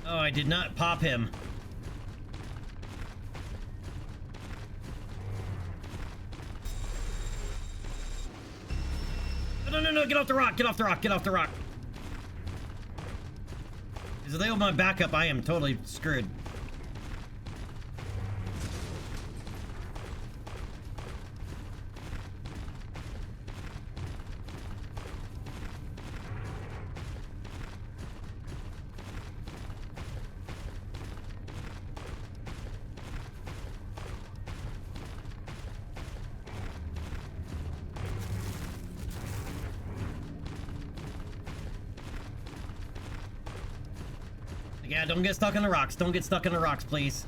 Oh, I did not pop him. No, get off the rock, get off the rock, get off the rock. If they open my back up, I am totally screwed. Yeah, don't get stuck in the rocks. Don't get stuck in the rocks, please.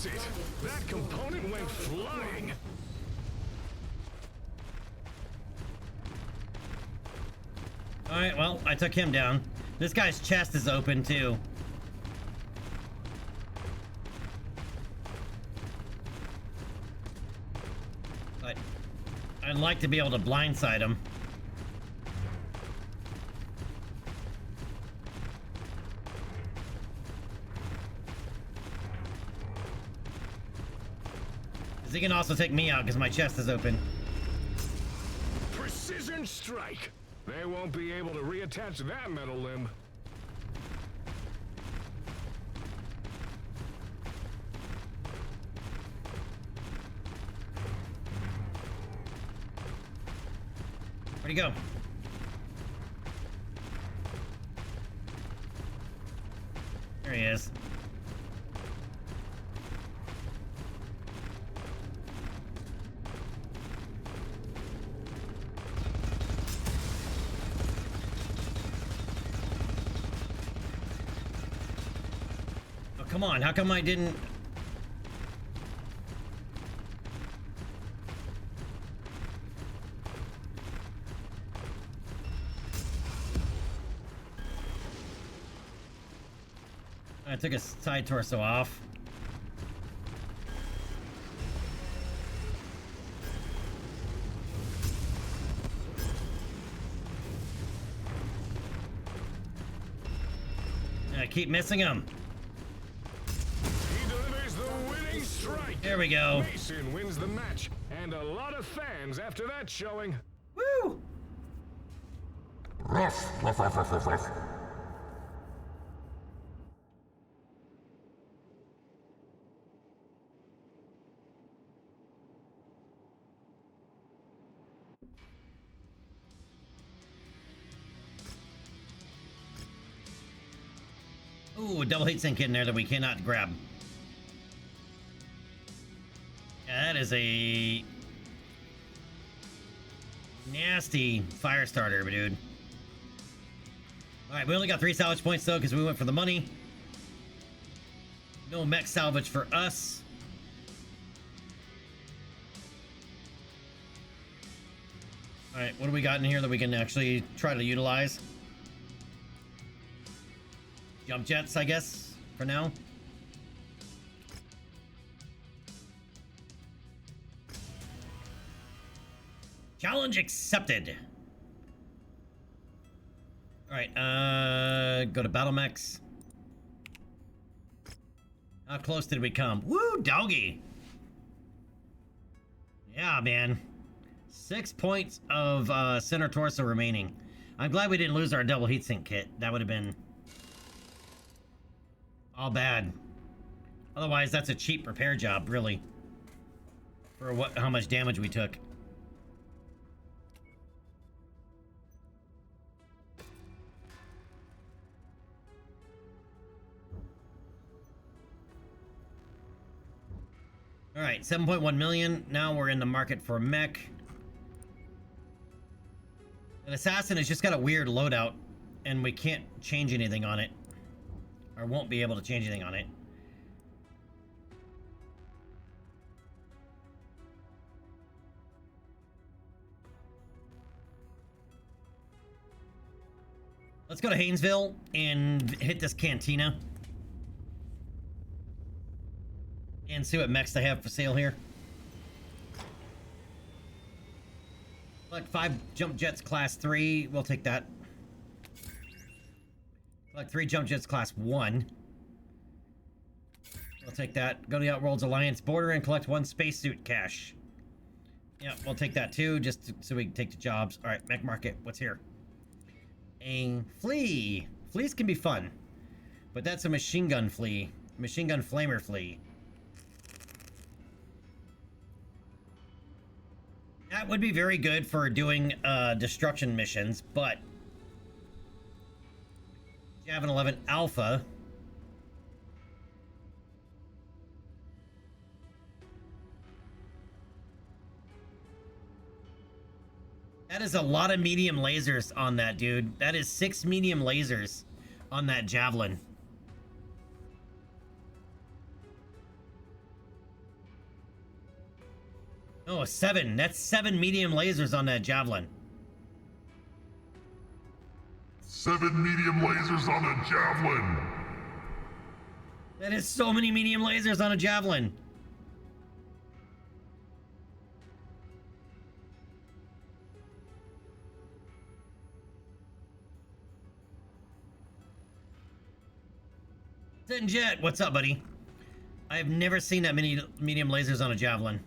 It. That component went flying. Alright, well, I took him down. This guy's chest is open, too. I'd like to be able to blindside him. He can also take me out because my chest is open. Precision strike. They won't be able to reattach that metal limb. Where'd he go? There he is. Come on, how come I didn't... I took a side torso off. And I keep missing him. There we go. Mason wins the match, and a lot of fans after that showing. Woo! Ruff, ruff, ruff, ruff, ruff, ruff. Ooh, a double heat sink in there that we cannot grab. That is a nasty fire starter, dude. Alright, we only got 3 salvage points though because we went for the money. No mech salvage for us. Alright, what do we got in here that we can actually try to utilize? Jump jets, I guess, for now. Challenge accepted. All right, go to Battle Mechs. How close did we come? Woo, doggy. Yeah, man. 6 points of center torso remaining. I'm glad we didn't lose our double heatsink kit. That would have been all bad. Otherwise, that's a cheap repair job, really. For how much damage we took. All right, 7.1 million. Now we're in the market for a mech. An assassin has just got a weird loadout, and we can't change anything on it. Or won't be able to change anything on it. Let's go to Haynesville and hit this cantina. And see what mechs they have for sale here. Select 5 jump jets class 3. We'll take that. Select 3 jump jets class 1. We'll take that. Go to the Outworlds Alliance border and collect 1 spacesuit cache. Yeah, we'll take that too, just so we can take the jobs. All right, mech market. What's here? A flea. Fleas can be fun, but that's a machine gun flea. Machine gun flamer flea. That would be very good for doing destruction missions, but Javelin 11 Alpha. That is a lot of medium lasers on that, dude. That is 6 medium lasers on that Javelin. Oh, 7. That's 7 medium lasers on that Javelin. 7 medium lasers on a Javelin. That is so many medium lasers on a Javelin. Sin Jet, what's up, buddy? I have never seen that many medium lasers on a javelin.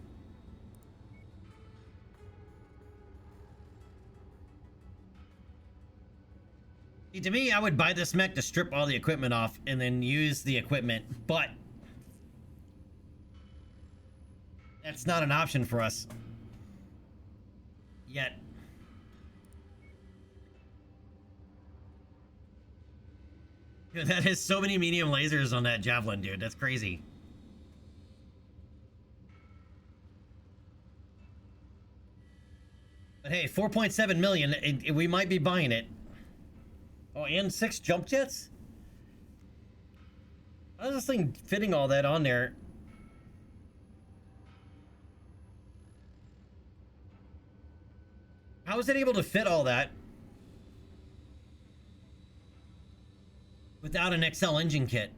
See, to me, I would buy this mech to strip all the equipment off and then use the equipment, but that's not an option for us yet. Dude, that is so many medium lasers on that javelin, dude. That's crazy. But hey, 4.7 million, we might be buying it. Oh, and 6 jump jets? How's this thing fitting all that on there? How is it able to fit all that without an XL engine kit?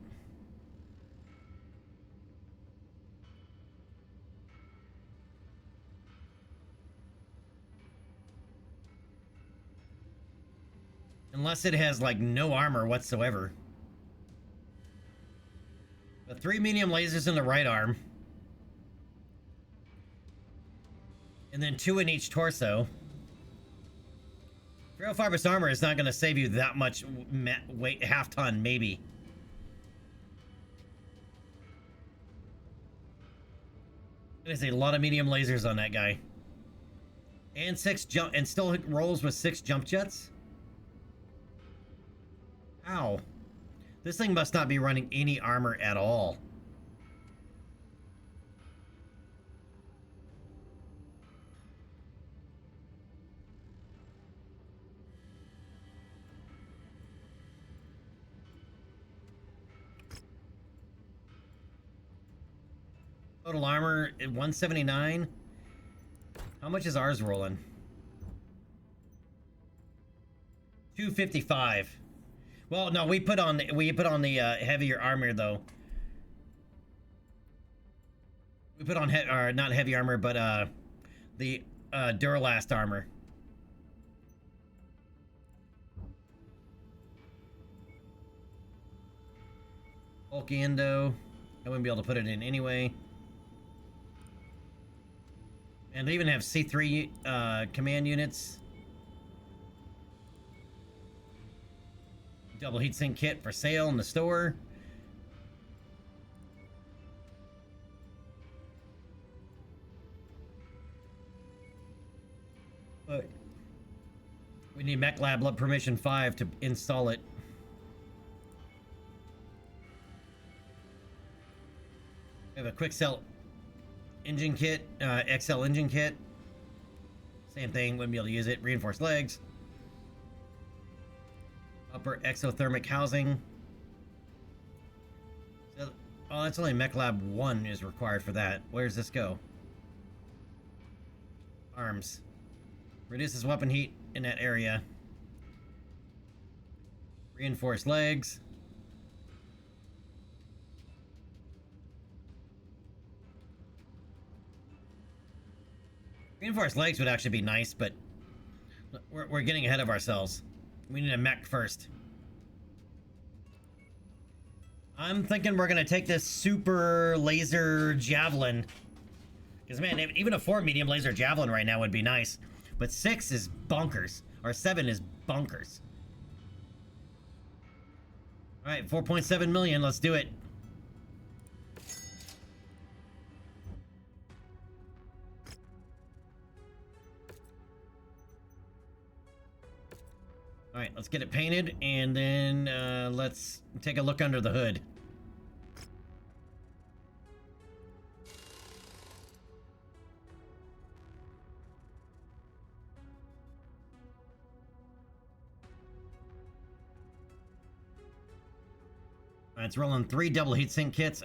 Unless it has, like, no armor whatsoever. The 3 medium lasers in the right arm. And then 2 in each torso. Trail fibrous armor is not going to save you that much weight, half ton, maybe. There's a lot of medium lasers on that guy. And 6 jump, and still rolls with 6 jump jets? Ow. This thing must not be running any armor at all. Total armor at 179. How much is ours rolling? 255. Well, no, we put on the heavier armor though. We put on not heavy armor, but the Duralast armor. Bulky endo. I wouldn't be able to put it in anyway. And they even have C3 command units. Double heatsink kit for sale in the store. But we need Mechlab Lab Permission 5 to install it. We have a quick sell engine kit, XL engine kit. Same thing, wouldn't be able to use it. Reinforced legs. Upper exothermic housing. So, oh, that's only Mechlab 1 is required for that. Where does this go? Arms. Reduces weapon heat in that area. Reinforced legs. Reinforced legs would actually be nice, but we're getting ahead of ourselves. We need a mech first. I'm thinking we're gonna take this super laser javelin. Because man, even a 4 medium laser javelin right now would be nice. But 6 is bonkers. Or 7 is bonkers. Alright, 4.7 million, let's do it. Alright, let's get it painted, and then let's take a look under the hood. Alright, it's rolling 3 double heatsink kits.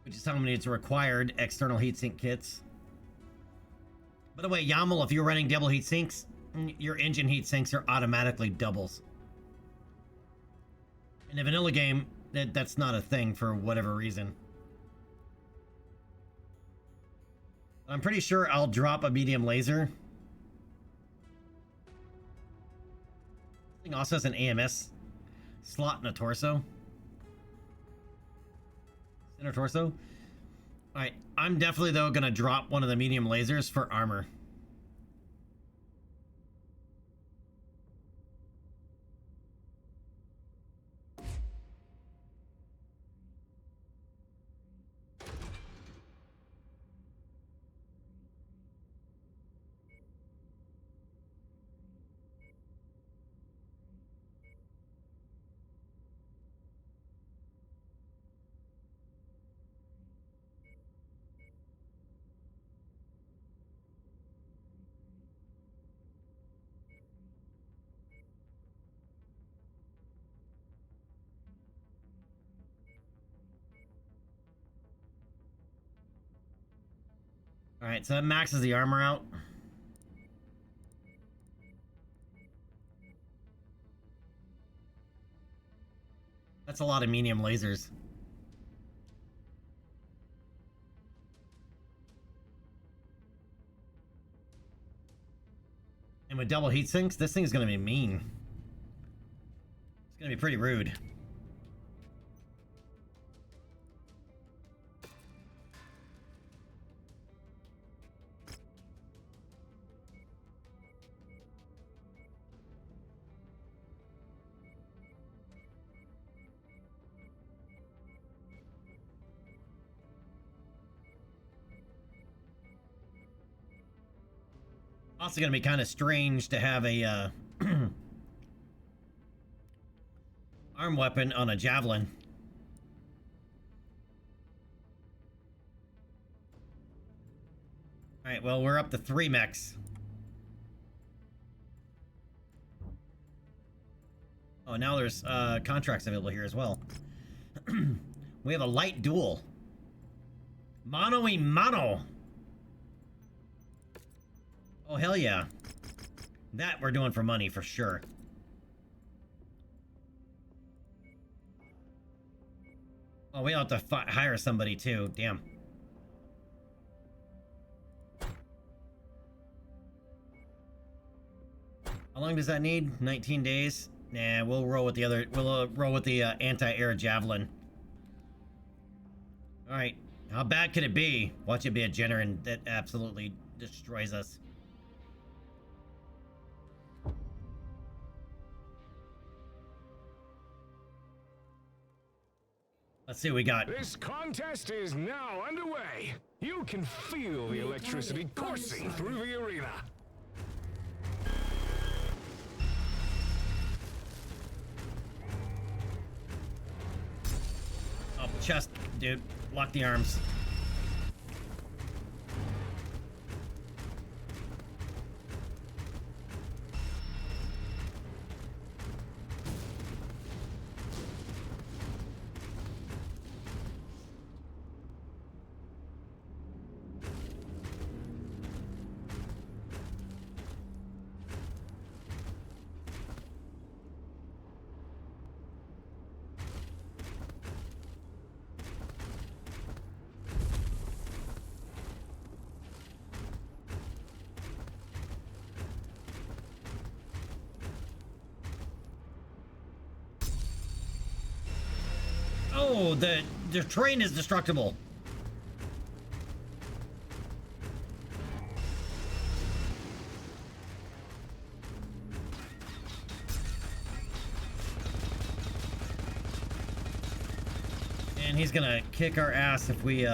Which is telling me it's required external heatsink kits. By the way, YAML, if you're running double heat sinks, your engine heat sinks are automatically doubles. In a vanilla game, that's not a thing for whatever reason. I'm pretty sure I'll drop a medium laser. It also has an AMS slot and a torso. Center torso. Alright, I'm definitely, though, gonna drop one of the medium lasers for armor. Alright, so that maxes the armor out. That's a lot of medium lasers. And with double heat sinks, this thing's gonna be mean. It's gonna be pretty rude. Also gonna be kind of strange to have a arm weapon on a javelin. Alright, well, we're up to 3 mechs. Oh, now there's contracts available here as well. We have a light duel. Mano y mano. Oh, hell yeah. That we're doing for money, for sure. Oh, we have to hire somebody, too. Damn. How long does that need? 19 days? Nah, we'll roll with the other... We'll roll with the anti-air javelin. Alright. How bad could it be? Watch it be a Jenner that absolutely destroys us. Let's see what we got. This contest is now underway. You can feel the electricity coursing through the arena. Oh, chest, dude. Lock the arms. Oh, the train is destructible. And he's gonna kick our ass if we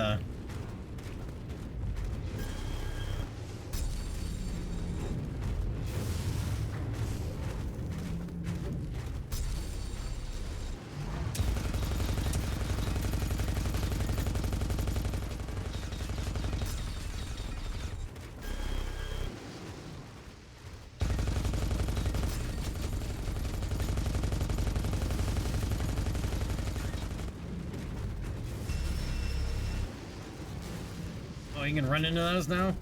Oh, you can run into those now?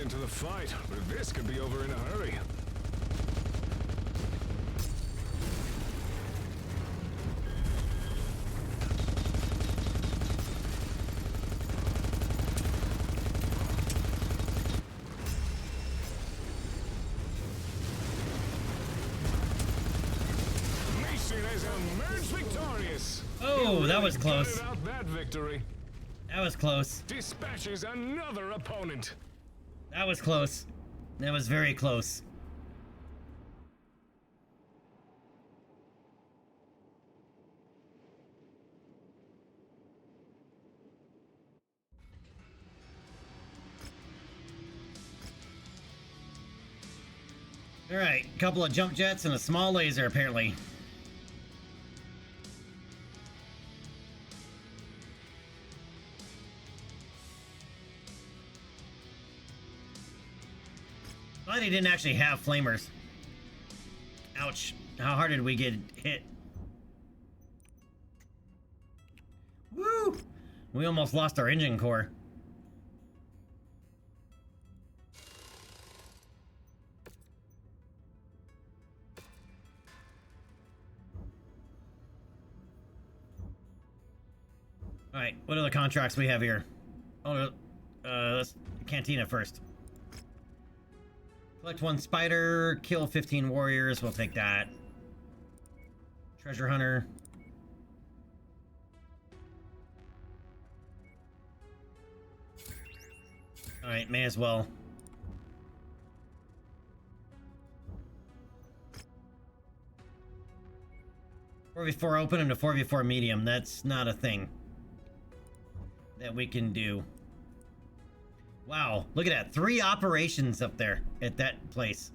into the fight, but this could be over in a hurry. Mason has emerged victorious. Oh, that was close. Out that victory. That was close. Dispatches another opponent. That was close. That was very close. All right, a couple of jump jets and a small laser, apparently. Glad he didn't actually have flamers. Ouch. How hard did we get hit? Woo! We almost lost our engine core. Alright, what are the contracts we have here? Oh, let's Cantina first. Collect 1 spider, kill 15 warriors, we'll take that. Treasure hunter. Alright, may as well. Four v 4 open and a 4v4 medium, that's not a thing that we can do. Wow, look at that. 3 operations up there at that place.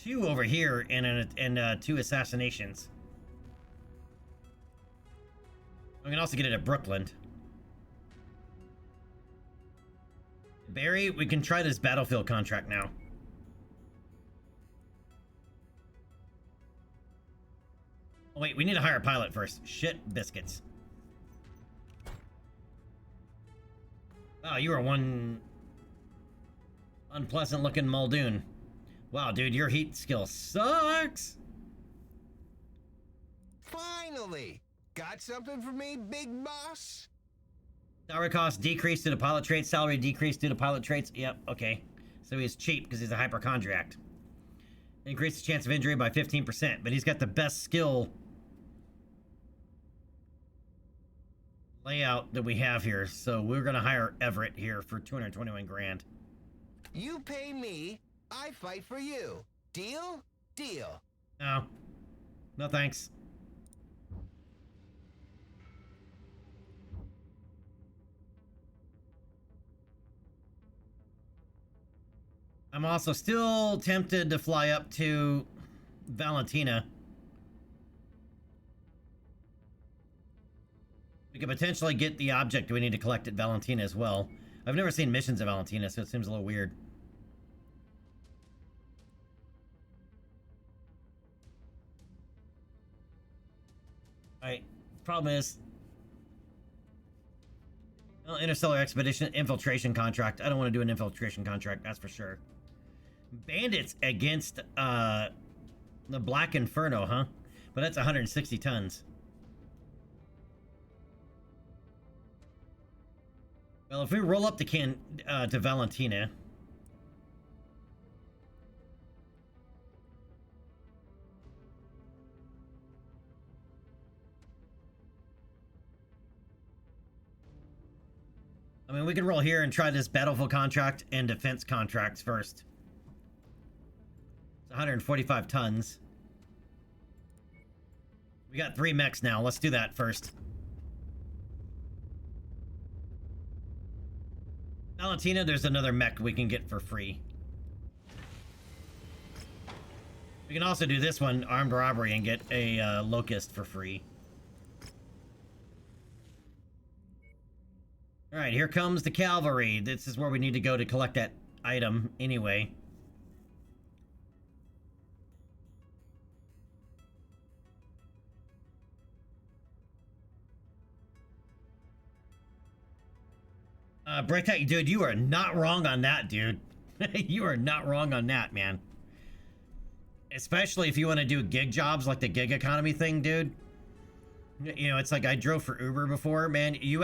2 over here and 2 assassinations. We can also get it at Brookland. Barry, we can try this battlefield contract now. Oh wait, we need to hire a pilot first. Shit biscuits. Oh, you are one unpleasant looking Muldoon. Wow, dude, your heat skill sucks. Finally! Got something for me, big boss? Salary cost decreased due to pilot traits. Salary decreased due to pilot traits. Yep, okay. So he's cheap because he's a hypochondriac. Increase the chance of injury by 15%, but he's got the best skill layout that we have here, so we're gonna hire Everett here for 221 grand. You pay me, I fight for you. Deal? Deal. No. No thanks. I'm also still tempted to fly up to Valentina. We could potentially get the object we need to collect at Valentina as well. I've never seen missions at Valentina, so it seems a little weird. Alright, problem is... well, Interstellar Expedition, infiltration contract. I don't want to do an infiltration contract, that's for sure. Bandits against, the Black Inferno, huh? But that's 160 tons. Well, if we roll up to Valentina... I mean, we can roll here and try this battlefield contract and defense contracts first. It's 145 tons. We got 3 mechs now. Let's do that first. Valentina, there's another mech we can get for free. We can also do this one, armed robbery, and get a locust for free. Alright, here comes the cavalry. This is where we need to go to collect that item anyway. Break that, dude, you are not wrong on that, dude. You are not wrong on that, man. Especially if you want to do gig jobs like the gig economy thing, dude. You know, it's like I drove for Uber before, man. You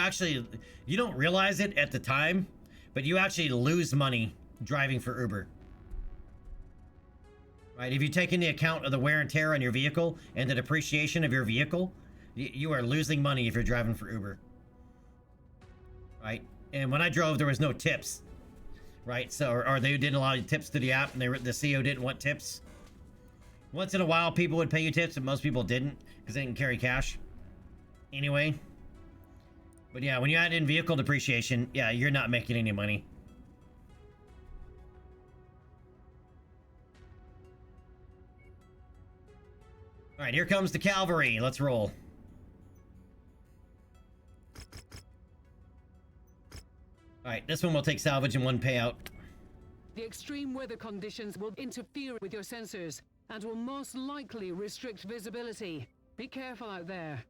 don't realize it at the time, but you actually lose money driving for Uber. Right? If you take into account of the wear and tear on your vehicle and the depreciation of your vehicle, you are losing money if you're driving for Uber. Right? And when I drove, there was no tips. Right? So, or they didn't allow you tips to the app, and the CEO didn't want tips. Once in a while, people would pay you tips, and most people didn't, because they didn't carry cash. Anyway. But yeah, when you add in vehicle depreciation, yeah, you're not making any money. All right, here comes the cavalry. Let's roll. All right, this one will take salvage in one payout. The extreme weather conditions will interfere with your sensors and will most likely restrict visibility. Be careful out there.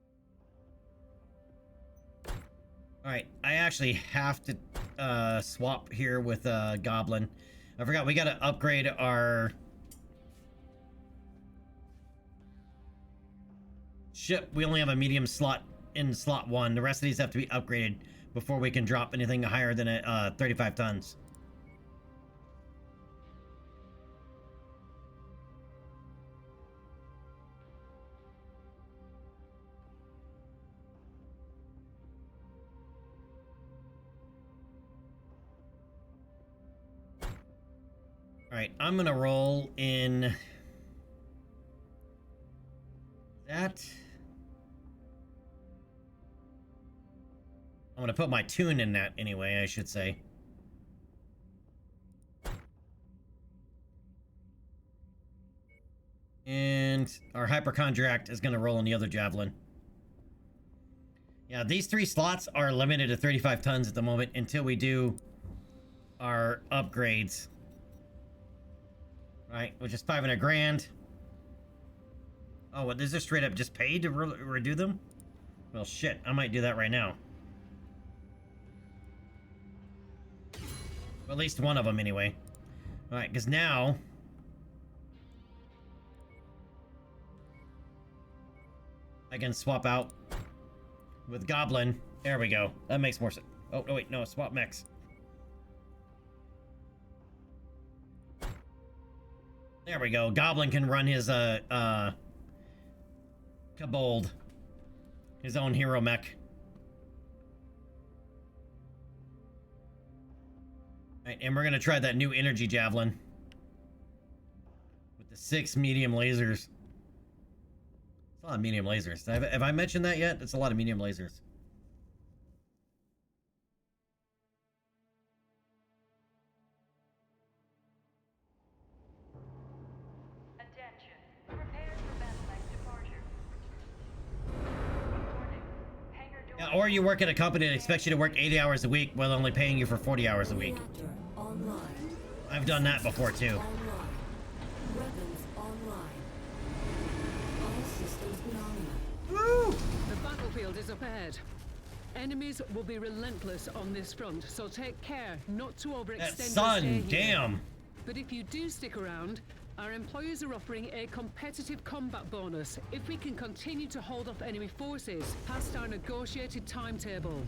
All right, I actually have to swap here with Goblin. I forgot we got to upgrade our ship. We only have a medium slot in slot 1. The rest of these have to be upgraded before we can drop anything higher than 35 tons. All right, I'm gonna roll in that. I'm gonna put my tune in that anyway, I should say. And our hypochondriac is gonna roll in the other javelin. Yeah, these 3 slots are limited to 35 tons at the moment until we do our upgrades. Right, which is 500 grand. Oh, what, is this straight up just paid to redo them? Well, shit, I might do that right now. Well, at least one of them, anyway. All right, because now I can swap out with Goblin. There we go. That makes more sense. Oh, no, wait, no, swap mechs. There we go. Goblin can run his, Kabold. His own hero mech. Alright, and we're gonna try that new energy javelin. With the 6 medium lasers. It's a lot of medium lasers. Have I mentioned that yet? It's a lot of medium lasers. Or you work at a company that expects you to work 80 hours a week while only paying you for 40 hours a week. I've done that before too. Woo! The battlefield is up ahead. Enemies will be relentless on this front, so take care not to overextend That your sun, stay here. damn. But if you do stick around, our employers are offering a competitive combat bonus if we can continue to hold off enemy forces past our negotiated timetable.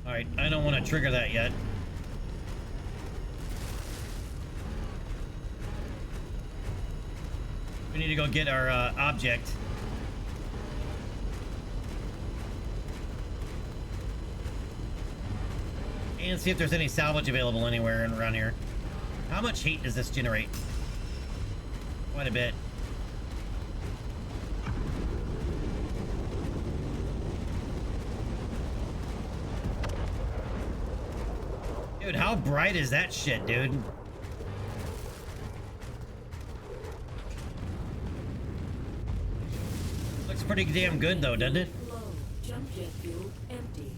Alright, I don't want to trigger that yet. We need to go get our object. And see if there's any salvage available anywhere around here. How much heat does this generate? Quite a bit. Dude, how bright is that shit, dude? Looks pretty damn good though, doesn't it? Low. Jump jet fuel empty.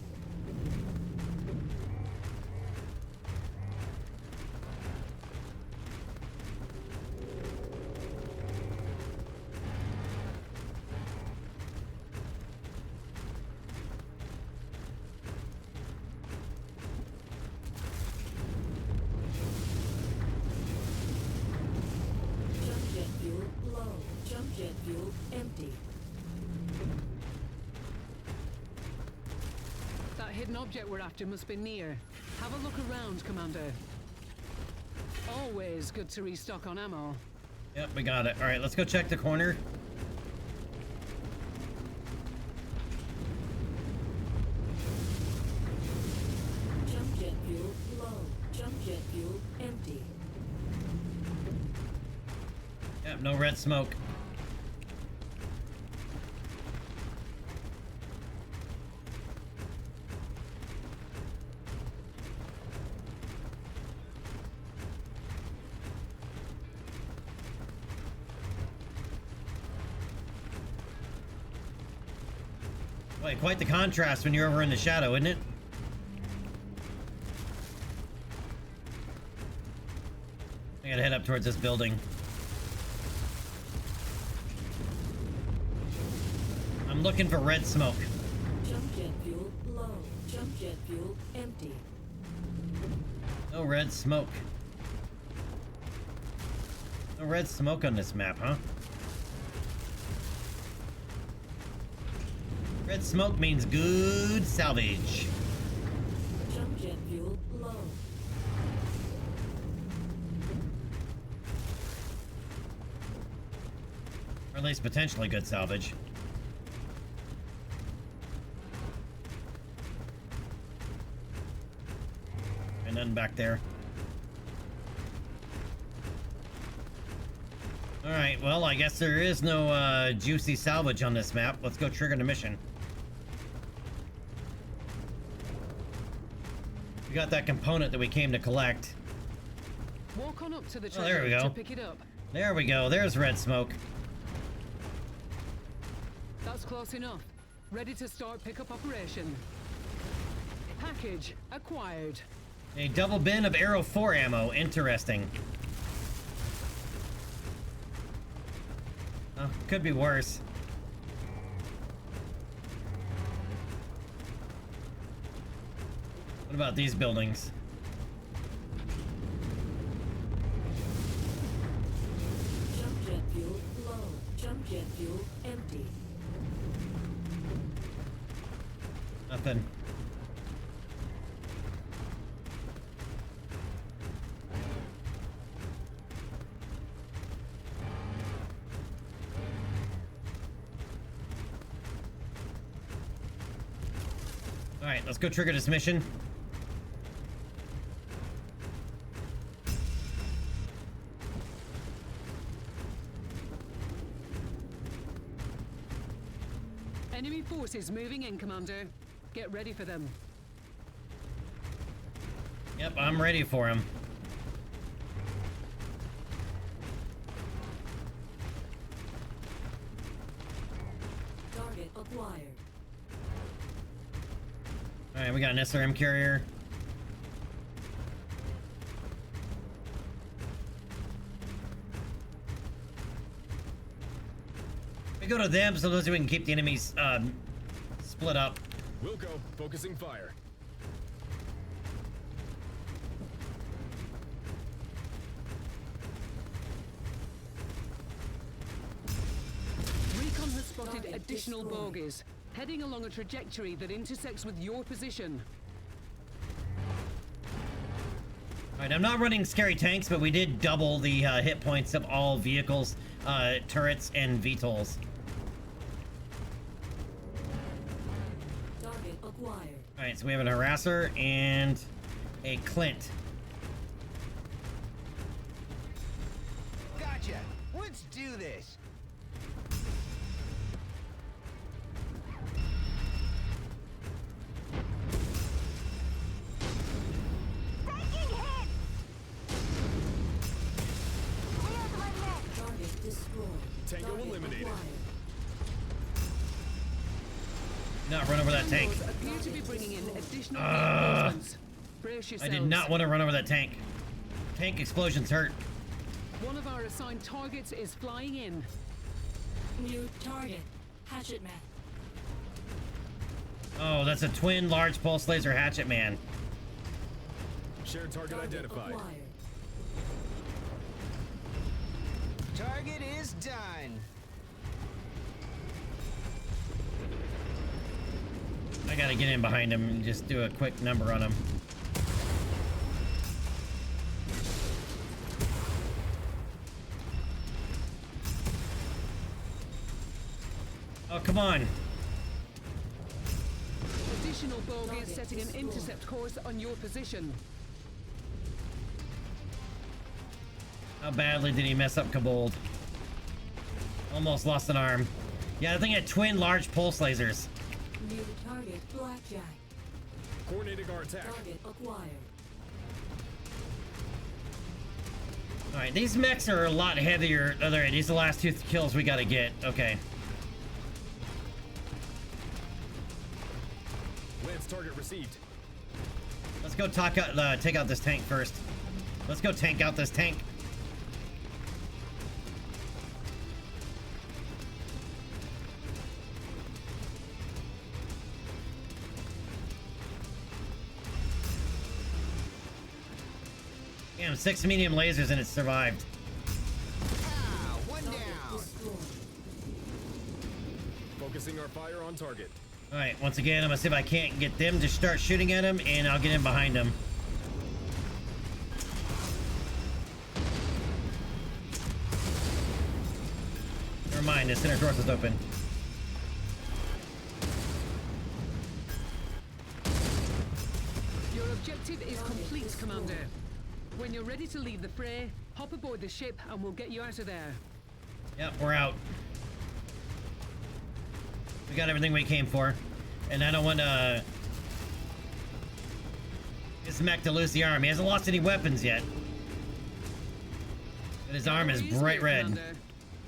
hidden object we're after must be near. Have a look around, Commander. Always good to restock on ammo. Yep, we got it. All right, let's go check the corner. Jump jet fuel low. Jump jet fuel empty. Yep, no red smoke. Boy, quite the contrast when you're over in the shadow, isn't it? I gotta head up towards this building. I'm looking for red smoke. Jump jet fuel low. Jump jet fuel empty. No red smoke. No red smoke on this map, huh? Red smoke means good salvage. Jump jet fuel low. Or at least potentially good salvage. And none back there. Alright, well, I guess there is no juicy salvage on this map. Let's go trigger the mission. We got that component that we came to collect. Walk on up to the Oh, there we treasure go. to pick it up. There we go. There's red smoke. That's close enough. Ready to start pickup operation. Package acquired. A double bin of Arrow 4 ammo. Interesting. Oh, could be worse. What about these buildings? Jump jet fuel low. Jump jet fuel empty. Nothing. Alright, let's go trigger this mission. Enemy forces moving in, Commander. Get ready for them. Yep, I'm ready for him. Target acquired. Alright, we got an SRM carrier. We go to them so we can keep the enemies split up. Wilco, focusing fire. Recon has spotted Target additional destroyed. bogies, heading along a trajectory that intersects with your position. Alright, I'm not running scary tanks, but we did double the hit points of all vehicles, turrets, and VTOLs. Target acquired. Alright, so we have an harasser and a Clint. Gotcha. Let's do this. Target destroyed. Tango Target eliminated. acquired. Not run over that tank. Tangoes appear to be bringing in additional reinforcements. Brace I yourselves. did not want to run over that tank. Tank explosions hurt. One of our assigned targets is flying in. New target. Hatchet man. Oh, that's a twin large pulse laser hatchet man. Shared target identified. Acquired. Target is done. I gotta get in behind him and just do a quick number on him. Oh, come on. Additional bogies setting an intercept course on your position. How badly did he mess up Kabold? Almost lost an arm. Yeah, I think it had twin large pulse lasers. New target Blackjack. Coordinating our attack. Target acquired. Alright, these mechs are a lot heavier. Alright, these are the last two kills we gotta get. Okay. Lance target received. Let's go take out this tank first. Let's go tank out this tank. Damn, 6 medium lasers and it survived. Ah, one down. Focusing our fire on target. Alright, once again, I'm gonna see if I can't get them to start shooting at him, and I'll get in behind him. Never mind, the center torso is open. Your objective is complete, Commander. When you're ready to leave the fray, hop aboard the ship and we'll get you out of there. Yep, we're out. We got everything we came for. And I don't want this mech to lose the arm. He hasn't lost any weapons yet. But his arm is bright red. Commander.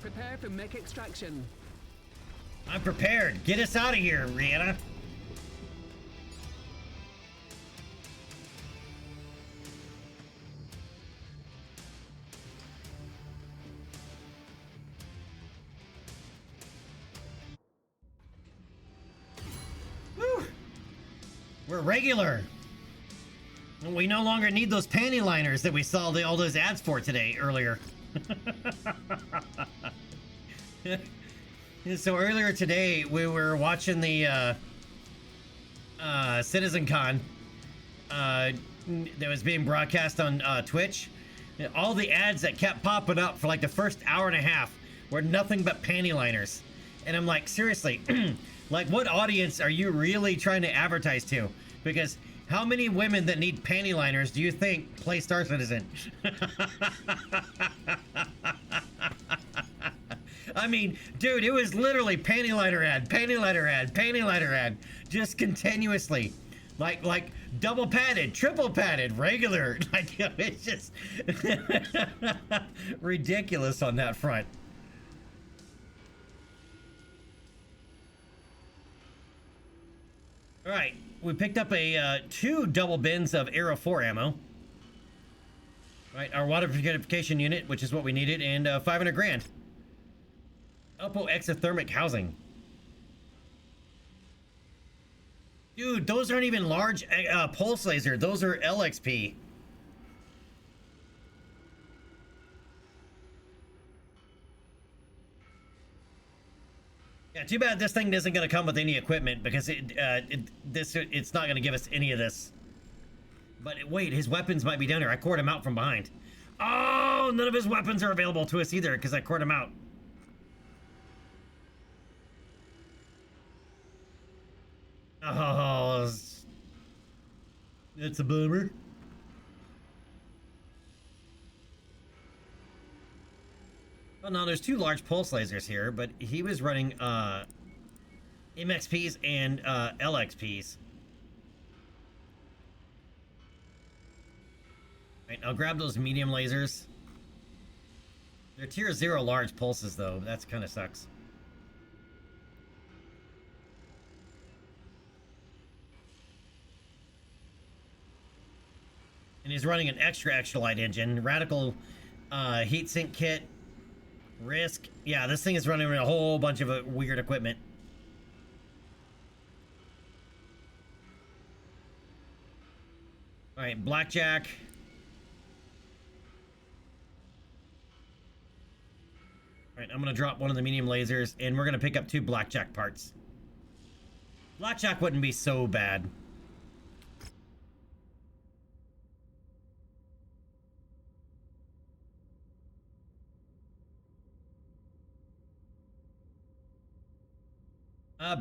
Prepare for mech extraction. I'm prepared. Get us out of here, Rihanna. Woo! We're regular. We no longer need those panty liners that we saw all those ads for today earlier. So earlier today we were watching the CitizenCon that was being broadcast on Twitch. All the ads that kept popping up for like the first hour and a half were nothing but panty liners. And I'm like, seriously, like what audience are you really trying to advertise to? Because how many women that need panty liners do you think play Star Citizen? I mean, dude, it was literally panty liner ad, panty liner ad, panty liner ad, just continuously. Like double padded, triple padded, regular. Like, it's just ridiculous on that front. All right, we picked up a 2 double bins of Arrow 4 ammo. All right, our water purification unit, which is what we needed, and 500 grand. Uppo exothermic housing. Dude, those aren't even large pulse laser. Those are LXP. Yeah, too bad this thing isn't going to come with any equipment because it's not going to give us any of this. But wait, his weapons might be down here. I cored him out from behind. Oh, none of his weapons are available to us either because I cored him out. Oh, it's a bummer. Oh no, there's 2 large pulse lasers here, but he was running MXPs and LXPs. Right, I'll grab those medium lasers. They're tier 0 large pulses though. That's kind of sucks. And he's running an extra light engine, radical heatsink kit, Risk. Yeah, this thing is running a whole bunch of weird equipment. All right, Blackjack. All right, I'm gonna drop one of the medium lasers, and we're gonna pick up 2 Blackjack parts. Blackjack wouldn't be so bad.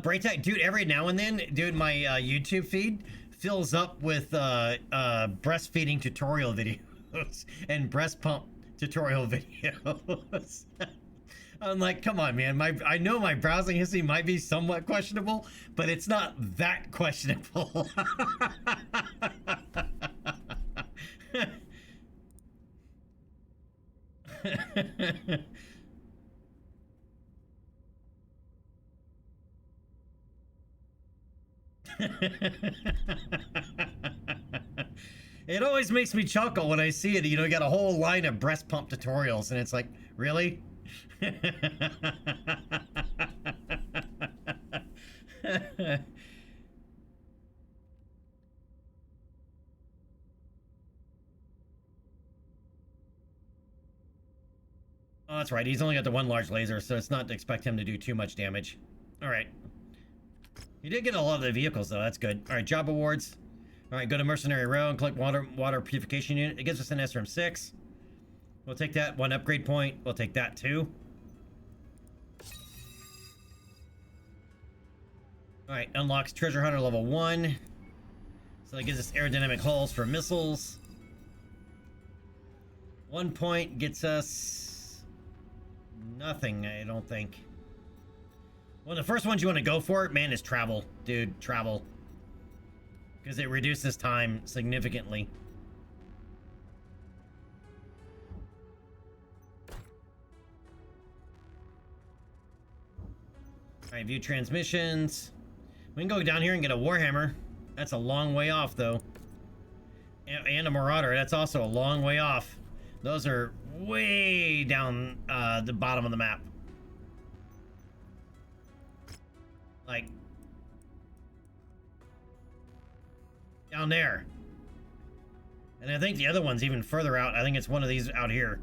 Braytech, dude, every now and then, dude, my YouTube feed fills up with breastfeeding tutorial videos and breast pump tutorial videos. I'm like, come on, man. I know my browsing history might be somewhat questionable, but it's not that questionable. It always makes me chuckle when I see it. You know, you got a whole line of breast pump tutorials, and it's like, really? Oh, that's right. He's only got the one large laser, so it's not to expect him to do too much damage. All right. You did get a lot of the vehicles, though. That's good. All right, job awards. All right, go to Mercenary Row and collect water purification unit. It gives us an SRM-6. We'll take that. 1 upgrade point. We'll take that, too. All right, unlocks Treasure Hunter level 1. So that gives us aerodynamic hulls for missiles. 1 point gets us nothing, I don't think. Well, the first ones you want to go for, man, is travel. Dude, travel. Because it reduces time significantly. Alright, view transmissions. We can go down here and get a Warhammer. That's a long way off, though. And a Marauder. That's also a long way off. Those are way down the bottom of the map. Like, down there. And I think the other one's even further out. I think it's one of these out here.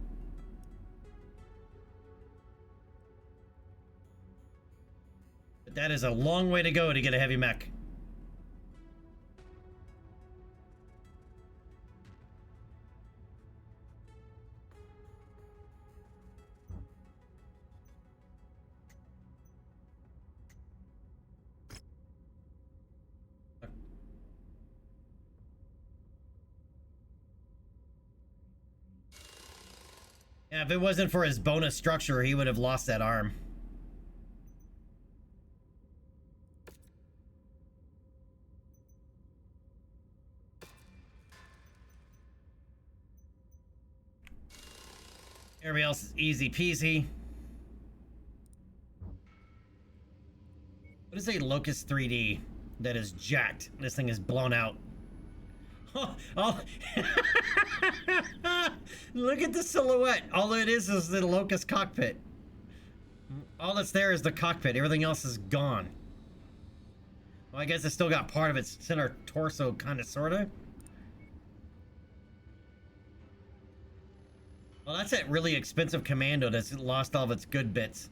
But that is a long way to go to get a heavy mech. Yeah, if it wasn't for his bonus structure, he would have lost that arm. Everybody else is easy peasy. What is a Locust 3D that is jacked? This thing is blown out. Oh. Look at the silhouette. All it is the Locust cockpit. All that's there is the cockpit. Everything else is gone. Well, I guess it's still got part of its center torso, kind of, sort of. Well, that's that really expensive commando that's lost all of its good bits.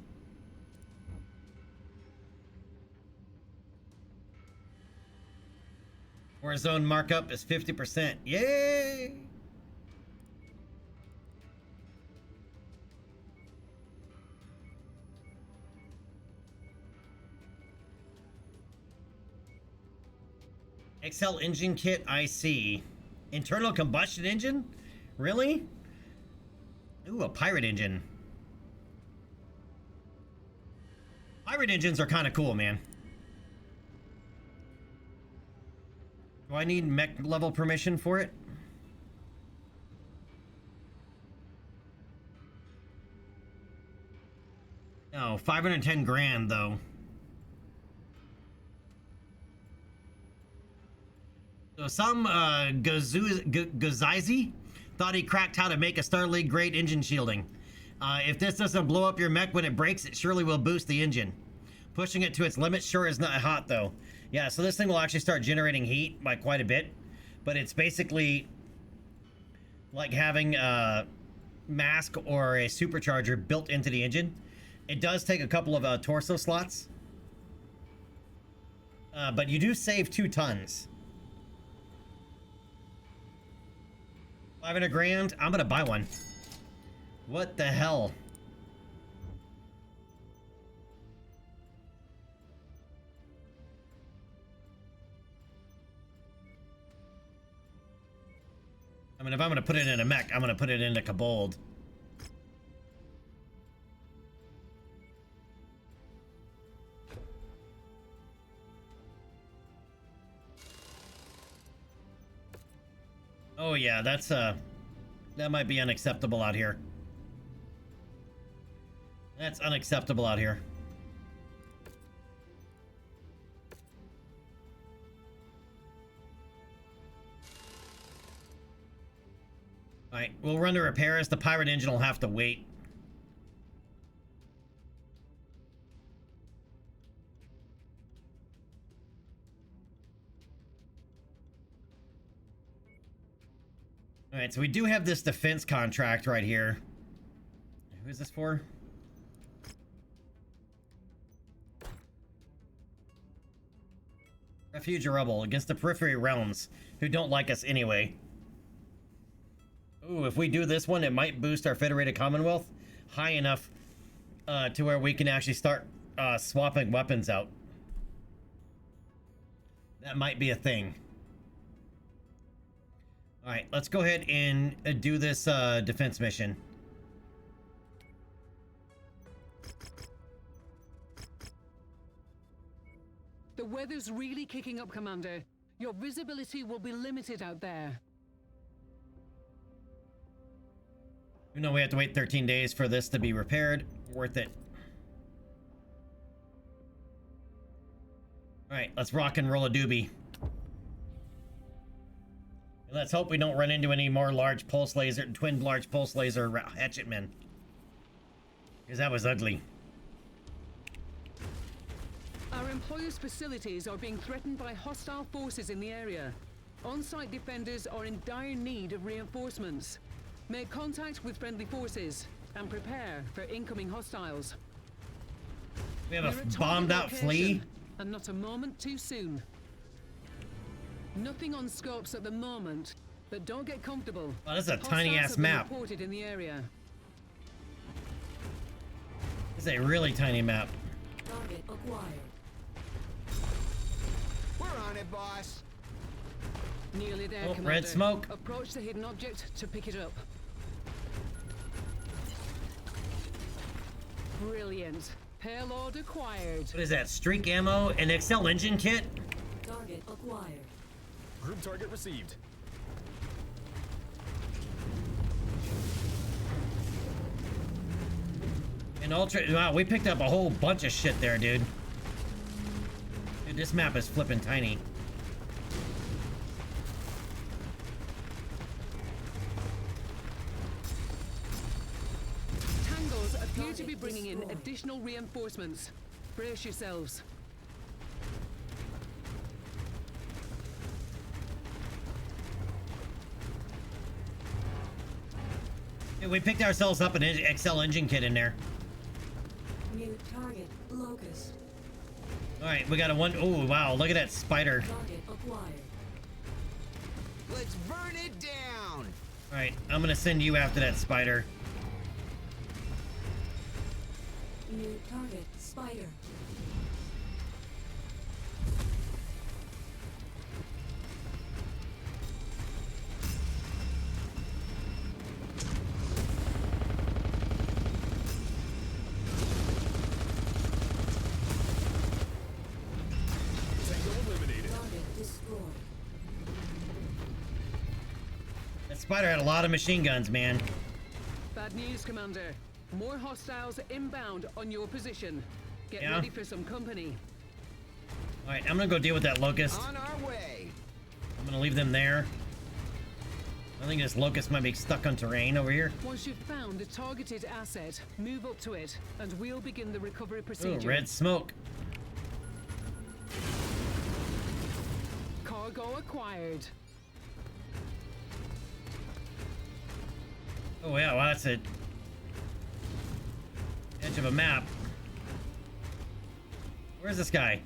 Warzone markup is 50%. Yay! XL engine kit, I see. Internal combustion engine? Really? Ooh, a pirate engine. Pirate engines are kind of cool, man. Do I need mech level permission for it? No, 510 grand though. So some Gazizi thought he cracked how to make a Star League grade engine shielding. If this doesn't blow up your mech when it breaks, it surely will boost the engine. Pushing it to its limit sure is not hot though. Yeah, so this thing will actually start generating heat by quite a bit, but it's basically like having a mask or a supercharger built into the engine. It does take a couple of torso slots But you do save 2 tons. 500 grand? I'm gonna buy one. What the hell? I mean, if I'm gonna put it in a mech, I'm gonna put it into Kobold. Oh yeah, that's that might be unacceptable out here. That's unacceptable out here. Alright, we'll run to repairs. The pirate engine will have to wait. Alright, so we do have this defense contract right here. Who is this for? Refuge or rebel against the periphery realms who don't like us anyway. Ooh, if we do this one, it might boost our Federated Commonwealth high enough to where we can actually start swapping weapons out. That might be a thing. Alright, let's go ahead and do this defense mission. The weather's really kicking up, Commander. Your visibility will be limited out there. You know we have to wait 13 days for this to be repaired. Worth it. Alright, let's rock and roll a doobie. And let's hope we don't run into any more large pulse laser, twin large pulse laser hatchetmen. Because that was ugly. Our employers' facilities are being threatened by hostile forces in the area. On-site defenders are in dire need of reinforcements. Make contact with friendly forces and prepare for incoming hostiles. We have a bombed out flea. And not a moment too soon. Nothing on scopes at the moment, but don't get comfortable. Oh, this is a tiny ass map. Reported in the area. This is a really tiny map. Target acquired. We're on it, boss. Nearly there, Oh, Commander. red smoke. Approach the hidden object to pick it up. Brilliant. Payload acquired. What is that? Streak ammo and Excel engine kit? Target acquired. Group target received. And ultra. Wow, we picked up a whole bunch of shit there, dude. Dude, this map is flipping tiny. Tangles appear to be bringing in additional reinforcements. Brace yourselves. Hey, we picked ourselves up an Excel engine kit in there. New target locust. All right, we got a one. Oh wow, look at that spider. Target acquired. Let's burn it down. All right, I'm gonna send you after that spider. New target spider. Tango eliminated. Target destroyed. That spider had a lot of machine guns, man. Bad news, Commander. More hostiles inbound on your position. Get Yeah? ready for some company. All right, I'm gonna go deal with that locust. On our way. I'm gonna leave them there. I think this locust might be stuck on terrain over here. Once you've found a targeted asset, move up to it, and we'll begin the recovery Ooh, procedure. red smoke. Cargo acquired. Oh yeah, well that's it. Edge of a map. Where's this guy?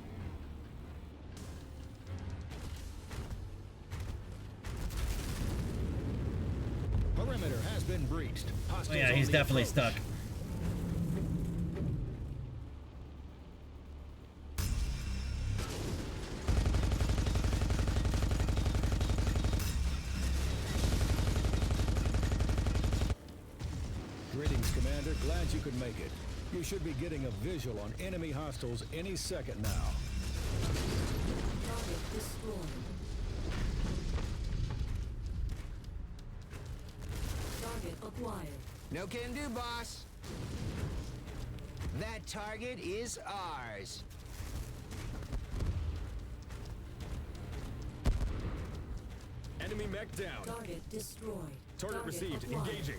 been breached. Oh Hostiles yeah, on he's the definitely approach. stuck. Greetings, Commander. Glad you could make it. You should be getting a visual on enemy hostiles any second now. Target destroyed. Target acquired. No can do, boss. That target is ours. Enemy mech down. Target destroyed. Target received. acquired. Engaging.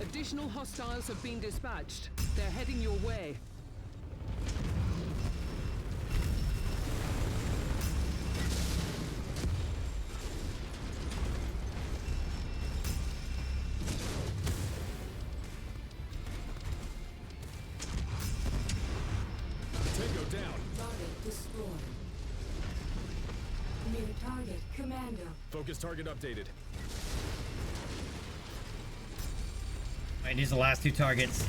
Additional hostiles have been dispatched. They're heading your way. Tango down. Target destroyed. New target, Commander. Focus target updated. Alright, these are the last two targets.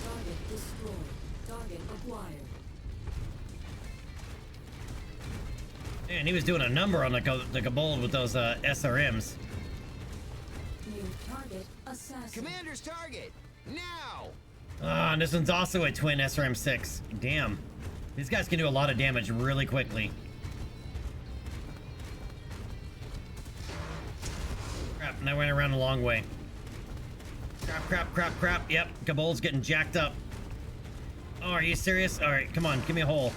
Target destroyed. Target acquired. Man, he was doing a number on the Gabold with those SRMs. New target, assassin. Commander's target, now! Ah, and this one's also a twin SRM-6. Damn. These guys can do a lot of damage really quickly. Crap, and I went around a long way. Crap, crap, crap, crap. Yep, Gabold's getting jacked up. Oh, are you serious? Alright, come on, give me a hole.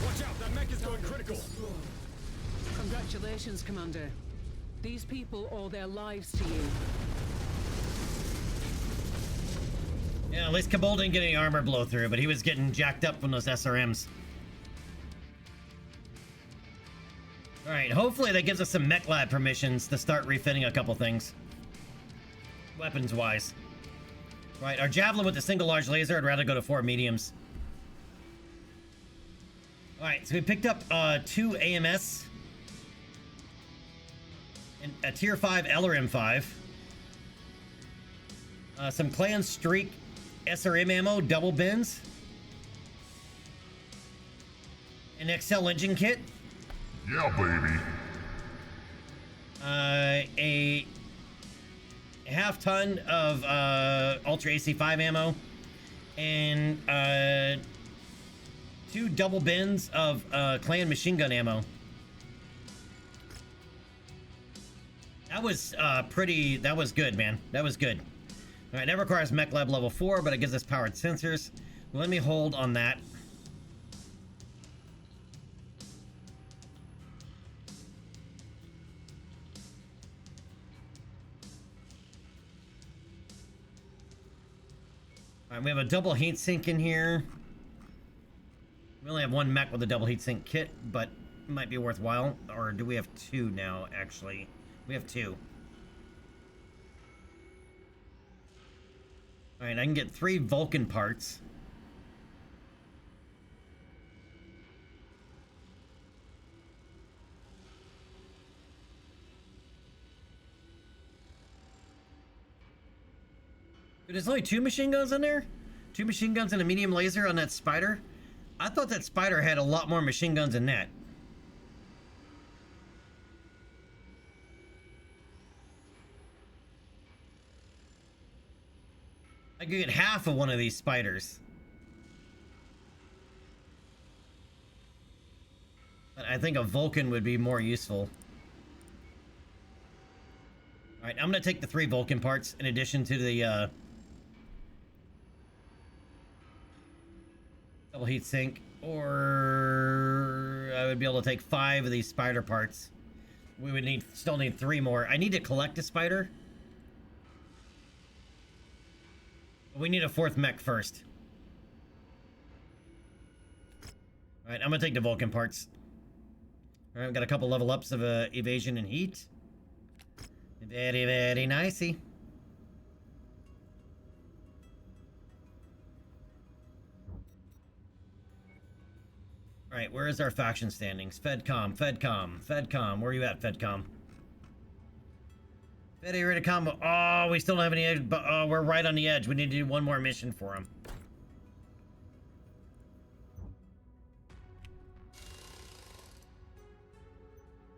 Watch out, that mech is going critical. Destroyed. Congratulations, Commander. These people owe their lives to you. Yeah, at least Gabold didn't get any armor blow through, but he was getting jacked up from those SRMs. Alright, hopefully that gives us some Mechlab permissions to start refitting a couple things. Weapons-wise. Right, our Javelin with the single large laser, I'd rather go to 4 mediums. Alright, so we picked up 2 AMS. And a tier 5 LRM5. Some Clan Streak SRM ammo, double bins. An XL engine kit. Yeah, baby. A half ton of Ultra AC5 ammo. And 2 double bins of Clan machine gun ammo. That was that was good, man. That was good. All right, that requires Mechlab level 4, but it gives us powered sensors. Let me hold on that. All right, we have a double heatsink in here. We only have 1 mech with a double heatsink kit, but it might be worthwhile. Or do we have 2 now, actually? We have 2. Alright, I can get 3 Vulcan parts. Dude, there's only 2 machine guns in there? 2 machine guns and a medium laser on that Spider? I thought that Spider had a lot more machine guns than that. I could get half of one of these Spiders. But I think a Vulcan would be more useful. Alright, I'm gonna take the 3 Vulcan parts in addition to the double heat sink, or I would be able to take 5 of these Spider parts. We would still need 3 more. I need to collect a spider. We need a 4th mech first. Alright, I'm gonna take the Vulcan parts. Alright, we've got a couple level ups of evasion and heat. Very, very nicey. Alright, where is our faction standings? Fedcom, Fedcom, Fedcom. Where are you at, Fedcom? Fed ready to combo. Oh, we still don't have any edge, but we're right on the edge. We need to do one more mission for him.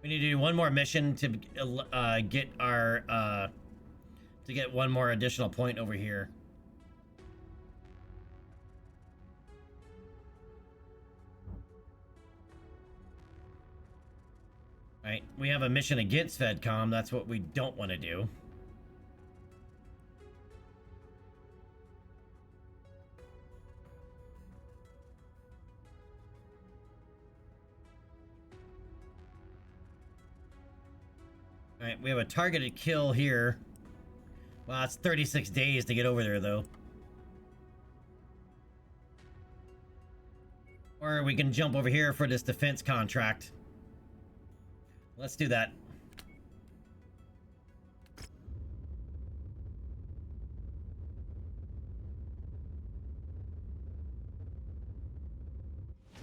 We need to do one more mission to get our to get one more additional point over here. Right, we have a mission against Fedcom. That's what we don't want to do. Alright, we have a targeted kill here. Well, it's 36 days to get over there, though. Or we can jump over here for this defense contract. Let's do that.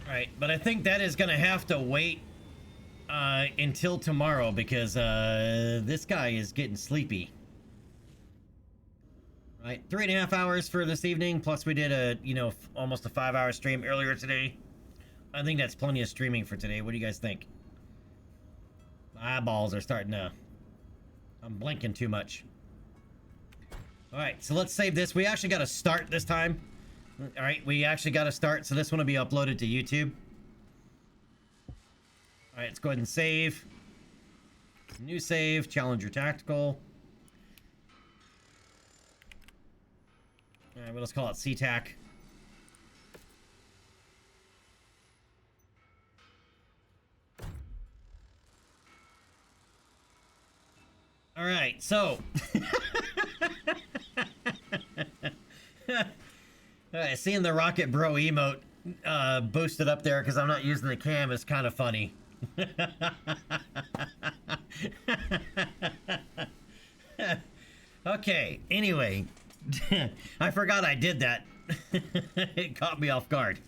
Alright, but I think that is gonna have to wait until tomorrow because this guy is getting sleepy. Right, 3.5 hours for this evening, plus we did a, you know, almost a 5-hour stream earlier today. I think that's plenty of streaming for today. What do you guys think? My eyeballs are starting to... I'm blinking too much. Alright, so let's save this. We actually got to start this time. Alright, we actually got to start, so this one will be uploaded to YouTube. Alright, let's go ahead and save. New save, Challenger Tactical. Alright, well, let's call it CTAC. Alright, so... Alright, seeing the Rocket Bro emote boosted up there because I'm not using the cam is kind of funny. Okay, anyway... I forgot I did that. It caught me off guard.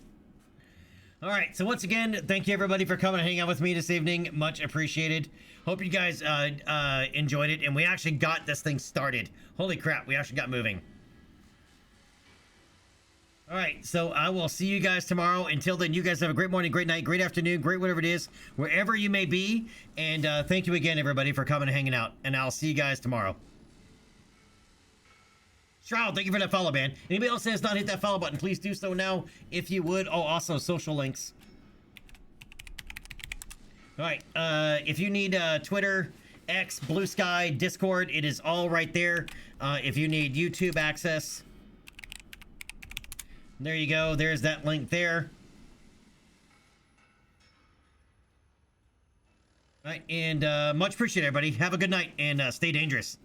Alright, so once again, thank you everybody for coming and hanging out with me this evening. Much appreciated. Hope you guys enjoyed it, and we actually got this thing started. Holy crap, we actually got moving. Alright, so I will see you guys tomorrow. Until then, you guys have a great morning, great night, great afternoon, great whatever it is, wherever you may be. And thank you again, everybody, for coming and hanging out. And I'll see you guys tomorrow. Shroud, thank you for that follow, man. Anybody else that has not hit that follow button, please do so now, if you would. Oh, also, social links. Alright, if you need Twitter, X, Blue Sky, Discord, it is all right there. If you need YouTube access, there you go. There's that link there. Alright, and much appreciated, everybody. Have a good night, and stay dangerous.